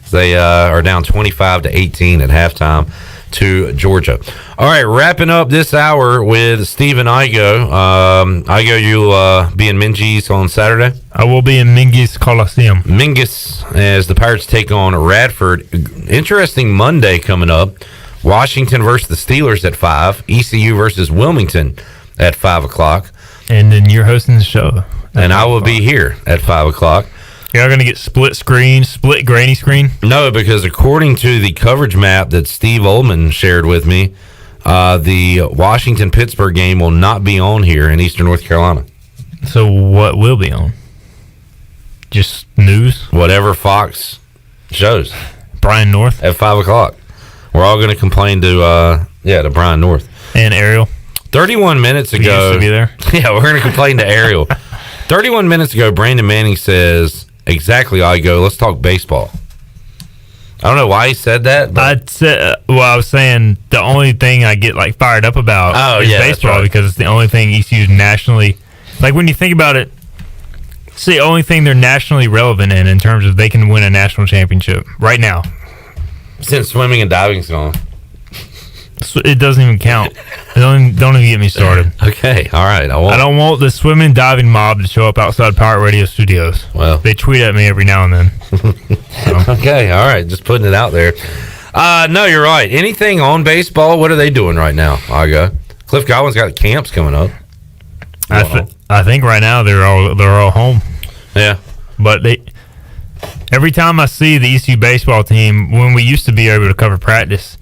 They are down 25-18 at halftime to Georgia. All right, wrapping up this hour with Stephen Igoe. Igoe, you'll be in Minges on Saturday? I will be in Minges Coliseum. Minges, as the Pirates take on Radford. Interesting Monday coming up. Washington versus the Steelers at 5. ECU versus Wilmington at 5 o'clock. And then you're hosting the show. And I will be here at 5 o'clock. You're going to get split granny screen? No, because according to the coverage map that Steve Ullman shared with me, the Washington-Pittsburgh game will not be on here in Eastern North Carolina. So what will be on? Just news? Whatever Fox shows. Brian North? At 5 o'clock. We're all going to complain to Brian North. And Ariel. 31 minutes ago. He used to be there. Yeah, we're going to complain to Ariel. 31 minutes ago, Brandon Manning says, exactly, Igoe, let's talk baseball. I don't know why he said that. But I was saying the only thing I get like fired up about is baseball, right, because it's the only thing ECU's nationally, like when you think about it, it's the only thing they're nationally relevant in terms of they can win a national championship right now. Since swimming and diving's gone. It doesn't even count. Don't even get me started. Okay, all right. I don't want the swimming and diving mob to show up outside Pirate Radio studios. Well, they tweet at me every now and then. Okay, all right. Just putting it out there. No, you're right. Anything on baseball? What are they doing right now, Igoe? Cliff Godwin's got camps coming up. I think right now they're all home. Yeah, but every time I see the ECU baseball team, when we used to be able to cover practice,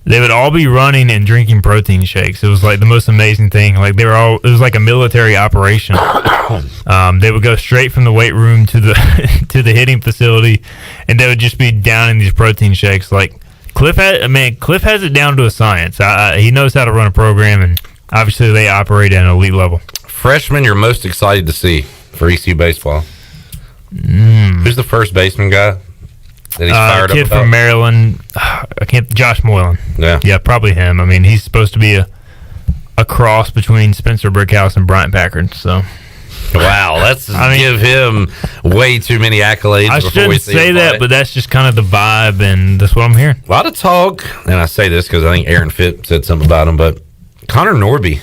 they would all be running and drinking protein shakes. It was like the most amazing thing. Like it was like a military operation. They would go straight from the weight room to the hitting facility, and they would just be downing these protein shakes. Like Cliff has it down to a science. He knows how to run a program, and obviously they operate at an elite level. Freshman, you're most excited to see for ECU baseball? Who's the first baseman guy that he's fired up kid about? From Maryland, Josh Moylan. Yeah, probably him. I mean, he's supposed to be a a cross between Spencer Brickhouse and Bryant Packard. So, wow, let's give him way too many accolades. I shouldn't say that, but that's just kind of the vibe, and that's what I'm hearing. A lot of talk, and I say this because I think Aaron Fitt said something about him, but Connor Norby,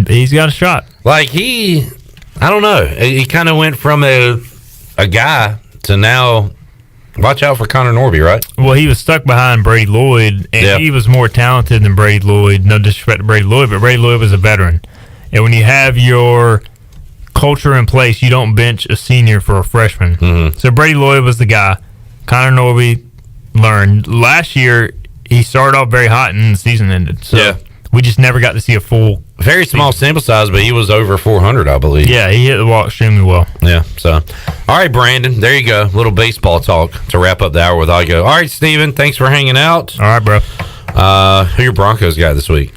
he's got a shot. Like I don't know. He kind of went from a guy to now. Watch out for Connor Norby, right? Well, he was stuck behind Brady Lloyd, and he was more talented than Brady Lloyd. No disrespect to Brady Lloyd, but Brady Lloyd was a veteran. And when you have your culture in place, you don't bench a senior for a freshman. Mm-hmm. So Brady Lloyd was the guy. Connor Norby learned. Last year, he started off very hot and the season ended. So we just never got to see a full very small sample size, but he was over 400, I believe. Yeah, he hit the wall extremely well. Yeah, so. All right, Brandon, there you go. A little baseball talk to wrap up the hour with Igoe. All right, Steven, thanks for hanging out. All right, bro. Who your Broncos got this week?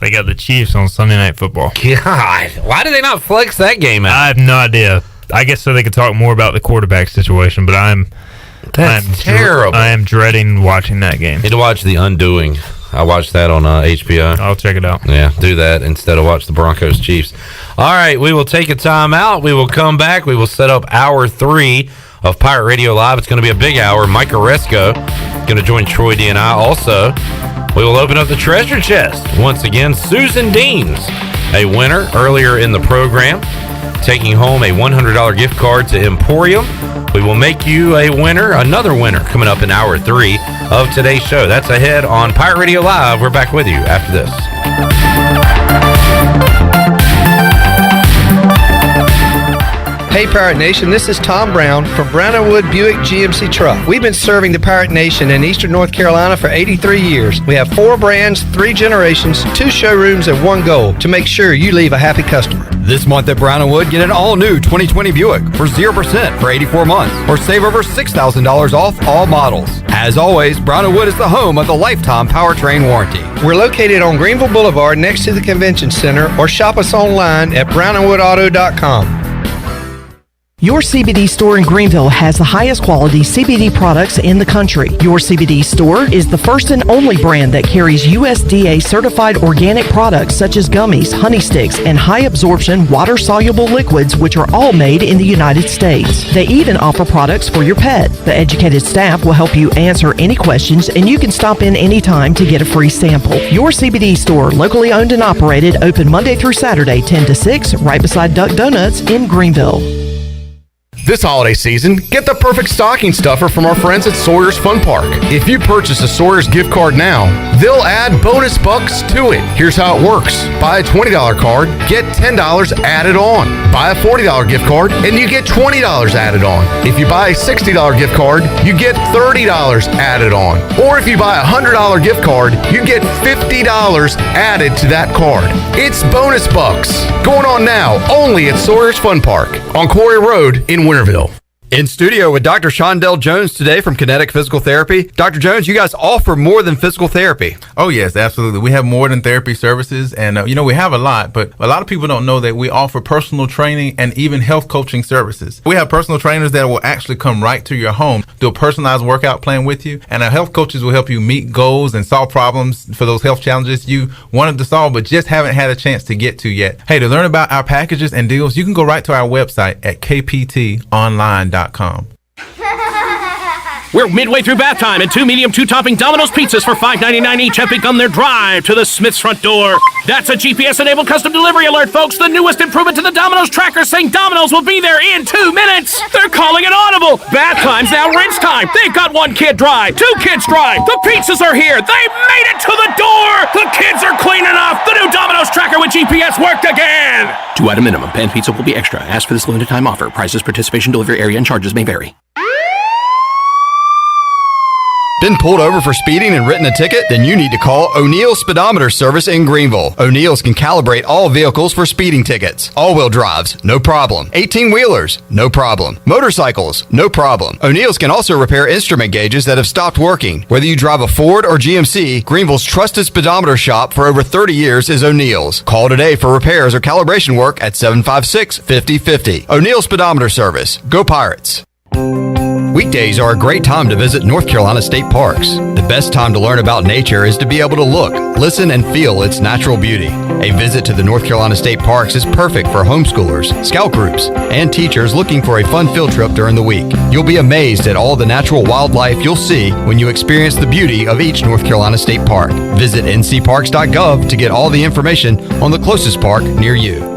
They got the Chiefs on Sunday Night Football. God, why did they not flex that game out? I have no idea. I guess so they could talk more about the quarterback situation, but I'm terrible. I am dreading watching that game. Need to watch The Undoing. I watched that on HBO. I'll check it out. Yeah, do that instead of watch the Broncos Chiefs. All right, we will take a time out. We will come back. We will set up hour 3 of Pirate Radio Live. It's going to be a big hour. Mike Aresco going to join Troy D and I. Also, we will open up the treasure chest. Once again, Susan Deans, a winner earlier in the program, taking home a $100 gift card to Emporium. We will make you a winner, another winner, coming up in hour 3 of today's show. That's ahead on Pirate Radio Live. We're back with you after this. Hey Pirate Nation, this is Tom Brown from Brown & Wood Buick GMC Truck. We've been serving the Pirate Nation in Eastern North Carolina for 83 years. We have 4 brands, 3 generations, 2 showrooms, and 1 goal to make sure you leave a happy customer. This month at Brown & Wood, get an all-new 2020 Buick for 0% for 84 months or save over $6,000 off all models. As always, Brown & Wood is the home of the lifetime powertrain warranty. We're located on Greenville Boulevard next to the Convention Center, or shop us online at brownandwoodauto.com. Your CBD store in Greenville has the highest quality CBD products in the country. Your CBD store is the first and only brand that carries USDA certified organic products such as gummies, honey sticks, and high absorption water soluble liquids, which are all made in the United States. They even offer products for your pet. The educated staff will help you answer any questions, and you can stop in anytime to get a free sample. Your CBD store, locally owned and operated, open Monday through Saturday 10 to 6, right beside Duck Donuts in Greenville. This holiday season, get the perfect stocking stuffer from our friends at Sawyer's Fun Park. If you purchase a Sawyer's gift card now, they'll add bonus bucks to it. Here's how it works. Buy a $20 card, get $10 added on. Buy a $40 gift card, and you get $20 added on. If you buy a $60 gift card, you get $30 added on. Or if you buy a $100 gift card, you get $50 added to that card. It's bonus bucks. Going on now, only at Sawyer's Fun Park on Quarry Road in Winterville. In studio with Dr. Shondell Jones today from Kinetic Physical Therapy. Dr. Jones, you guys offer more than physical therapy. Oh, yes, absolutely. We have more than therapy services, and, we have a lot, but a lot of people don't know that we offer personal training and even health coaching services. We have personal trainers that will actually come right to your home, do a personalized workout plan with you, and our health coaches will help you meet goals and solve problems for those health challenges you wanted to solve but just haven't had a chance to get to yet. Hey, to learn about our packages and deals, you can go right to our website at kptonline.com. We're midway through bath time, and 2 medium, 2-topping Domino's pizzas for $5.99 each have begun their drive to the Smith's front door. That's a GPS-enabled custom delivery alert, folks. The newest improvement to the Domino's tracker, saying Domino's will be there in 2 minutes. They're calling it audible. Bath time's now rinse time. They've got 1 kid dry, 2 kids dry. The pizzas are here. They made it to the door. The kids are clean enough. The new Domino's tracker with GPS worked again. 2-item minimum. Pan pizza will be extra. Ask for this limited time offer. Prices, participation, delivery area, and charges may vary. Been pulled over for speeding and written a ticket? Then you need to call O'Neill's Speedometer Service in Greenville. O'Neill's can calibrate all vehicles for speeding tickets. All-wheel drives, no problem. 18-wheelers, no problem. Motorcycles, no problem. O'Neill's can also repair instrument gauges that have stopped working. Whether you drive a Ford or GMC, Greenville's trusted speedometer shop for over 30 years is O'Neill's. Call today for repairs or calibration work at 756-5050. O'Neill's Speedometer Service. Go Pirates. Weekdays are a great time to visit North Carolina state parks. The best time to learn about nature is to be able to look, listen, and feel its natural beauty. A visit to the North Carolina state parks is perfect for homeschoolers, scout groups, and teachers looking for a fun field trip during the week. You'll be amazed at all the natural wildlife you'll see when you experience the beauty of each North Carolina state park. Visit ncparks.gov to get all the information on the closest park near you.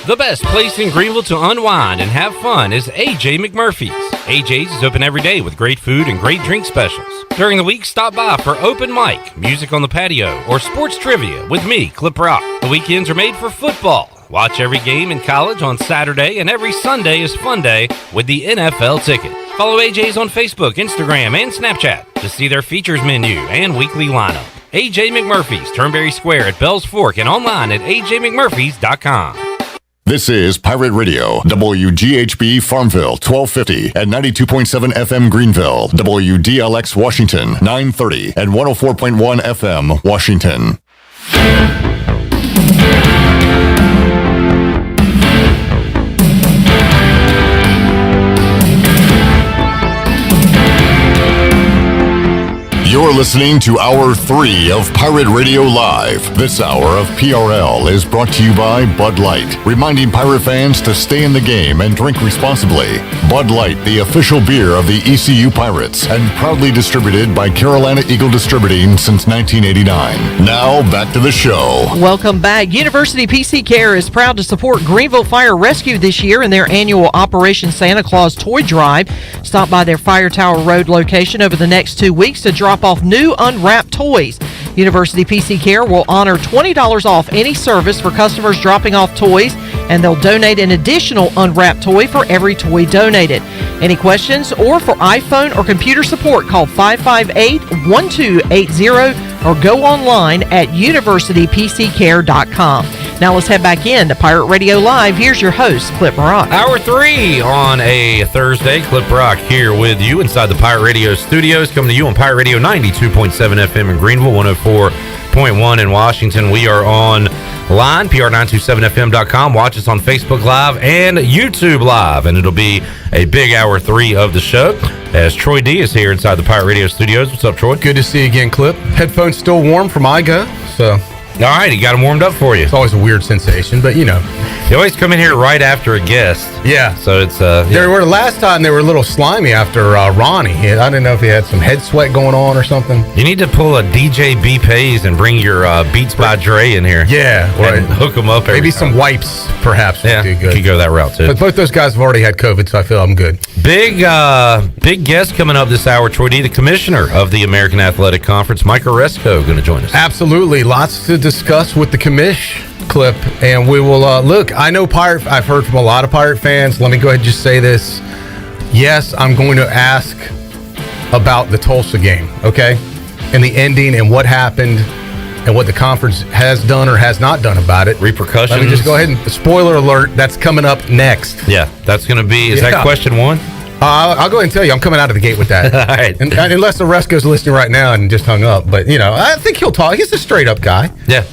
The best place in Greenville to unwind and have fun is AJ McMurphy's. AJ's is open every day with great food and great drink specials. During the week, stop by for open mic, music on the patio, or sports trivia with me, Clip Rock. The weekends are made for football. Watch every game in college on Saturday, and every Sunday is Fun Day with the NFL ticket. Follow AJ's on Facebook, Instagram, and Snapchat to see their features menu and weekly lineup. AJ McMurphy's, Turnberry Square at Bells Fork, and online at ajmcmurphys.com. This is Pirate Radio, WGHB Farmville, 1250 and 92.7 FM Greenville, WDLX Washington, 930 and 104.1 FM Washington. You're listening to Hour 3 of Pirate Radio Live. This hour of PRL is brought to you by Bud Light, reminding Pirate fans to stay in the game and drink responsibly. Bud Light, the official beer of the ECU Pirates, and proudly distributed by Carolina Eagle Distributing since 1989. Now, back to the show. Welcome back. University PC Care is proud to support Greenville Fire Rescue this year in their annual Operation Santa Claus Toy Drive. Stop by their Fire Tower Road location over the next 2 weeks to drop off new unwrapped toys. University PC Care will honor $20 off any service for customers dropping off toys, and they'll donate an additional unwrapped toy for every toy donated. Any questions or for iPhone or computer support, call 558-1280 or go online at universitypccare.com. Now let's head back in to Pirate Radio Live. Here's your host, Clip Rock. Hour 3 on a Thursday. Clip Rock here with you inside the Pirate Radio studios, coming to you on Pirate Radio 92.7 FM in Greenville, 104.1 in Washington. We are on line, pr927fm.com. Watch us on Facebook Live and YouTube Live, and it'll be a big Hour 3 of the show as Troy D is here inside the Pirate Radio studios. What's up, Troy? Good to see you again, Clip. Headphones still warm from Igoe, so... All right, he got them warmed up for you. It's always a weird sensation, but you know. They always come in here right after a guest. Yeah. So it's... They were last time, they were a little slimy after Ronnie. I didn't know if he had some head sweat going on or something. You need to pull a DJ B Pays and bring your Beats by Dre in here. Yeah. Right. And hook them up. Maybe some wipes, perhaps, would do good. Could go that route, too. But both those guys have already had COVID, so I feel I'm good. Big guest coming up this hour, Troy D, the commissioner of the American Athletic Conference, Mike Aresco, going to join us. Absolutely. Lots to discuss with the commish, Clip, and we will look. I know I've heard from a lot of Pirate fans. Let me go ahead and just say this. Yes, I'm going to ask about the Tulsa game, okay, and the ending and what happened and what the conference has done or has not done about it. Repercussions. Let me just go ahead and spoiler alert. That's coming up next. Yeah, that's going to be. Is that question 1? I'll go ahead and tell you, I'm coming out of the gate with that. All right. And unless Aresco's listening right now and just hung up, but you know, I think he'll talk. He's a straight up guy. Yeah.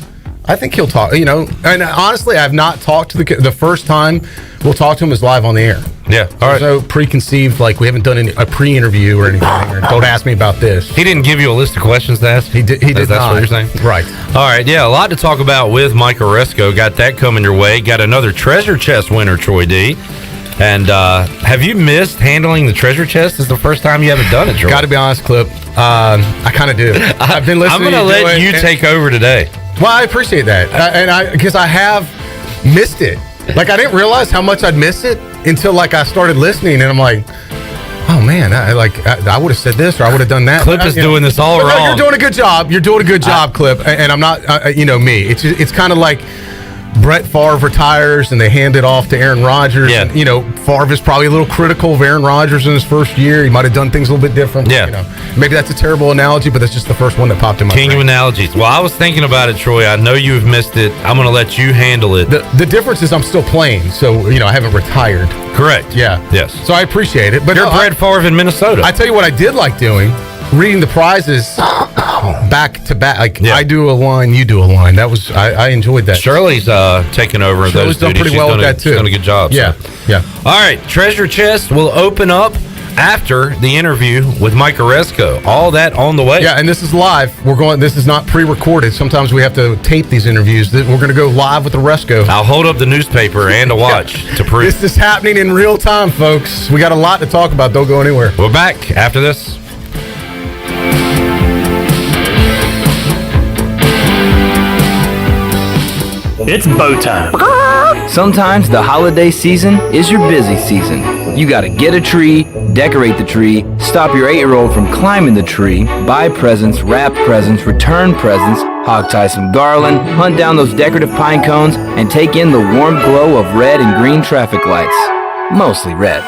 I think he'll talk, you know, and honestly, I've not talked to the first time we'll talk to him is live on the air. Yeah. All right. So preconceived, like we haven't done a pre-interview or anything. Or don't ask me about this. He didn't give you a list of questions to ask? He did That's not. What you're saying? Right. All right. Yeah, a lot to talk about with Mike Aresco. Got that coming your way. Got another treasure chest winner, Troy D. And have you missed handling the treasure chest? This is the first time you haven't done it, Troy. Got to be honest, Clip. I kind of do. I've been listening. I'm going to let you take over today. Well, I appreciate that, because I have missed it. Like I didn't realize how much I'd missed it until like I started listening, and I'm like, oh man, I would have said this or I would have done that. Clip is doing this all wrong. No, you're doing a good job. You're doing a good job, Clip. And I'm not, me. It's kind of like Brett Favre retires and they hand it off to Aaron Rodgers. Yeah. And, Favre is probably a little critical of Aaron Rodgers in his first year. He might have done things a little bit different. Yeah. Maybe that's a terrible analogy, but that's just the first one that popped in my brain. King of analogies. Well, I was thinking about it, Troy. I know you've missed it. I'm going to let you handle it. The difference is I'm still playing, so, I haven't retired. Correct. Yeah. Yes. So I appreciate it. But you're Brett Favre in Minnesota. I tell you what I did like doing, reading the prizes back to back. Like I do a line, you do a line. That was I enjoyed that. Shirley's taken over Shirley's those done duties. pretty well with that too. She's done a good job. Yeah, yeah. All right, Treasure Chest will open up after the interview with Mike Aresco. All that on the way. Yeah, and this is live. This is not pre-recorded. Sometimes we have to tape these interviews. We're going to go live with Aresco. I'll hold up the newspaper and a watch to prove. This is happening in real time, folks. We got a lot to talk about. Don't go anywhere. We're back after this. It's bow time. Sometimes the holiday season is your busy season. You gotta get a tree, decorate the tree, stop your 8-year-old from climbing the tree, buy presents, wrap presents, return presents, hog tie some garland, hunt down those decorative pine cones, and take in the warm glow of red and green traffic lights. Mostly red.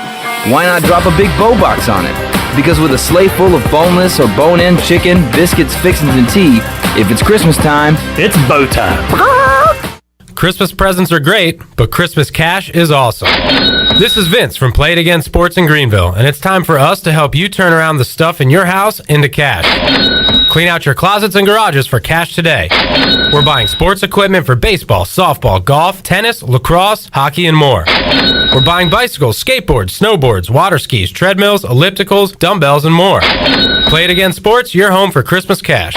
Why not drop a big bow box on it? Because with a sleigh full of boneless or bone-in chicken, biscuits, fixins, and tea, if it's Christmas time, it's bow time. Christmas presents are great, but Christmas cash is awesome. This is Vince from Play It Again Sports in Greenville, and it's time for us to help you turn around the stuff in your house into cash. Clean out your closets and garages for cash today. We're buying sports equipment for baseball, softball, golf, tennis, lacrosse, hockey, and more. We're buying bicycles, skateboards, snowboards, water skis, treadmills, ellipticals, dumbbells, and more. Play It Again Sports, your home for Christmas cash.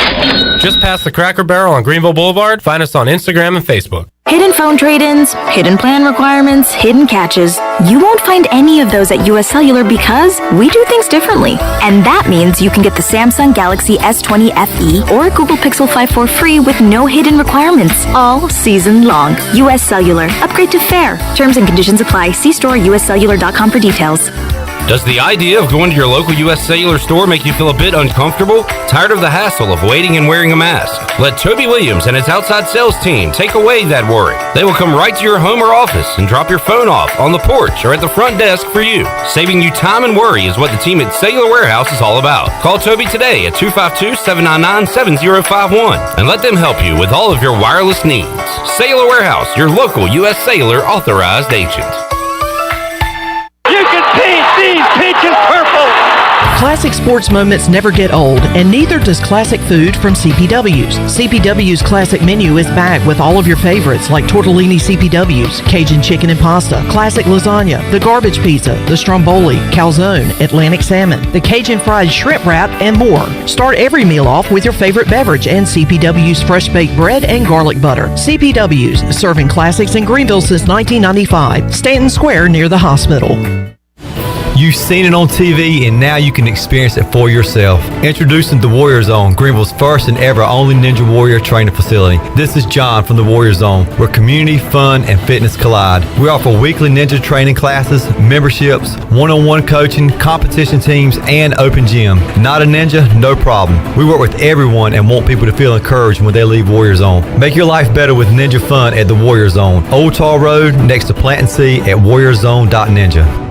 Just past the Cracker Barrel on Greenville Boulevard. Find us on Instagram and Facebook. Hidden phone trade-ins, hidden plan requirements, hidden catches. You won't find any of those at US Cellular because we do things differently. And that means you can get the Samsung Galaxy S20 FE or Google Pixel 5 for free with no hidden requirements all season long. US Cellular. Upgrade to fair. Terms and conditions apply. See store uscellular.com for details. Does the idea of going to your local U.S. Cellular store make you feel a bit uncomfortable? Tired of the hassle of waiting and wearing a mask? Let Toby Williams and his outside sales team take away that worry. They will come right to your home or office and drop your phone off on the porch or at the front desk for you. Saving you time and worry is what the team at Cellular Warehouse is all about. Call Toby today at 252-799-7051 and let them help you with all of your wireless needs. Cellular Warehouse, your local U.S. Cellular authorized agent. You can paint these peaches purple! Classic sports moments never get old, and neither does classic food from CPW's. CPW's classic menu is back with all of your favorites like tortellini CPW's, Cajun chicken and pasta, classic lasagna, the garbage pizza, the stromboli, calzone, Atlantic salmon, the Cajun fried shrimp wrap, and more. Start every meal off with your favorite beverage and CPW's fresh baked bread and garlic butter. CPW's, serving classics in Greenville since 1995. Stanton Square near the hospital. You've seen it on TV, and now you can experience it for yourself. Introducing the Warrior Zone, Greenville's first and ever only Ninja Warrior training facility. This is John from the Warrior Zone, where community, fun, and fitness collide. We offer weekly ninja training classes, memberships, one-on-one coaching, competition teams, and open gym. Not a ninja? No problem. We work with everyone and want people to feel encouraged when they leave Warrior Zone. Make your life better with Ninja Fun at the Warrior Zone. Old Tall Road, next to Plant and Sea at warriorzone.ninja.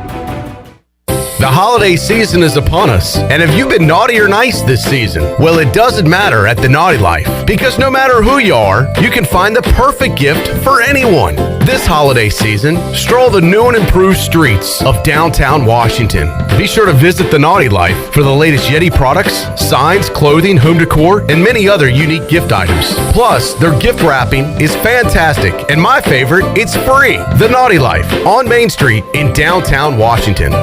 The holiday season is upon us, and have you been naughty or nice this season? Well, it doesn't matter at the Naughty Life, because no matter who you are, you can find the perfect gift for anyone. This holiday season, stroll the new and improved streets of downtown Washington. Be sure to visit the Naughty Life for the latest Yeti products, signs, clothing, home decor, and many other unique gift items. Plus, their gift wrapping is fantastic, and my favorite, it's free. The Naughty Life on Main Street in downtown Washington.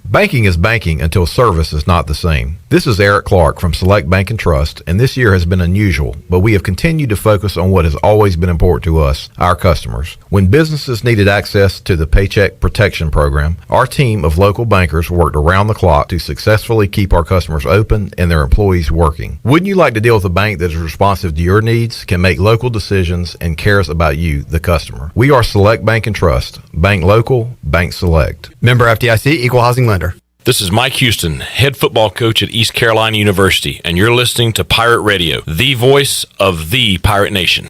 Banking is banking until service is not the same. This is Eric Clark from Select Bank and Trust, and this year has been unusual, but we have continued to focus on what has always been important to us, our customers. When businesses needed access to the Paycheck Protection Program, our team of local bankers worked around the clock to successfully keep our customers open and their employees working. Wouldn't you like to deal with a bank that is responsive to your needs, can make local decisions, and cares about you, the customer? We are Select Bank and Trust. Bank local, bank select. Member FDIC, equal housing lender. This is Mike Houston, head football coach at East Carolina University, and you're listening to Pirate Radio, the voice of the Pirate Nation.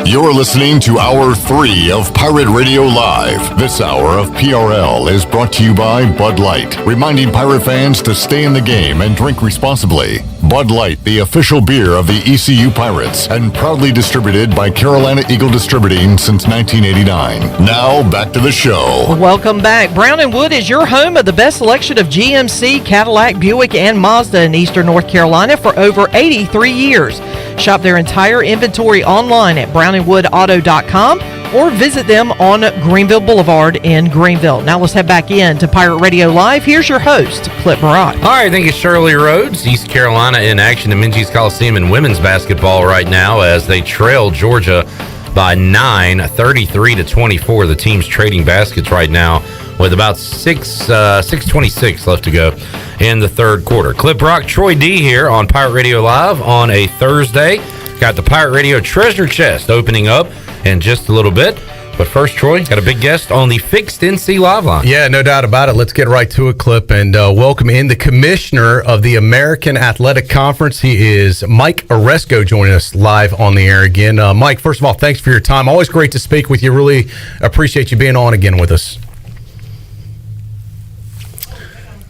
You're listening to Hour 3 of Pirate Radio Live. This hour of PRL is brought to you by Bud Light, reminding pirate fans to stay in the game and drink responsibly. Bud Light, the official beer of the ECU Pirates, and proudly distributed by Carolina Eagle Distributing since 1989. Now, back to the show. Welcome back. Brown and Wood is your home of the best selection of GMC, Cadillac, Buick, and Mazda in Eastern North Carolina for over 83 years. Shop their entire inventory online at brownandwoodauto.com or visit them on Greenville Boulevard in Greenville. Now let's head back in to Pirate Radio Live. Here's your host, Clip Barat. All right, thank you, Shirley Rhodes. East Carolina in action at Minges Coliseum in women's basketball right now as they trail Georgia by 9, 33-24. The team's trading baskets right now with about 6:26 left to go in the third quarter. Clip Rock, Troy D here on Pirate Radio Live on a Thursday. Got the Pirate Radio Treasure Chest opening up in just a little bit. But first, Troy, got a big guest on the Fixed NC Live line. Yeah, no doubt about it. Let's get right to it, Clip, and welcome in the commissioner of the American Athletic Conference. He is Mike Aresco joining us live on the air again. Mike, first of all, thanks for your time. Always great to speak with you. Really appreciate you being on again with us.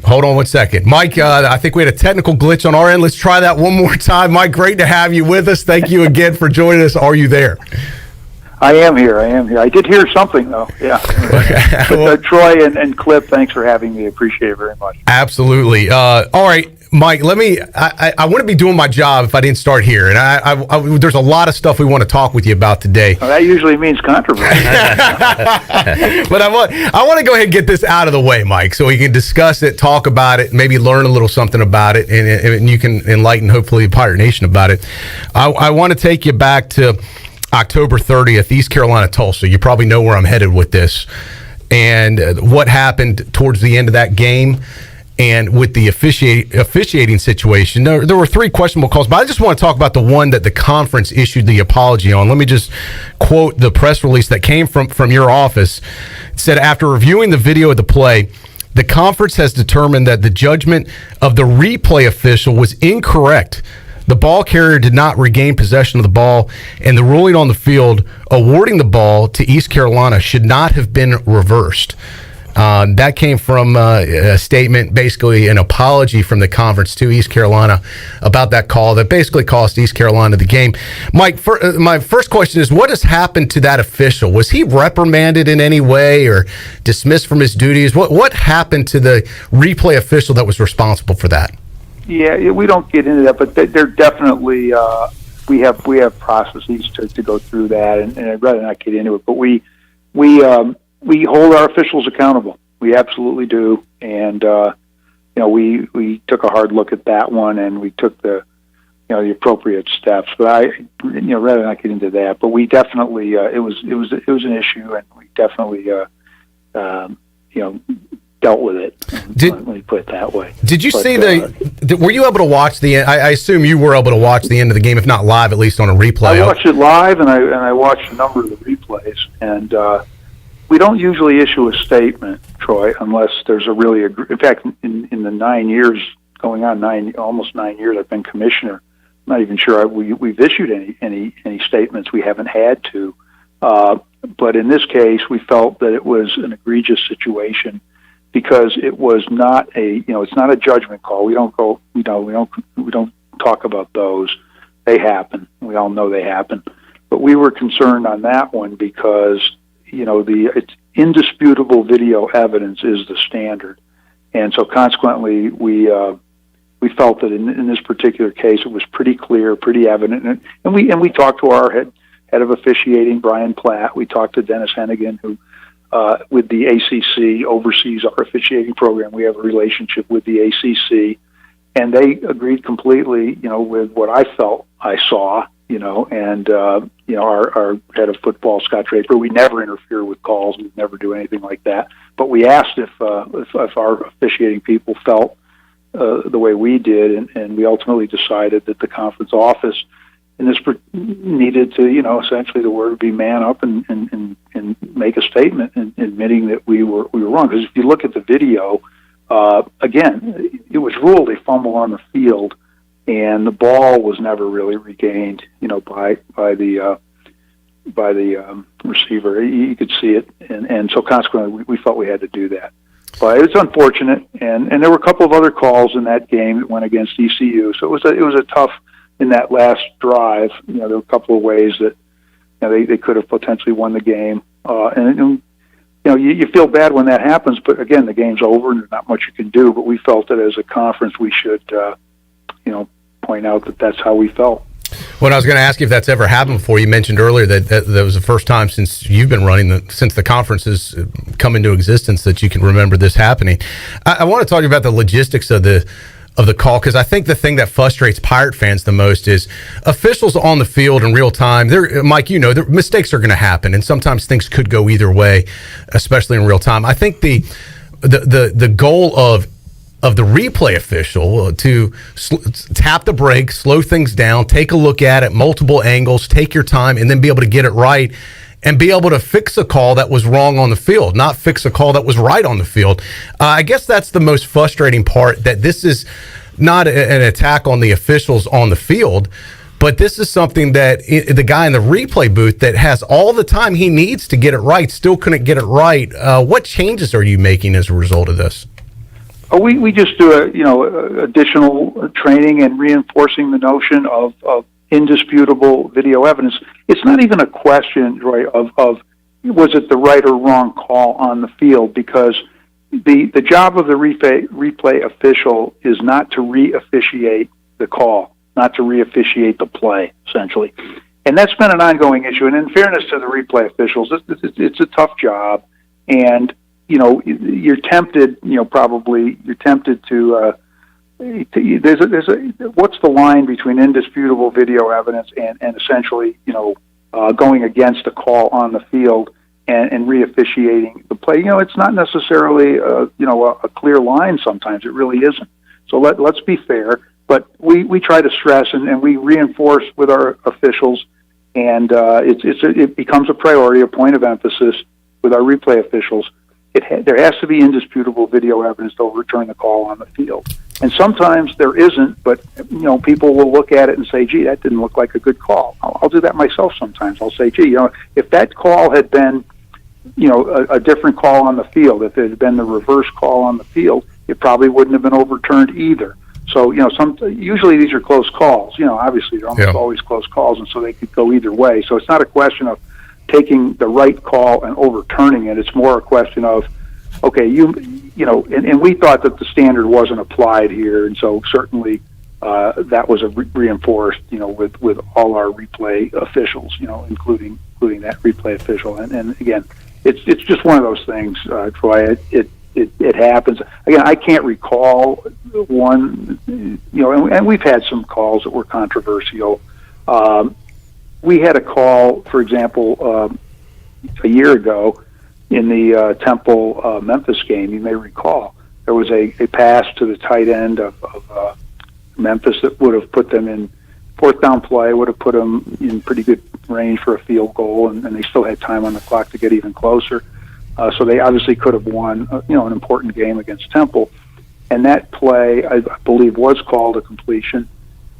Hold on one second. Mike, I think we had a technical glitch on our end. Let's try that one more time. Mike, great to have you with us. Thank you again for joining us. Are you there? I am here. I did hear something, though. Yeah. But, Troy and Clip, thanks for having me. Appreciate it very much. Absolutely. All right, Mike, I want to be doing my job if I didn't start here. And I there's a lot of stuff we want to talk with you about today. Well, that usually means controversy. But I want to go ahead and get this out of the way, Mike, so we can discuss it, talk about it, maybe learn a little something about it, and you can enlighten, hopefully, the Pirate Nation about it. I want to take you back to October 30th, East Carolina, Tulsa. You probably know where I'm headed with this. And what happened towards the end of that game and with the officiating situation. There were 3 questionable calls, but I just want to talk about the one that the conference issued the apology on. Let me just quote the press release that came from your office. It said, after reviewing the video of the play, the conference has determined that the judgment of the replay official was incorrect. The ball carrier did not regain possession of the ball, and the ruling on the field awarding the ball to East Carolina should not have been reversed. That came from a statement, basically an apology from the conference to East Carolina about that call that basically cost East Carolina the game. Mike, my first question is, what has happened to that official? Was he reprimanded in any way or dismissed from his duties? What happened to the replay official that was responsible for that? Yeah, we don't get into that, but they're definitely we have processes to go through that, and I'd rather not get into it. But we hold our officials accountable. We absolutely do, and we took a hard look at that one, and we took the appropriate steps. But I rather not get into that. But we definitely it was an issue, and we definitely dealt with it. Let me put it that way. Did you see were you able to watch the end? I assume you were able to watch the end of the game, if not live, at least on a replay. I watched it live, and I watched a number of the replays. And we don't usually issue a statement, Troy, unless there's a really. In fact, in the 9 years going on, almost 9 years, I've been commissioner. I'm not even sure we've issued any statements. We haven't had to. But in this case, we felt that it was an egregious situation, because it was not it's not a judgment call. We don't talk about those. They happen. We all know they happen. But we were concerned on that one because, it's indisputable video evidence is the standard. And so consequently, we felt that in this particular case, it was pretty clear, pretty evident. And we talked to our head of officiating, Brian Platt. We talked to Dennis Hennigan, who with the ACC oversees our officiating program. We have a relationship with the ACC, and they agreed completely, with what I felt I saw, and our head of football, Scott Draper. We never interfere with calls. We never do anything like that. But we asked if our officiating people felt the way we did, and we ultimately decided that the conference office in this needed to, essentially the word would be man up and make a statement admitting that we were wrong. Because if you look at the video, again, it was ruled a fumble on the field, and the ball was never really regained, by the receiver. You could see it, and so consequently, we felt we had to do that. But it's unfortunate, and there were a couple of other calls in that game that went against ECU. So it was a tough in that last drive. There were a couple of ways that they could have potentially won the game, and you feel bad when that happens. But again, the game's over, and there's not much you can do. But we felt that as a conference, we should point out that that's how we felt. Well, I was going to ask you if that's ever happened before. You mentioned earlier that was the first time since you've been running, since the conference has come into existence, that you can remember this happening. I want to talk about the logistics of the call, because I think the thing that frustrates Pirate fans the most is officials on the field in real time. Mike, mistakes are going to happen, and sometimes things could go either way, especially in real time. I think the goal of the replay official to tap the brake, slow things down, take a look at it, multiple angles, take your time, and then be able to get it right and be able to fix a call that was wrong on the field, not fix a call that was right on the field. I guess that's the most frustrating part, that this is not an attack on the officials on the field, but this is something that the guy in the replay booth that has all the time he needs to get it right still couldn't get it right. What changes are you making as a result of this? We just do additional training and reinforcing the notion of indisputable video evidence. It's not even a question, Roy, of was it the right or wrong call on the field, because the job of the replay official is not to re-officiate the call, not to re-officiate the play, essentially. And that's been an ongoing issue. And in fairness to the replay officials, it's a tough job, and you're tempted, you're tempted to, what's the line between indisputable video evidence and essentially, going against a call on the field and re-officiating the play? It's not necessarily, a clear line sometimes. It really isn't. So let's be fair, but we try to stress and we reinforce with our officials, and it becomes a priority, a point of emphasis with our replay officials. There has to be indisputable video evidence to overturn the call on the field. And sometimes there isn't, but people will look at it and say, gee, that didn't look like a good call. I'll do that myself sometimes. I'll say, gee, if that call had been, a different call on the field, if it had been the reverse call on the field, it probably wouldn't have been overturned either. So, usually these are close calls. Obviously they're almost always close calls, and so they could go either way. So it's not a question of taking the right call and overturning it. It's more a question of, okay, and we thought that the standard wasn't applied here, and so certainly that was reinforced, with all our replay officials, including that replay official. And again, it's just one of those things, Troy. It happens. Again, I can't recall one, and we've had some calls that were controversial. We had a call, for example, a year ago in the Temple-Memphis game. You may recall there was a pass to the tight end of Memphis that would have put them in fourth down play, would have put them in pretty good range for a field goal, and they still had time on the clock to get even closer. So they obviously could have won, an important game against Temple. And that play, I believe, was called a completion.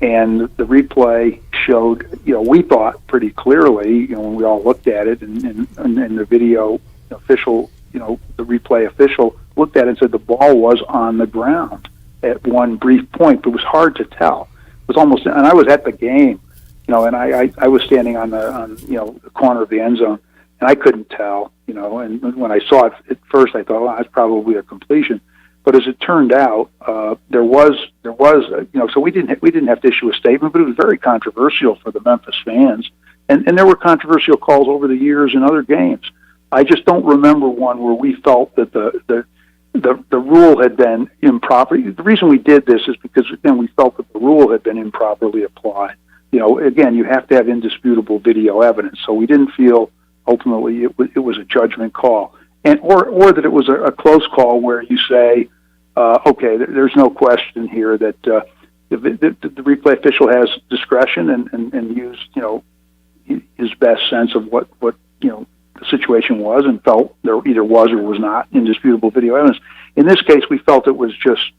And the replay showed, we thought pretty clearly, when we all looked at it, and the video official, the replay official looked at it and said the ball was on the ground at one brief point, but it was hard to tell. It was almost, and I was at the game, and I was standing on the corner of the end zone, and I couldn't tell, and when I saw it at first, I thought, well, that's probably a completion. But as it turned out, there was, so we didn't have to issue a statement, but it was very controversial for the Memphis fans, and there were controversial calls over the years in other games. I just don't remember one where we felt that the rule had been improper. The reason we did this is because we felt that the rule had been improperly applied. Again, you have to have indisputable video evidence, so we didn't feel ultimately it was a judgment call, and or that it was a close call where you say, okay, there's no question here that the replay official has discretion and used his best sense of what the situation was, and felt there either was or was not indisputable video evidence. In this case, we felt it was just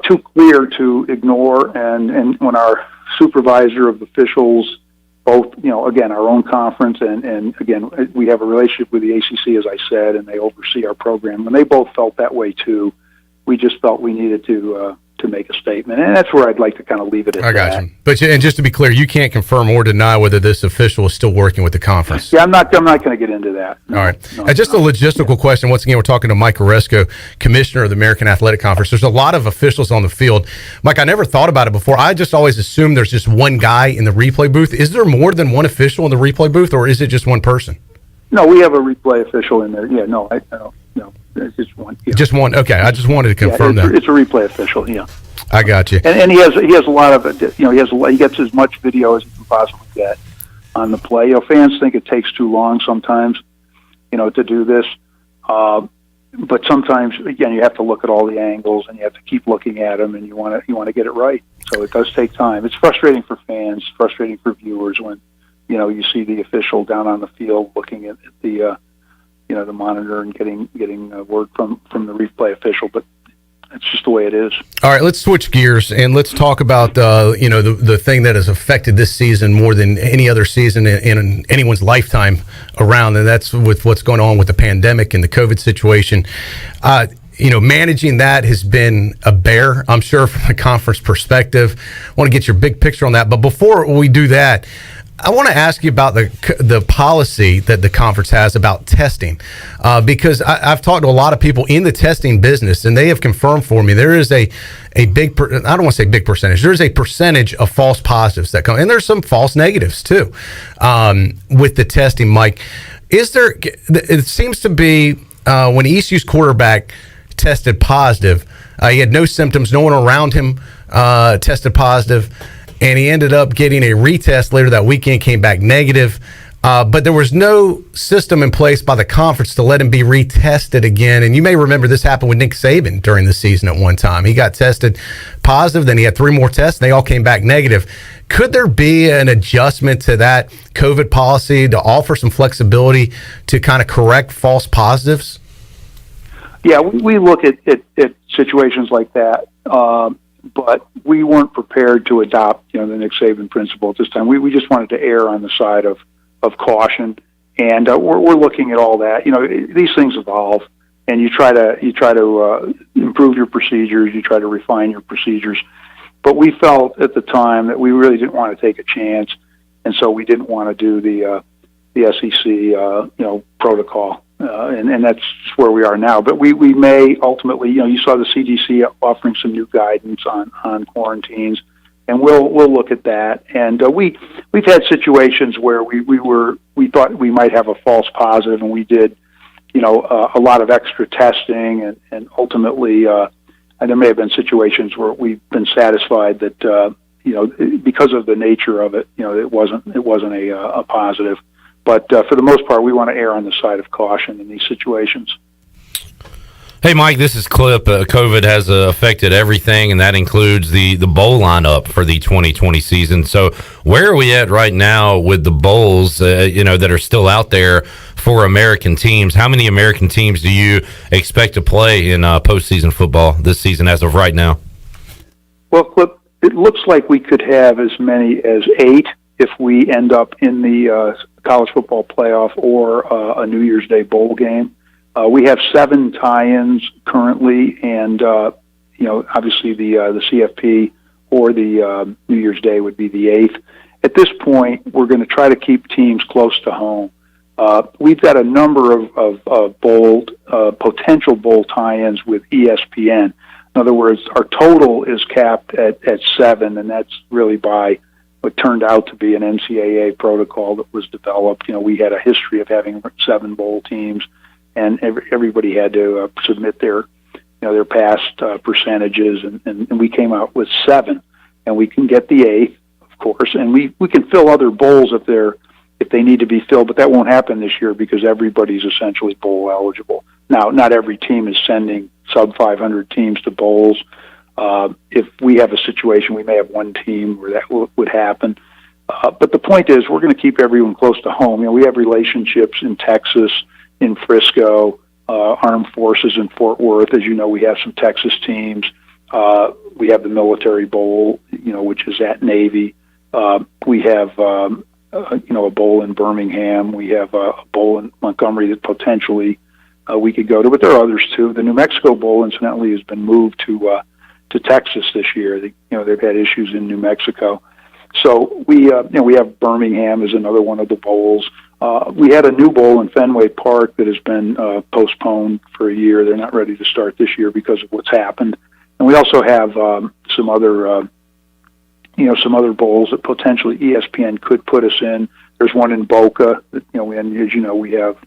too clear to ignore, and when our supervisor of officials both, again, our own conference, and again, we have a relationship with the ACC, as I said, and they oversee our program. And they both felt that way too. We just felt we needed to make a statement, and that's where I'd like to kind of leave it at I got that. you. But and just to be clear, you can't confirm or deny whether this official is still working with the conference. Yeah, I'm not going to get into that. All right. Just a logistical question. Once again, we're talking to Mike Aresco, Commissioner of the American Athletic Conference. There's a lot of officials on the field. Mike, I never thought about it before. I just always assumed there's just one guy in the replay booth. Is there more than one official in the replay booth, or is it just one person? No, we have a replay official in there. Yeah, no, it's just one. Yeah. Just one. Okay, I just wanted to confirm that. It's a replay official. Yeah. I got you. And he has a lot of it. He gets as much video as he can possibly get on the play. Fans think it takes too long sometimes, to do this. But sometimes, again, you have to look at all the angles, and you have to keep looking at them, and you want to get it right. So it does take time. It's frustrating for fans, frustrating for viewers when you see the official down on the field looking at the the monitor and getting word from the replay official, but it's just the way it is. All right, let's switch gears and let's talk about the thing that has affected this season more than any other season in anyone's lifetime around, and that's with what's going on with the pandemic and the COVID situation. Managing that has been a bear, I'm sure, from a conference perspective. I want to get your big picture on that, but before we do that, I want to ask you about the policy that the conference has about testing, because I've talked to a lot of people in the testing business, and they have confirmed for me there is a big, I don't want to say big percentage, there's a percentage of false positives that come, and there's some false negatives too with the testing. Mike, it seems to be when ECU's quarterback tested positive, he had no symptoms, no one around him tested positive, and he ended up getting a retest later that weekend, came back negative. But there was no system in place by the conference to let him be retested again. And you may remember this happened with Nick Saban during the season at one time. He got tested positive, then he had 3 more tests, and they all came back negative. Could there be an adjustment to that COVID policy to offer some flexibility to kind of correct false positives? Yeah, we look at situations like that. But we weren't prepared to adopt, the Nick Saban principle at this time. We just wanted to err on the side of caution, and we're looking at all that. These things evolve, and you try to improve your procedures, you try to refine your procedures. But we felt at the time that we really didn't want to take a chance, and so we didn't want to do the SEC protocol. And that's where we are now. But we may ultimately, you saw the CDC offering some new guidance on quarantines, and we'll look at that. And we've had situations where we thought we might have a false positive, and we did, a lot of extra testing, and ultimately, and there may have been situations where we've been satisfied that because of the nature of it, it wasn't a positive. But for the most part, we want to err on the side of caution in these situations. Hey, Mike, this is Clip. COVID has affected everything, and that includes the bowl lineup for the 2020 season. So where are we at right now with the bowls, that are still out there for American teams? How many American teams do you expect to play in postseason football this season as of right now? Well, Clip, it looks like we could have as many as 8 if we end up in the college football playoff or a New Year's Day bowl game. We have 7 tie-ins currently, and obviously the CFP or the New Year's Day would be the 8th. At this point, we're going to try to keep teams close to home. We've got a number of potential bowl tie-ins with ESPN. In other words, our total is capped at 7, and that's really by what turned out to be an NCAA protocol that was developed. We had a history of having 7 bowl teams, and everybody had to submit their past percentages, and we came out with 7, and we can get the 8th, of course, and we can fill other bowls if they need to be filled, but that won't happen this year because everybody's essentially bowl eligible. Now, not every team is sending sub 500 teams to bowls. If we have a situation, we may have one team where that would happen. But the point is, we're going to keep everyone close to home. We have relationships in Texas, in Frisco, Armed Forces in Fort Worth. As you know, we have some Texas teams. We have the Military Bowl, which is at Navy. We have a bowl in Birmingham. We have a bowl in Montgomery that potentially we could go to, but there are others too. The New Mexico Bowl, incidentally, has been moved to Texas this year. They've had issues in New Mexico. So we have Birmingham as another one of the bowls. We had a new bowl in Fenway Park that has been postponed for a year. They're not ready to start this year because of what's happened. And we also have some other bowls that potentially ESPN could put us in. There's one in Boca that, we have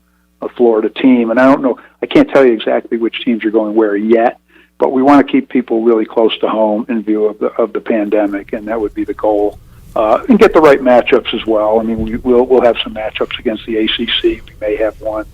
a Florida team. And I can't tell you exactly which teams are going where yet, but we want to keep people really close to home in view of the pandemic, and that would be the goal. And get the right matchups as well. I mean, we'll have some matchups against the ACC. We may have one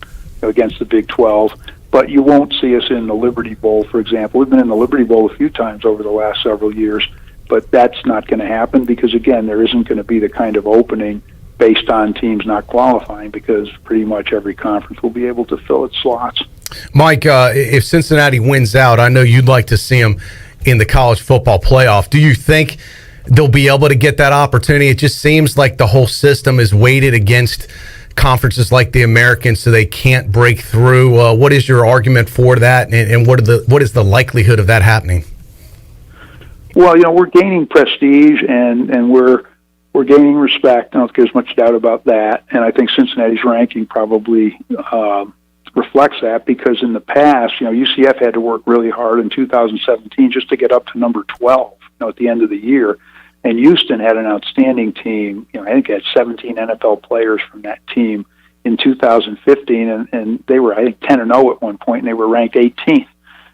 against the Big 12, but you won't see us in the Liberty Bowl, for example. We've been in the Liberty Bowl a few times over the last several years, but that's not going to happen because, again, there isn't going to be the kind of opening based on teams not qualifying because pretty much every conference will be able to fill its slots. Mike, if Cincinnati wins out, I know you'd like to see them in the college football playoff. Do you think they'll be able to get that opportunity? It just seems like the whole system is weighted against conferences like the American, so they can't break through. What is your argument for that, and what is the likelihood of that happening? Well, we're gaining prestige and we're gaining respect. I don't think there's much doubt about that. And I think Cincinnati's ranking probably reflects that because in the past, UCF had to work really hard in 2017 just to get up to number 12 at the end of the year. And Houston had an outstanding team. I think it had 17 NFL players from that team in 2015, and they were, I think, 10-0 at one point, and they were ranked 18th.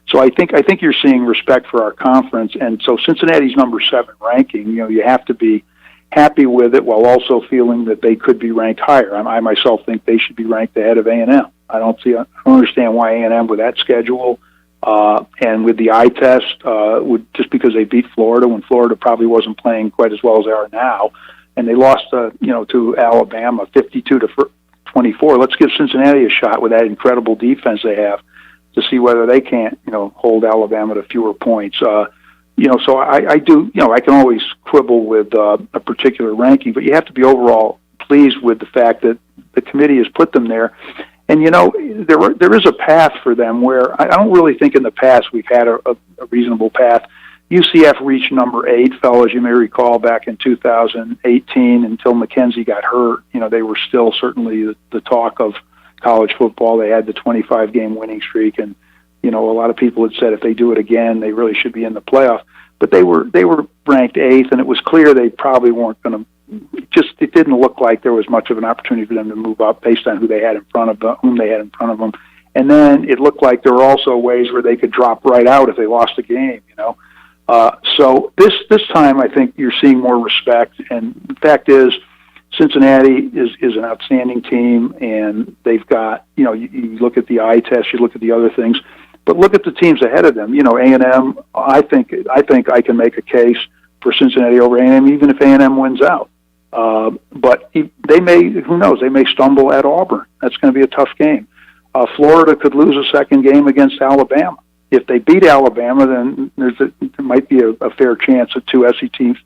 So I think you're seeing respect for our conference, and so Cincinnati's number 7 ranking. You have to be happy with it while also feeling that they could be ranked higher. I myself think they should be ranked ahead of A&M. I don't understand why A&M with that schedule. And with the eye test, just because they beat Florida when Florida probably wasn't playing quite as well as they are now, and they lost, to Alabama 52-24. Let's give Cincinnati a shot with that incredible defense they have to see whether they can't, hold Alabama to fewer points. So I do, I can always quibble with a particular ranking, but you have to be overall pleased with the fact that the committee has put them there. And, there is a path for them where I don't really think in the past we've had a reasonable path. UCF reached number 8, fellas, you may recall, back in 2018 until McKenzie got hurt. They were still certainly the talk of college football. They had the 25-game winning streak, and, a lot of people had said if they do it again, they really should be in the playoff. But they were ranked 8th, and it was clear they probably weren't going to. It didn't look like there was much of an opportunity for them to move up based on whom they had in front of them. And then it looked like there were also ways where they could drop right out if they lost a game, So this time I think you're seeing more respect. And the fact is Cincinnati is an outstanding team, and they've got, you look at the eye test, you look at the other things, but look at the teams ahead of them. A&M, I think I can make a case for Cincinnati over A&M, even if A&M wins out. But they may, who knows, they may stumble at Auburn. That's going to be a tough game. Florida could lose a second game against Alabama. If they beat Alabama, then there might be a fair chance that 2 SEC teams,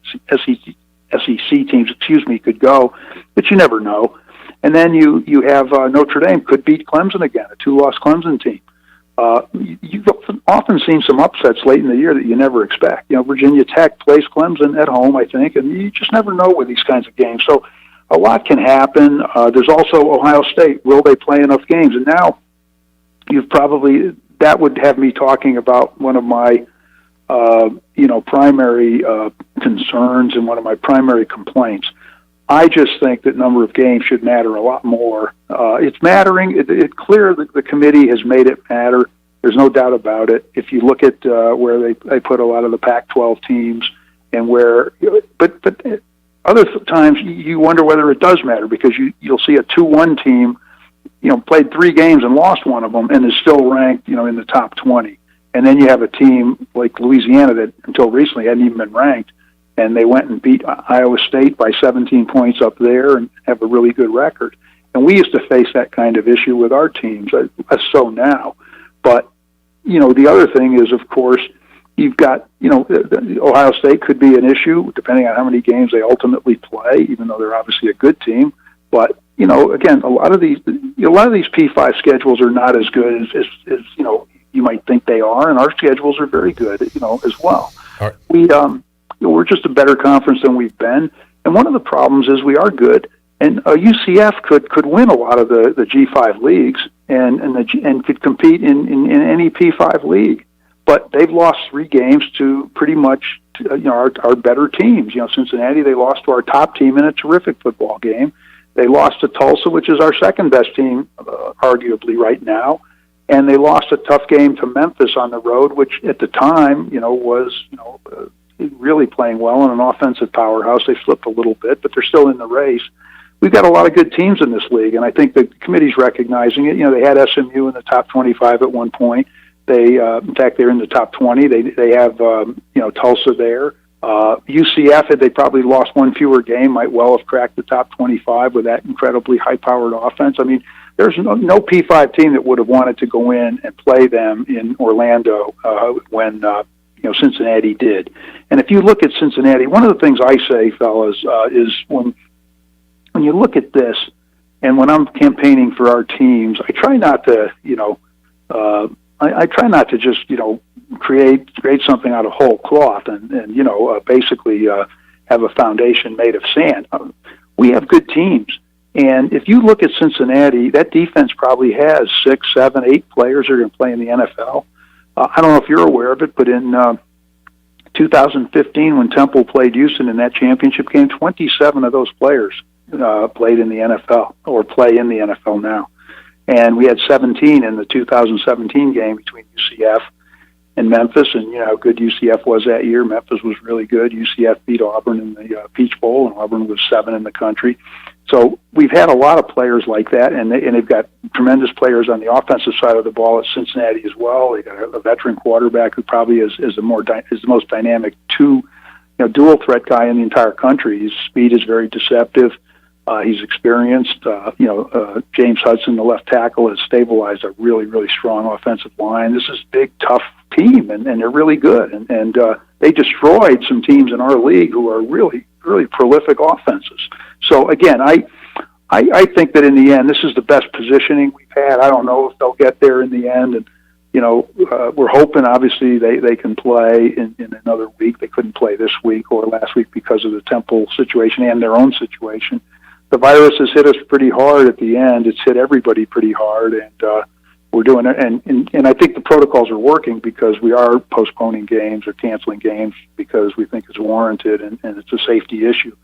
could go, but you never know. And then you have Notre Dame could beat Clemson again, a 2-loss Clemson team. You've often seen some upsets late in the year that you never expect. Virginia Tech plays Clemson at home, I think, and you just never know with these kinds of games. So a lot can happen. There's also Ohio State. Will they play enough games? And now that would have me talking about one of my, primary concerns and one of my primary complaints. I just think that number of games should matter a lot more. It's mattering. It's clear that the committee has made it matter. There's no doubt about it. If you look at where they put a lot of the Pac-12 teams and but other times you wonder whether it does matter because you'll see a 2-1 team, played 3 games and lost one of them and is still ranked, in the top 20. And then you have a team like Louisiana that until recently hadn't even been ranked, and they went and beat Iowa State by 17 points up there and have a really good record. And we used to face that kind of issue with our teams, so now. But, the other thing is, of course, You've got, Ohio State could be an issue depending on how many games they ultimately play, even though they're obviously a good team. But again, a lot of these P5 schedules are not as good as you might think they are, and our schedules are very good, as well. All right. We're just a better conference than we've been, and one of the problems is we are good, and UCF could win a lot of the G5 leagues and could compete in any P5 league, but they've lost 3 games to pretty much our better teams. Cincinnati, they lost to our top team in a terrific football game. They lost to Tulsa, which is our second best team, arguably right now, and they lost a tough game to Memphis on the road, which at the time, was really playing well and an offensive powerhouse. They slipped a little bit, but they're still in the race. We've got a lot of good teams in this league, and I think the committee's recognizing it. They had SMU in the top 25 at one point. They, in fact, they're in the top 20. They have, Tulsa there. UCF, had they probably lost one fewer game, might well have cracked the top 25 with that incredibly high-powered offense. I mean, there's no P5 team that would have wanted to go in and play them in Orlando when Cincinnati did. And if you look at Cincinnati, one of the things I say, fellas, is when you look at this, and when I'm campaigning for our teams, I try not to, I try not to just, create something out of whole cloth and basically have a foundation made of sand. We have good teams. And if you look at Cincinnati, that defense probably has 6, 7, 8 players that are going to play in the NFL. I don't know if you're aware of it, but in 2015, when Temple played Houston in that championship game, 27 of those players played in the NFL or play in the NFL now. And we had 17 in the 2017 game between UCF and Memphis, and how good UCF was that year. Memphis was really good. UCF beat Auburn in the Peach Bowl, and Auburn was 7 in the country. So we've had a lot of players like that, and they've got tremendous players on the offensive side of the ball at Cincinnati as well. They got a veteran quarterback who probably is the most dynamic dual threat guy in the entire country. His speed is very deceptive. He's experienced. James Hudson, the left tackle, has stabilized a really, really strong offensive line. This is a big, tough team, and they're really good. And they destroyed some teams in our league who are really, really prolific offenses. So, again, I think that in the end, this is the best positioning we've had. I don't know if they'll get there in the end. And, we're hoping, obviously, they can play in another week. They couldn't play this week or last week because of the Temple situation and their own situation. The virus has hit us pretty hard at the end. It's hit everybody pretty hard, and we're doing it. And I think the protocols are working because we are postponing games or canceling games because we think it's warranted and it's a safety issue.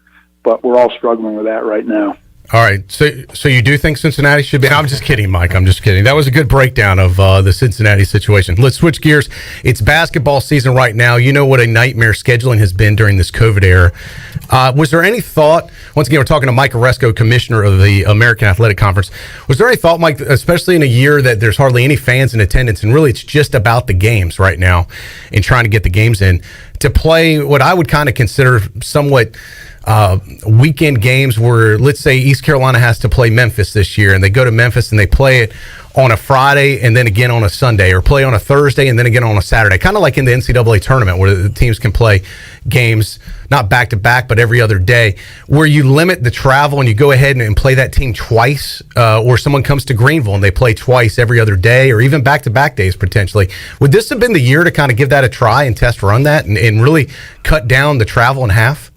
But we're all struggling with that right now. All right, so you do think Cincinnati should be? I'm just kidding, Mike. I'm just kidding. That was a good breakdown of the Cincinnati situation. Let's switch gears. It's basketball season right now. You know what a nightmare scheduling has been during this COVID era. Was there any thought, once again, we're talking to Mike Aresco, commissioner of the American Athletic Conference. Was there any thought, Mike, especially in a year that there's hardly any fans in attendance, and really it's just about the games right now and trying to get the games in, to play what I would kind of consider somewhat weekend games where, let's say, East Carolina has to play Memphis this year, and they go to Memphis and they play it on a Friday and then again on a Sunday, or play on a Thursday and then again on a Saturday, kind of like in the NCAA tournament where the teams can play games not back-to-back but every other day, where you limit the travel and you go ahead and play that team twice, or someone comes to Greenville and they play twice every other day, or even back-to-back days potentially. Would this have been the year to kind of give that a try and test run that and really cut down the travel in half?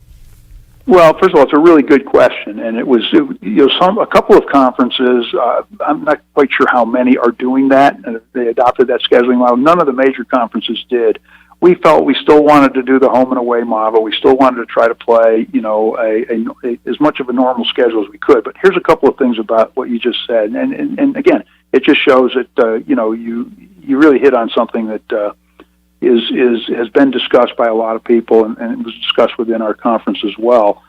Well, first of all, it's a really good question, and it was a couple of conferences. I'm not quite sure how many are doing that. They adopted that scheduling model. None of the major conferences did. We felt we still wanted to do the home and away model. We still wanted to try to play, as much of a normal schedule as we could. But here's a couple of things about what you just said, and again, it just shows that you really hit on something that. Has been discussed by a lot of people, and it was discussed within our conference as well.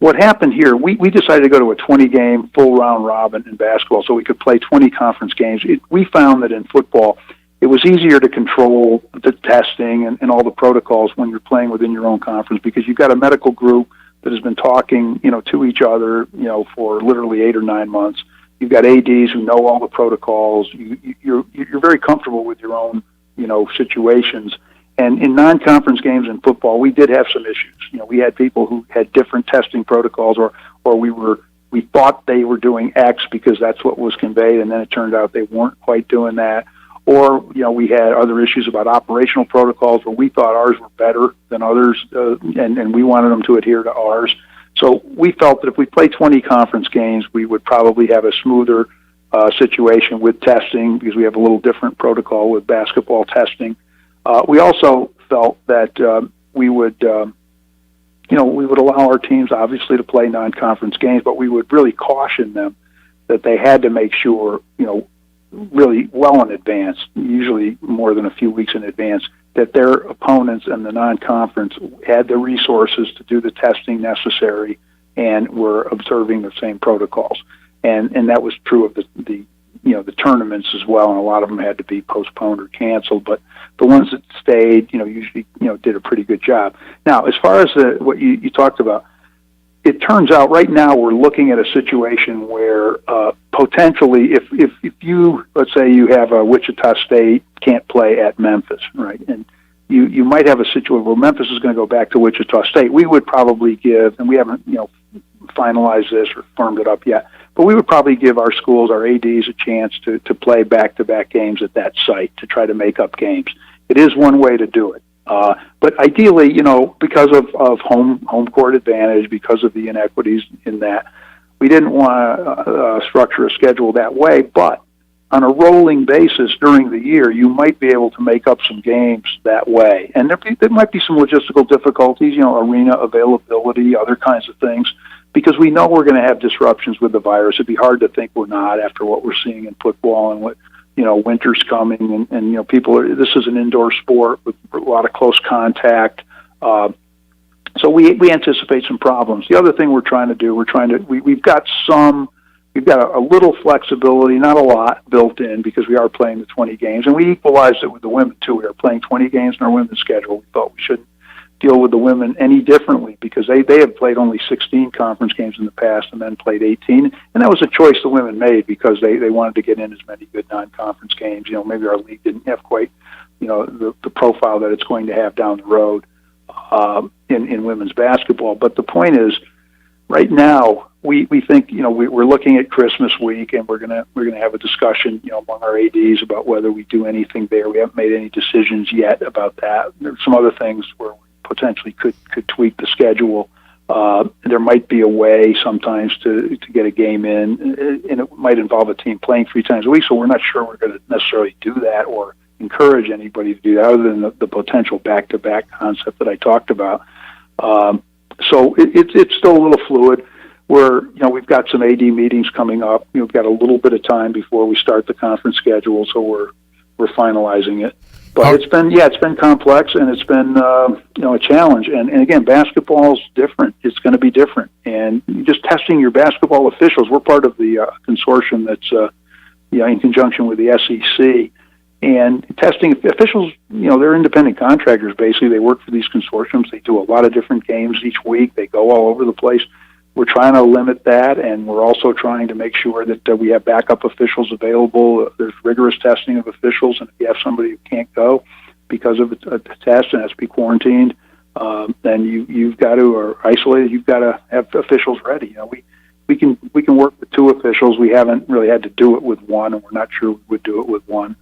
What happened here, we decided to go to a 20-game full round robin in basketball so we could play 20 conference games. We found that in football, it was easier to control the testing and all the protocols when you're playing within your own conference, because you've got a medical group that has been talking, to each other, for literally 8 or 9 months. You've got ADs who know all the protocols. You're very comfortable with your own situations, And in non-conference games in football, we did have some issues. We had people who had different testing protocols, or we thought they were doing X because that's what was conveyed, and then it turned out they weren't quite doing that. Or, we had other issues about operational protocols where we thought ours were better than others, and we wanted them to adhere to ours. So we felt that if we played 20 conference games, we would probably have a smoother situation with testing because we have a little different protocol with basketball testing. We also felt that we would allow our teams, obviously, to play non-conference games, but we would really caution them that they had to make sure, really well in advance, usually more than a few weeks in advance, that their opponents in the non-conference had the resources to do the testing necessary and were observing the same protocols. And that was true of the tournaments as well, and a lot of them had to be postponed or canceled, but the ones that stayed, usually, did a pretty good job. Now, as far as what you talked about, it turns out right now we're looking at a situation where potentially if you, let's say you have a Wichita State can't play at Memphis, right, and you might have a situation where Memphis is going to go back to Wichita State, we would probably give, and we haven't, finalized this or firmed it up yet, but we would probably give our schools, our ADs, a chance to play back-to-back games at that site to try to make up games. It is one way to do it. But ideally, because of home court advantage, because of the inequities in that, we didn't want to structure a schedule that way, but on a rolling basis during the year, you might be able to make up some games that way. And there might be some logistical difficulties, arena availability, other kinds of things, because we know we're going to have disruptions with the virus. It'd be hard to think we're not after what we're seeing in football and what, winter's coming and this is an indoor sport with a lot of close contact. So we anticipate some problems. The other thing we've got a little flexibility, not a lot built in because we are playing the 20 games, and we equalized it with the women too. We are playing 20 games in our women's schedule. We thought we shouldn't deal with the women any differently because they have played only 16 conference games in the past and then played 18, and that was a choice the women made because they wanted to get in as many good non-conference games. Maybe our league didn't have quite the profile that it's going to have down the road in women's basketball. But the point is, right now we think we're looking at Christmas week, and we're gonna have a discussion among our ADs about whether we do anything there. We haven't made any decisions yet about that. There's some other things where we potentially could tweak the schedule. There might be a way sometimes to get a game in, and it might involve a team playing 3 times a week. So we're not sure we're going to necessarily do that or encourage anybody to do that, other than the potential back-to-back concept that I talked about. So it's still a little fluid. We've got some AD meetings coming up. We've got a little bit of time before we start the conference schedule, so we're finalizing it. But it's been complex, and it's been a challenge. And again, basketball's different. It's going to be different. And just testing your basketball officials. We're part of the consortium that's in conjunction with the SEC. And testing officials, they're independent contractors. Basically, they work for these consortiums. They do a lot of different games each week. They go all over the place. We're trying to limit that, and we're also trying to make sure that we have backup officials available. There's rigorous testing of officials, and if you have somebody who can't go because of a test and has to be quarantined, then you've got to, or isolated, you've got to have officials ready. We can work with 2 officials. We haven't really had to do it with one, and we're not sure we would do it with one.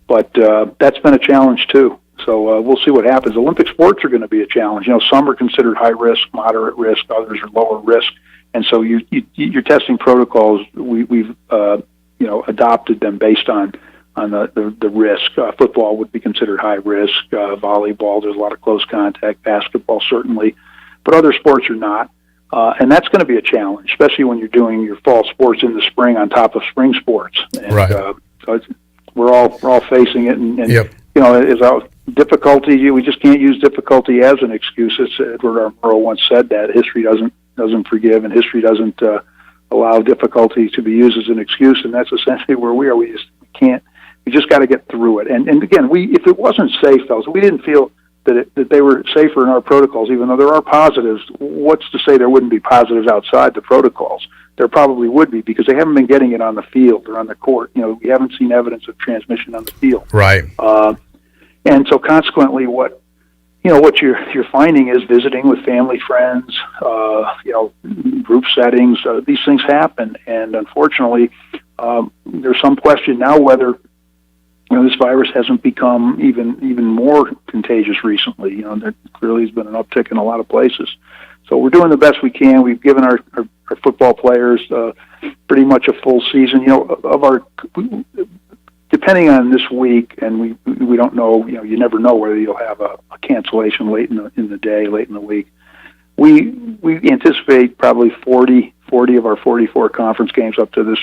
But that's been a challenge too. So we'll see what happens. Olympic sports are going to be a challenge. Some are considered high risk, moderate risk. Others are lower risk. And so your testing protocols, we've adopted them based on the risk. Football would be considered high risk. Volleyball, there's a lot of close contact. Basketball, certainly. But other sports are not. And that's going to be a challenge, especially when you're doing your fall sports in the spring on top of spring sports. And, right. So we're all facing it. And yep. Is our difficulty, we just can't use difficulty as an excuse. Edward R. Murrow once said that history doesn't forgive, and history doesn't allow difficulty to be used as an excuse, and that's essentially where we are. We just got to get through it. And again, if it wasn't safe, fellas, we didn't feel that they were safer in our protocols, even though there are positives. What's to say there wouldn't be positives outside the protocols? There probably would be, because they haven't been getting it on the field or on the court. We haven't seen evidence of transmission on the field. Right. And so consequently, what what you're finding is visiting with family, friends, group settings. These things happen, and unfortunately, there's some question now whether this virus hasn't become even more contagious recently. There clearly has been an uptick in a lot of places. So we're doing the best we can. We've given our football players pretty much a full season. Depending on this week, and we don't know. You never know whether you'll have a cancellation late in the day, late in the week. We anticipate probably 40 of our 44 conference games up to this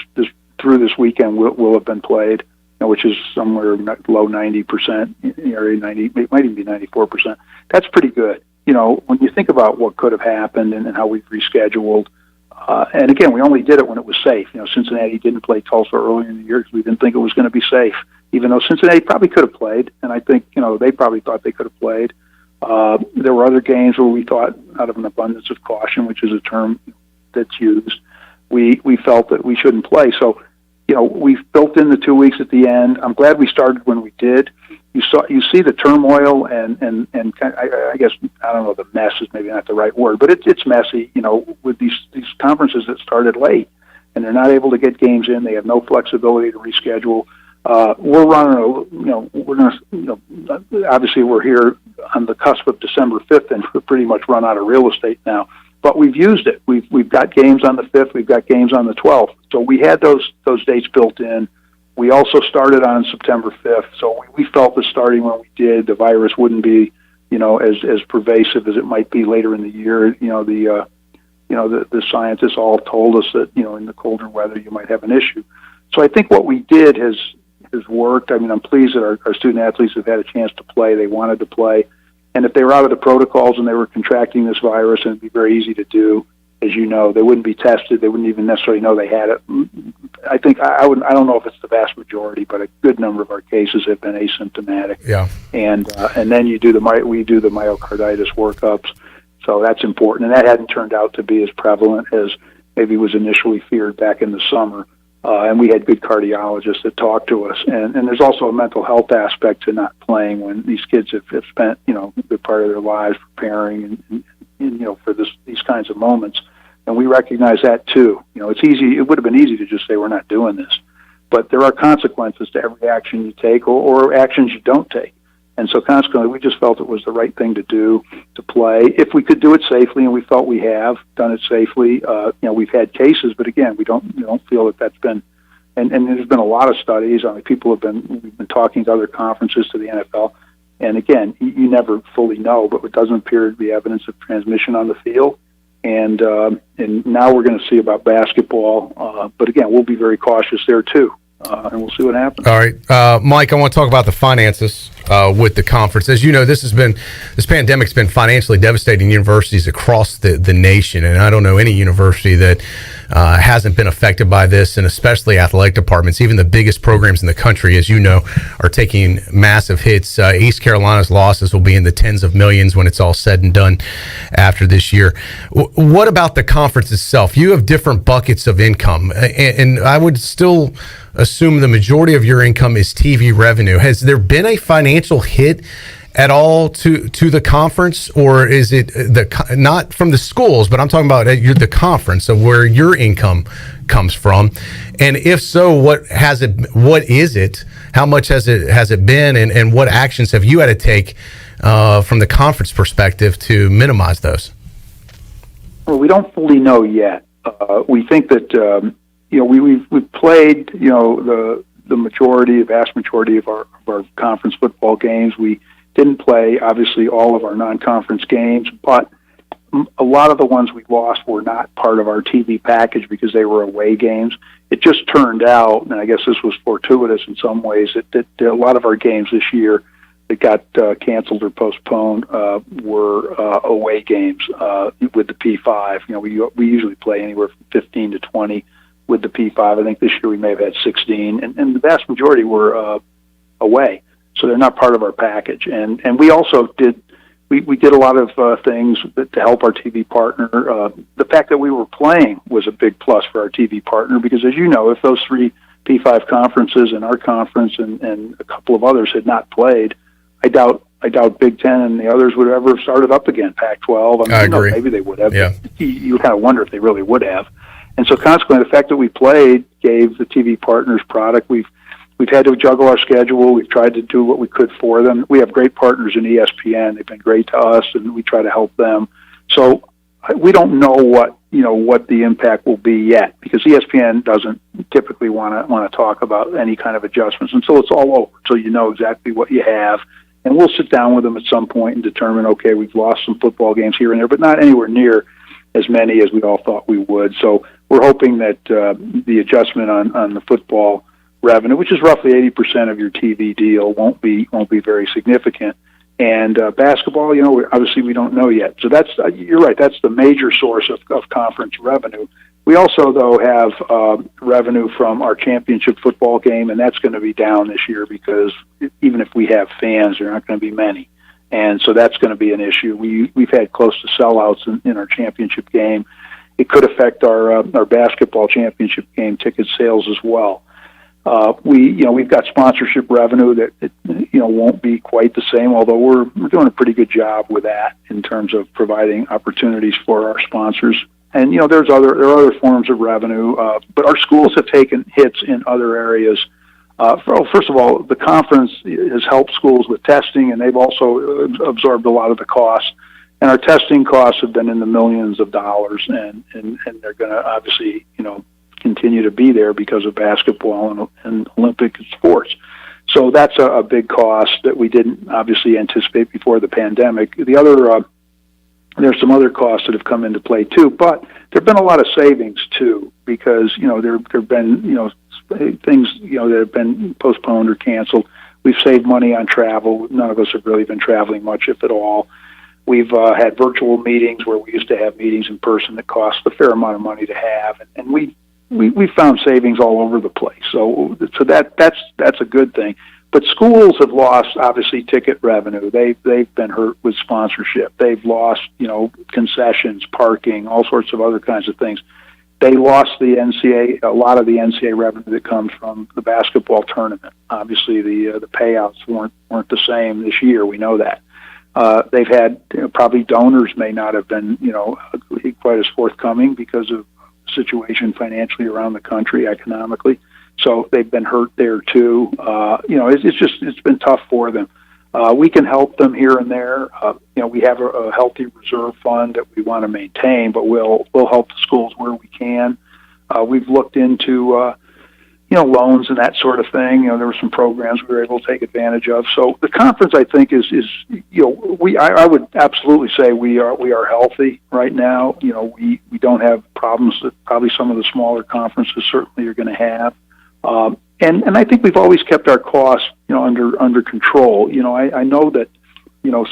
through this weekend will have been played, which is somewhere low 90%, area 90, it might even be 94%. That's pretty good. When you think about what could have happened and how we've rescheduled, and again, we only did it when it was safe. Cincinnati didn't play Tulsa earlier in the year because we didn't think it was going to be safe, even though Cincinnati probably could have played, and I think, they probably thought they could have played. There were other games where we thought, out of an abundance of caution, which is a term that's used, we felt that we shouldn't play. So, we've built in the 2 weeks at the end. I'm glad we started when we did. You see the turmoil and I guess, I don't know, the mess is maybe not the right word, but it's messy, with these conferences that started late and they're not able to get games in. They have no flexibility to reschedule. We're running obviously we're here on the cusp of December 5th and we're pretty much run out of real estate now, but we've used it. We've got games on the 5th. We've got games on the 12th. So we had those dates built in. We also started on September 5th, so we felt that starting when we did, the virus wouldn't be, as pervasive as it might be later in the year. The scientists all told us that, in the colder weather you might have an issue. So I think what we did has worked. I mean, I'm pleased that our student athletes have had a chance to play. They wanted to play, and if they were out of the protocols and they were contracting this virus, and it'd be very easy to do. As you know, they wouldn't be tested. They wouldn't even necessarily know they had it. I think I don't know if it's the vast majority, but a good number of our cases have been asymptomatic. Yeah. And then we do the myocarditis workups, so that's important. And that hadn't turned out to be as prevalent as maybe was initially feared back in the summer. And we had good cardiologists that talked to us. And there's also a mental health aspect to not playing when these kids have spent a good part of their lives preparing and for these kinds of moments. And we recognize that too. It's easy. It would have been easy to just say we're not doing this, but there are consequences to every action you take or actions you don't take. And so consequently, we just felt it was the right thing to do, to play. If we could do it safely, and we felt we have done it safely, we've had cases, but again, we don't feel that that's been, and there's been a lot of studies. I mean, we've been talking to other conferences, to the NFL. And again, you never fully know, but it doesn't appear to be evidence of transmission on the field. And now we're going to see about basketball. But again, we'll be very cautious there too. And we'll see what happens. All right. Mike, I want to talk about the finances with the conference. As you know, this pandemic's been financially devastating universities across the nation. And I don't know any university that hasn't been affected by this, and especially athletic departments. Even the biggest programs in the country, as you know, are taking massive hits. East Carolina's losses will be in the tens of millions when it's all said and done after this year. What about the conference itself? You have different buckets of income, and I would still assume the majority of your income is TV revenue. Has there been a financial hit at all to the conference, or is it not from the schools, but I'm talking about the conference of where your income comes from? And if so, what is it? How much has it been, and what actions have you had to take from the conference perspective to minimize those? Well, we don't fully know yet. We think that we've played the vast majority of our conference football games. We didn't play, obviously, all of our non-conference games, but a lot of the ones we lost were not part of our TV package because they were away games. It just turned out, and I guess this was fortuitous in some ways, that a lot of our games this year that got canceled or postponed were away games with the P5. We usually play anywhere from 15 to 20 with the P5. I think this year we may have had 16, and the vast majority were away. So they're not part of our package. And we also did a lot of things to help our TV partner. The fact that we were playing was a big plus for our TV partner because, as you know, if those three P5 conferences and our conference and a couple of others had not played, I doubt I doubt Big Ten and the others would ever have started up again. Pac-12. I agree. Maybe they would have. Yeah. You kind of wonder if they really would have. And so consequently, the fact that we played gave the TV partners product. We've had to juggle our schedule. We've tried to do what we could for them. We have great partners in ESPN. They've been great to us, and we try to help them. So we don't know what the impact will be yet, because ESPN doesn't typically want to talk about any kind of adjustments until it's all over, so you know exactly what you have. And we'll sit down with them at some point and determine, okay, we've lost some football games here and there, but not anywhere near as many as we all thought we would. So we're hoping that the adjustment on the football revenue, which is roughly 80% of your TV deal, won't be very significant. And basketball, obviously we don't know yet. So that's you're right. That's the major source of conference revenue. We also, though, have revenue from our championship football game, and that's going to be down this year because even if we have fans, there aren't going to be many. And so that's going to be an issue. We've had close to sellouts in our championship game. It could affect our basketball championship game ticket sales as well. We've got sponsorship revenue that won't be quite the same, although we're doing a pretty good job with that in terms of providing opportunities for our sponsors. And there are other forms of revenue, but our schools have taken hits in other areas. First of all, the conference has helped schools with testing, and they've also absorbed a lot of the costs. And our testing costs have been in the millions of dollars, and they're going to obviously continue to be there because of basketball and Olympic sports. So that's a big cost that we didn't obviously anticipate before the pandemic. There's some other costs that have come into play too, but there've been a lot of savings too, because there've been things that have been postponed or canceled. We've saved money on travel. None of us have really been traveling much, if at all. We've had virtual meetings where we used to have meetings in person that cost a fair amount of money to have, and we found savings all over the place. So that's a good thing. But schools have lost, obviously, ticket revenue. They've been hurt with sponsorship. They've lost, concessions, parking, all sorts of other kinds of things. They lost a lot of the NCAA revenue that comes from the basketball tournament. Obviously, the payouts weren't the same this year. We know that. They've had probably donors may not have been quite as forthcoming because of the situation financially around the country, economically. So they've been hurt there too. It's been tough for them. We can help them here and there. We have a healthy reserve fund that we want to maintain, but we'll help the schools where we can. We've looked into loans and that sort of thing. There were some programs we were able to take advantage of. So the conference, I think, I would absolutely say we are healthy right now. We don't have problems that probably some of the smaller conferences certainly are going to have. And I think we've always kept our costs, under control. I know that,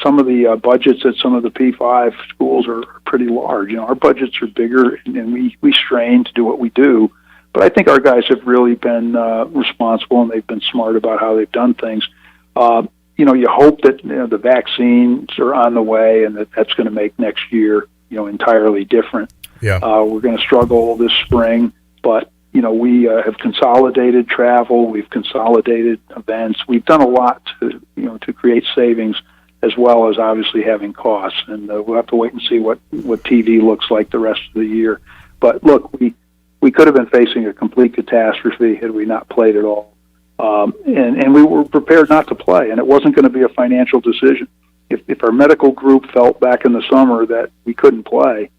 some of the budgets at some of the P5 schools are pretty large. Our budgets are bigger, and we strain to do what we do. But I think our guys have really been responsible, and they've been smart about how they've done things. You hope that the vaccines are on the way, and that's going to make next year, entirely different. Yeah. We're going to struggle this spring, but we have consolidated travel. We've consolidated events. We've done a lot to create savings, as well as obviously having costs. And we'll have to wait and see what TV looks like the rest of the year. But look, we could have been facing a complete catastrophe had we not played at all. And we were prepared not to play, and it wasn't going to be a financial decision. If our medical group felt back in the summer that we couldn't play,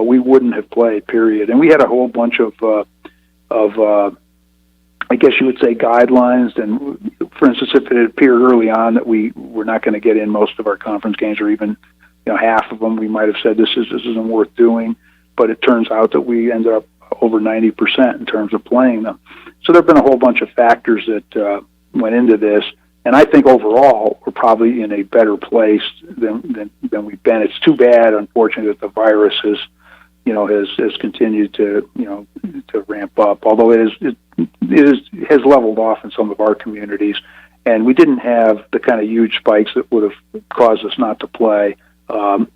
we wouldn't have played, period. And we had a whole bunch of I guess you would say, guidelines. And for instance, if it appeared early on that we were not going to get in most of our conference games, or even half of them, we might have said this isn't worth doing. But it turns out that we ended up over 90% in terms of playing them. So there have been a whole bunch of factors that went into this. And I think overall we're probably in a better place than we've been. It's too bad, unfortunately, that the virus has continued to ramp up. Although it has leveled off in some of our communities, and we didn't have the kind of huge spikes that would have caused us not to play, in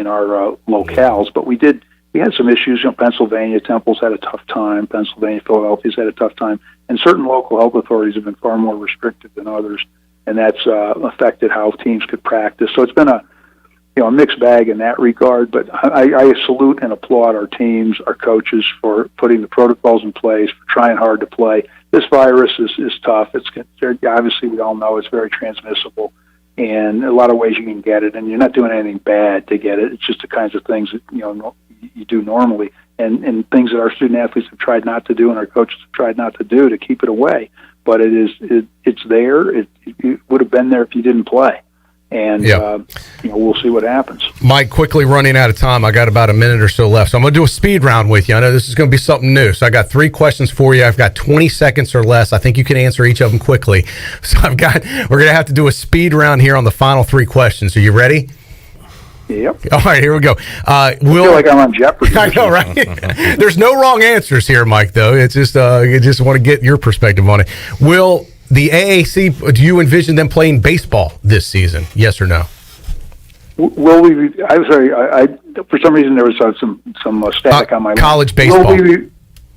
our locales. But we had some issues. Pennsylvania, Temple's had a tough time. Pennsylvania, Philadelphia's had a tough time. And certain local health authorities have been far more restrictive than others. and that's affected how teams could practice. So it's been a mixed bag in that regard, but I salute and applaud our teams, our coaches for putting the protocols in place, for trying hard to play. This virus is tough. It's obviously, we all know it's very transmissible, and a lot of ways you can get it, and you're not doing anything bad to get it. It's just the kinds of things that you do normally, and things that our student athletes have tried not to do and our coaches have tried not to do to keep it away. But it's there. It would have been there if you didn't play. And, we'll see what happens. Mike, quickly running out of time. I got about a minute or so left. So I'm going to do a speed round with you. I know this is going to be something new. So I got 3 questions for you. I've got 20 seconds or less. I think you can answer each of them quickly. So we're going to have to do a speed round here on the final 3 questions. Are you ready? Yep. All right, here we go. I feel like I'm on Jeopardy. I know, right? There's no wrong answers here, Mike, though. It's just, I just want to get your perspective on it. Will the AAC, do you envision them playing baseball this season? Yes or no? Will we be, I'm sorry, I for some reason there was some static on my college baseball.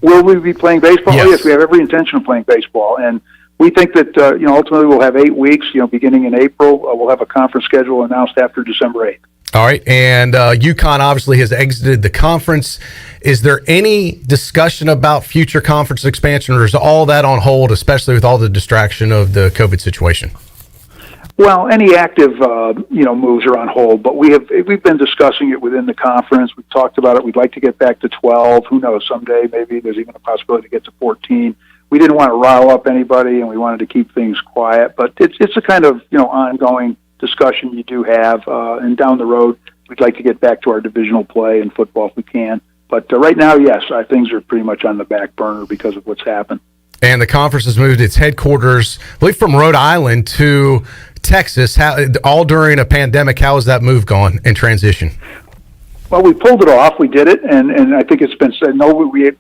Will we be playing baseball? Yes. Oh, yes, we have every intention of playing baseball. And we think that, ultimately we'll have 8 weeks, beginning in April. We'll have a conference schedule announced after December 8th. All right, and UConn obviously has exited the conference. Is there any discussion about future conference expansion, or is all that on hold, especially with all the distraction of the COVID situation? Well, any active, moves are on hold, but we've been discussing it within the conference. We've talked about it. We'd like to get back to 12. Who knows? Someday maybe there's even a possibility to get to 14. We didn't want to rile up anybody, and we wanted to keep things quiet. But it's a kind of ongoing discussion you do have, and down the road, we'd like to get back to our divisional play in football if we can. But right now, yes, things are pretty much on the back burner because of what's happened. And the conference has moved its headquarters, I believe, from Rhode Island to Texas. All during a pandemic, how has that move gone in transition? Well, we pulled it off. We did it, and I think it's been said. No, we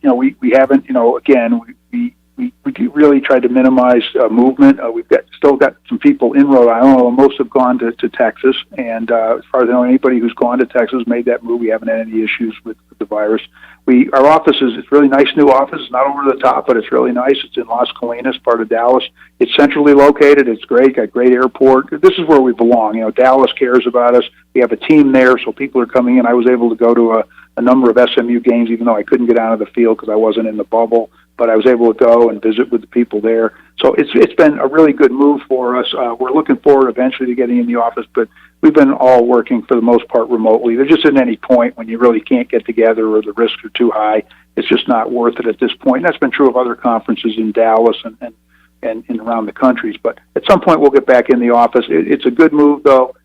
haven't. Again, we really tried to minimize movement. We've still got some people in Rhode Island, although most have gone to Texas. And as far as I know, anybody who's gone to Texas made that move. We haven't had any issues with the virus. Our office it's a really nice new office. It's not over the top, but it's really nice. It's in Las Colinas, part of Dallas. It's centrally located. It's great. Got great airport. This is where we belong. Dallas cares about us. We have a team there, so people are coming in. I was able to go to a number of SMU games, even though I couldn't get out of the field because I wasn't in the bubble. But I was able to go and visit with the people there. So it's been a really good move for us. We're looking forward eventually to getting in the office, but we've been all working for the most part remotely. There just isn't any point when you really can't get together or the risks are too high. It's just not worth it at this point. And that's been true of other conferences in Dallas and around the countries. But at some point we'll get back in the office. It's a good move, though.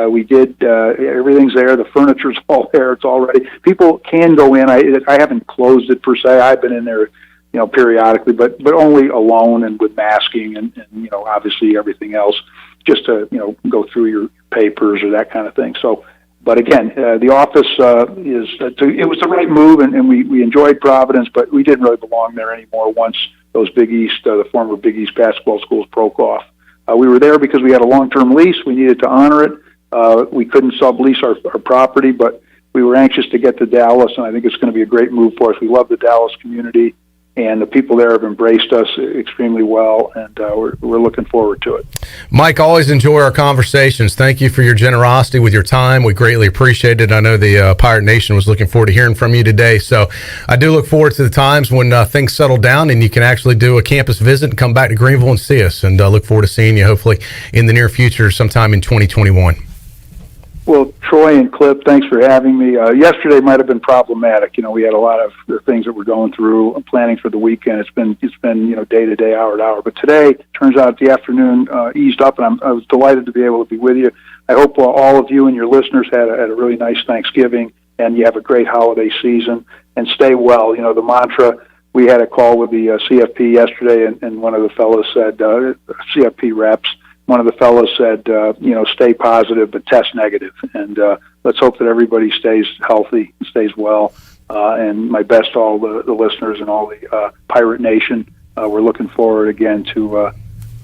We did, everything's there. The furniture's all there. It's all ready. People can go in. I haven't closed it per se. I've been in there periodically, but only alone and with masking and obviously everything else, just to, go through your papers or that kind of thing. So, but again, the office it was the right move, and we enjoyed Providence, but we didn't really belong there anymore once those Big East, the former Big East basketball schools broke off. We were there because we had a long-term lease. We needed to honor it. We couldn't sublease our property, but we were anxious to get to Dallas, and I think it's going to be a great move for us. We love the Dallas community, and the people there have embraced us extremely well, and we're looking forward to it. Mike, always enjoy our conversations. Thank you for your generosity with your time. We greatly appreciate it. I know the Pirate Nation was looking forward to hearing from you today, so I do look forward to the times when things settle down and you can actually do a campus visit and come back to Greenville and see us, and look forward to seeing you hopefully in the near future sometime in 2021. Well, Troy and Clip, thanks for having me. Yesterday might have been problematic. We had a lot of things that we're going through and planning for the weekend. It's been day to day, hour to hour. But today, turns out the afternoon eased up, and I was delighted to be able to be with you. I hope all of you and your listeners had a really nice Thanksgiving, and you have a great holiday season. And stay well. The mantra. We had a call with the CFP yesterday, and one of the fellows said, CFP reps. One of the fellows said, stay positive but test negative. And let's hope that everybody stays healthy, stays well. And my best to all the listeners and all the Pirate Nation. We're looking forward again to,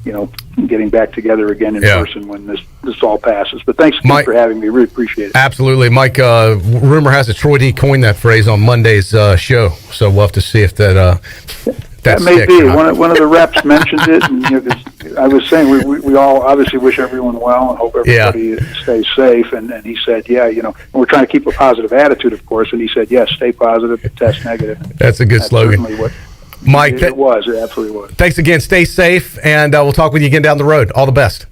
getting back together again in person when this all passes. But thanks again for having me. Really appreciate it. Absolutely. Mike, rumor has it Troy D coined that phrase on Monday's show. So we'll have to see if that That may be. One of the reps mentioned it, and 'cause I was saying we all obviously wish everyone well and hope everybody stays safe. And he said, and we're trying to keep a positive attitude, of course. And he said, yes, stay positive, but test negative. That's a good slogan. Mike, it was. It absolutely was. Thanks again. Stay safe, and we'll talk with you again down the road. All the best.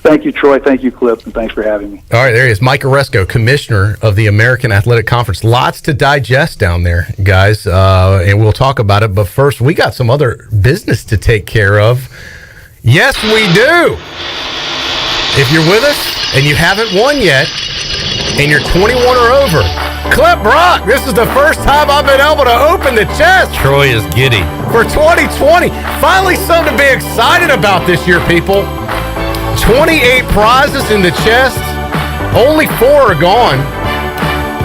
Thank you, Troy. Thank you, Clip, and thanks for having me. All right, there he is, Mike Aresco, commissioner of the American Athletic Conference. Lots to digest down there, guys, and we'll talk about it. But first, we got some other business to take care of. Yes, we do. If you're with us and you haven't won yet, and you're 21 or over, Clip Brock, this is the first time I've been able to open the chest. Troy is giddy. For 2020. Finally something to be excited about this year, people. 28 prizes in the chest. Only 4 are gone.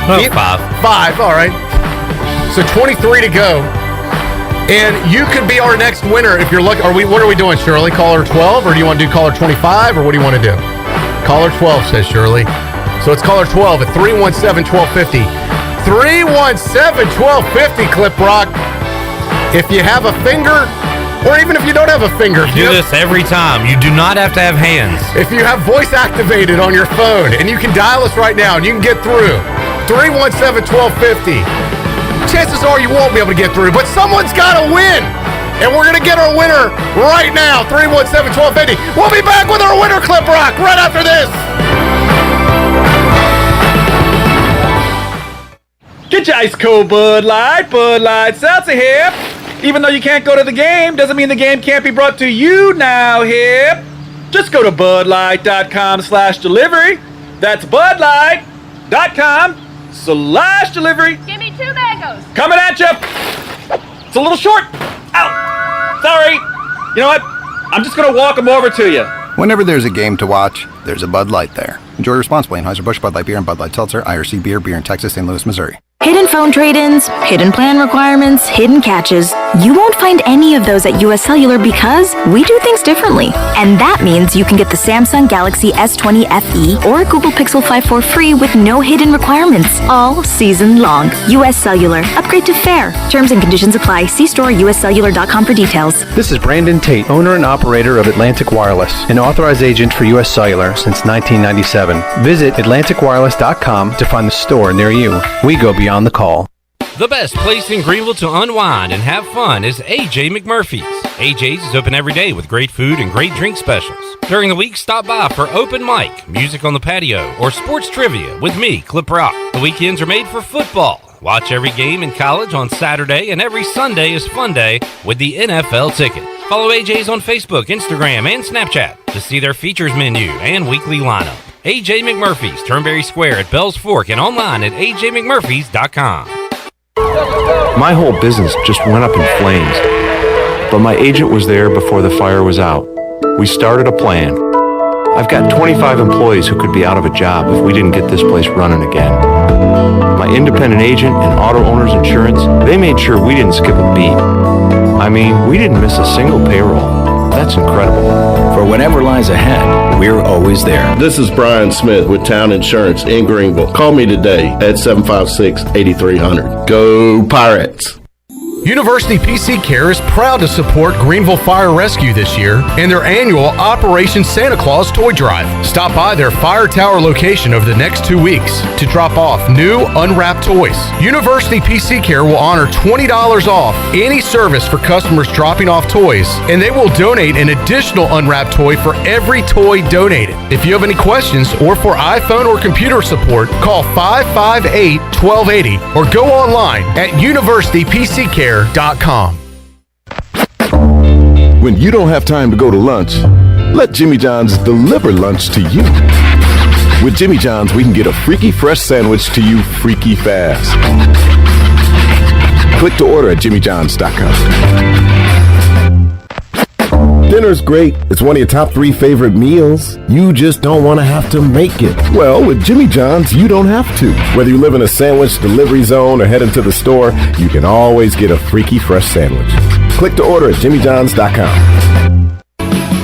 Oh, 5. 5, all right. So 23 to go. And you could be our next winner if you're lucky. What are we doing, Shirley? Caller 12, or do you want to do caller 25, or what do you want to do? Caller 12, says Shirley. So it's caller 12 at 317-1250. 317-1250, Clip Rock. If you have a finger, or even if you don't have a finger. Do this every time. You do not have to have hands. If you have voice activated on your phone, and you can dial us right now, and you can get through. 317-1250. Chances are you won't be able to get through, but someone's got to win. And we're going to get our winner right now. 317-1250. We'll be back with our winner, Clip Rock, right after this. Get your ice cold Bud Light Seltzer Hip. Even though you can't go to the game, doesn't mean the game can't be brought to you now, Hip. Just go to budlight.com/delivery. That's budlight.com/delivery. Give me 2 mangoes. Coming at you. It's a little short. Ow. Sorry. You know what? I'm just going to walk them over to you. Whenever there's a game to watch, there's a Bud Light there. Enjoy responsibly. Anheuser-Busch, Bud Light Beer, and Bud Light Seltzer, IRC Beer in Texas, St. Louis, Missouri. Hidden phone trade-ins, hidden plan requirements, hidden catches. You won't find any of those at US Cellular because we do things differently. And that means you can get the Samsung Galaxy S20 FE or Google Pixel 5 for free with no hidden requirements all season long. US Cellular. Upgrade to fair. Terms and conditions apply. See store uscellular.com for details. This is Brandon Tate, owner and operator of Atlantic Wireless, an authorized agent for US Cellular since 1997. Visit atlanticwireless.com to find the store near you. We go beyond the call. The best place in Greenville to unwind and have fun is AJ McMurphy's. AJ's is open every day with great food and great drink specials. During the week, stop by for open mic, music on the patio, or sports trivia with me, Clip Rock. The weekends are made for football. Watch every game in college on Saturday, and every Sunday is fun day with the NFL ticket. Follow AJ's on Facebook, Instagram, and Snapchat to see their features menu and weekly lineup. AJ McMurphy's, Turnberry Square at Bell's Fork, and online at ajmcmurphys.com. My whole business just went up in flames, but my agent was there before the fire was out. We started a plan. I've got 25 employees who could be out of a job if we didn't get this place running again. My independent agent and auto owner's insurance, they made sure we didn't skip a beat. I mean, we didn't miss a single payroll. That's incredible. For whatever lies ahead, we're always there. This is Brian Smith with Town Insurance in Greenville. Call me today at 756-8300. Go Pirates! University PC Care is proud to support Greenville Fire Rescue this year in their annual Operation Santa Claus Toy Drive. Stop by their Fire Tower location over the next 2 weeks to drop off new unwrapped toys. University PC Care will honor $20 off any service for customers dropping off toys, and they will donate an additional unwrapped toy for every toy donated. If you have any questions or for iPhone or computer support, call 558-1280 or go online at universitypccare.com. When you don't have time to go to lunch, let Jimmy John's deliver lunch to you. With Jimmy John's, we can get a freaky fresh sandwich to you freaky fast. Click to order at jimmyjohns.com. Dinner's great. It's one of your top 3 favorite meals. You just don't want to have to make it. Well, with Jimmy John's, you don't have to. Whether you live in a sandwich delivery zone or head into the store, you can always get a freaky fresh sandwich. Click to order at jimmyjohns.com.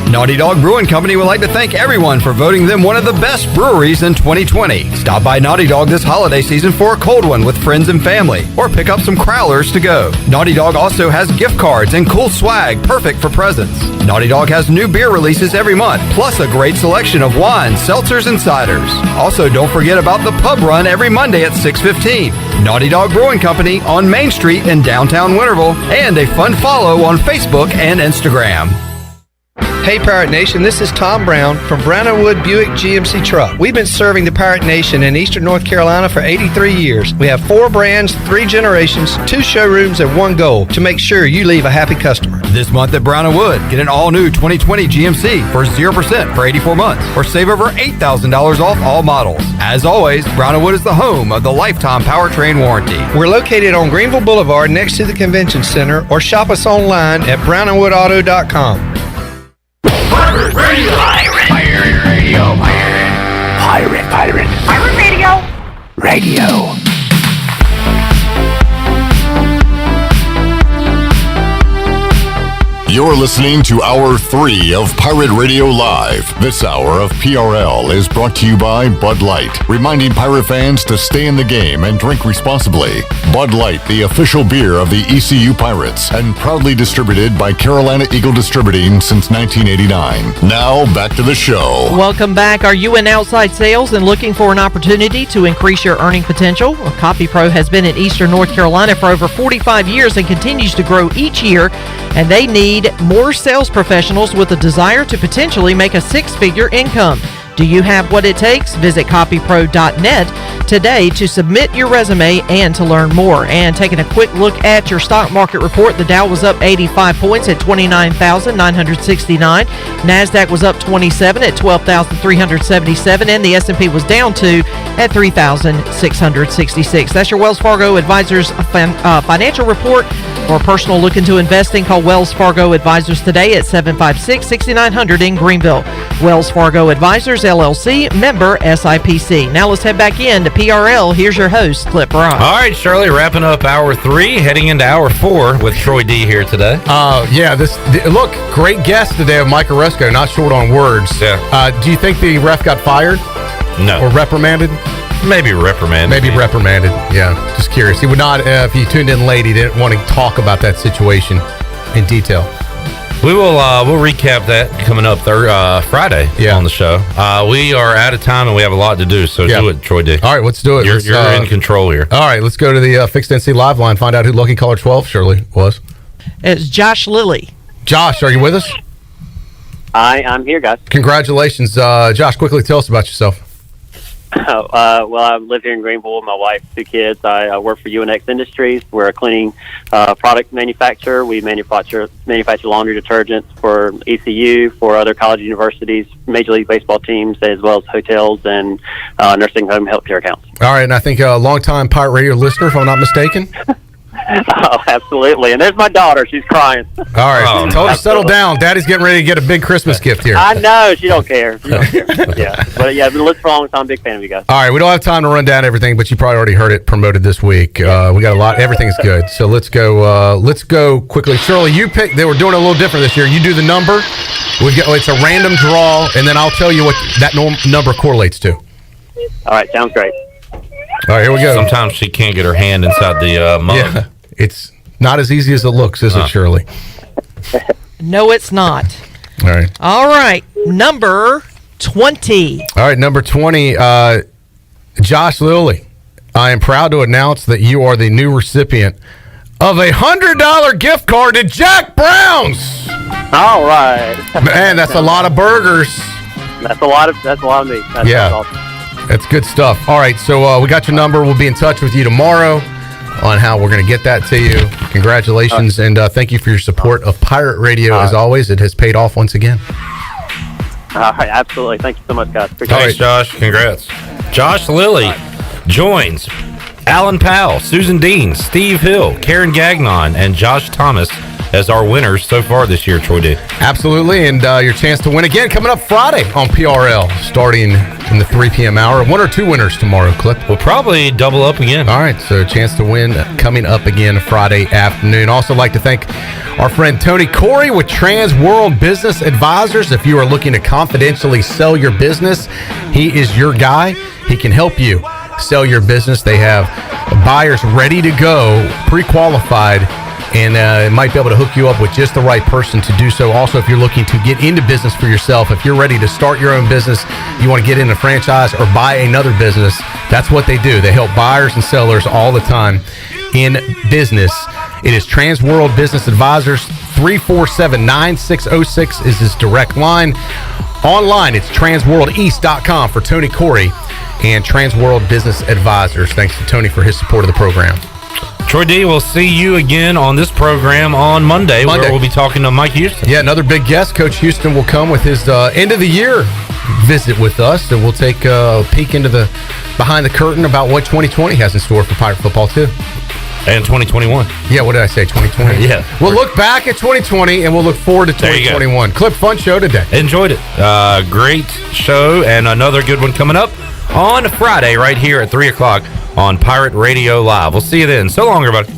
Naughty Dog Brewing Company would like to thank everyone for voting them one of the best breweries in 2020. Stop by Naughty Dog this holiday season for a cold one with friends and family, or pick up some crowlers to go. Naughty Dog also has gift cards and cool swag perfect for presents. Naughty Dog has new beer releases every month, plus a great selection of wines, seltzers, and ciders. Also, don't forget about the pub run every Monday at 6:15. Naughty Dog Brewing Company on Main Street in downtown Winterville, and a fun follow on Facebook and Instagram. Hey Pirate Nation, this is Tom Brown from Brown & Wood Buick GMC Truck. We've been serving the Pirate Nation in Eastern North Carolina for 83 years. We have 4 brands, 3 generations, 2 showrooms, and 1 goal to make sure you leave a happy customer. This month at Brown & Wood, get an all-new 2020 GMC for 0% for 84 months, or save over $8,000 off all models. As always, Brown & Wood is the home of the lifetime powertrain warranty. We're located on Greenville Boulevard next to the Convention Center, or shop us online at brownandwoodauto.com. Pirate Radio! Pirate Radio! Pirate Radio! You're listening to Hour 3 of Pirate Radio Live. This hour of PRL is brought to you by Bud Light, reminding pirate fans to stay in the game and drink responsibly. Bud Light, the official beer of the ECU Pirates, and proudly distributed by Carolina Eagle Distributing since 1989. Now, back to the show. Welcome back. Are you in outside sales and looking for an opportunity to increase your earning potential? Well, CopyPro has been in Eastern North Carolina for over 45 years and continues to grow each year, and they need more sales professionals with a desire to potentially make a 6-figure income. Do you have what it takes? Visit copypro.net today to submit your resume and to learn more. And taking a quick look at your stock market report, the Dow was up 85 points at 29,969. NASDAQ was up 27 at 12,377. And the S&P was down 2 at 3,666. That's your Wells Fargo Advisors financial report. For a personal look into investing, call Wells Fargo Advisors today at 756-6900 in Greenville. Wells Fargo Advisors, LLC, member SIPC. Now let's head back in to PRL. Here's your host, Clip Rock. All right, Shirley, wrapping up Hour 3, heading into Hour 4 with Troy D here today. Look, great guest today of Mike Aresco, not short on words. Yeah. Do you think the ref got fired? No. Or reprimanded? Maybe reprimanded. Yeah, just curious. He would not, if he tuned in late, he didn't want to talk about that situation in detail. We will we'll recap that coming up Friday on the show. We are out of time and we have a lot to do, so do it, Troy D. All right, let's do it. You're in control here. All right, let's go to the Fixed NC Live line, find out who Lucky Caller 12 Shirley was. It's Josh Lilly. Josh, are you with us? I'm here, guys. Congratulations. Josh, quickly tell us about yourself. Well, I live here in Greenville with my wife, 2 kids. I work for UNX Industries. We're a cleaning product manufacturer. We manufacture laundry detergents for ECU, for other college universities, Major League Baseball teams, as well as hotels and nursing home healthcare accounts. All right, and I think a longtime Pirate Radio listener, if I'm not mistaken. Oh, absolutely. And there's my daughter. She's crying. All right. Tell her to settle down. Daddy's getting ready to get a big Christmas gift here. I know. She don't care. Yeah. But, I've been listening for a long time. Big fan of you guys. All right. We don't have time to run down everything, but you probably already heard it promoted this week. We got a lot. Everything's good. So let's go quickly. Shirley, you pick. They were doing it a little different this year. You do the number. It's a random draw, and then I'll tell you what that number correlates to. All right. Sounds great. All right, here we go. Sometimes she can't get her hand inside the mug. Yeah, it's not as easy as it looks, is it, Shirley? No, it's not. All right. All right, number 20. All right, number 20, Josh Lilly. I am proud to announce that you are the new recipient of a $100 gift card to Jack Brown's. All right. Man, that's a lot of burgers. That's a lot of meat. That's awesome. That's good stuff. All right, so we got your number. We'll be in touch with you tomorrow on how we're going to get that to you. Congratulations, and thank you for your support of Pirate Radio. As always, it has paid off once again. All right, absolutely. Thank you so much, guys. Thanks, Josh. Congrats. Josh Lilly joins Alan Powell, Susan Dean, Steve Hill, Karen Gagnon, and Josh Thomas as our winners so far this year, Troy D. Absolutely, and your chance to win again coming up Friday on PRL, starting in the 3 p.m. hour. 1 or 2 winners tomorrow, Clip. We'll probably double up again. All right, so chance to win coming up again Friday afternoon. Also like to thank our friend Tony Corey with Trans World Business Advisors. If you are looking to confidentially sell your business, he is your guy. He can help you sell your business. They have buyers ready to go, pre-qualified, and might be able to hook you up with just the right person to do so. Also, if you're looking to get into business for yourself, if you're ready to start your own business, you want to get in a franchise or buy another business, that's what they do. They help buyers and sellers all the time in business. It is Trans World Business Advisors. 347-9606 is his direct line. Online, it's transworldeast.com for Tony Corey and Trans World Business Advisors. Thanks to Tony for his support of the program. Troy D, we'll see you again on this program on Monday, where we'll be talking to Mike Houston. Yeah, another big guest. Coach Houston will come with his end of the year visit with us, and we'll take a peek into the behind the curtain about what 2020 has in store for Pirate football too. And 2021. Yeah, what did I say? 2020? Yeah. We'll look back at 2020 and we'll look forward to 2021. Clip, fun show today. Enjoyed it. Great show, and another good one coming up on Friday right here at 3 o'clock on Pirate Radio Live. We'll see you then. So long, everybody.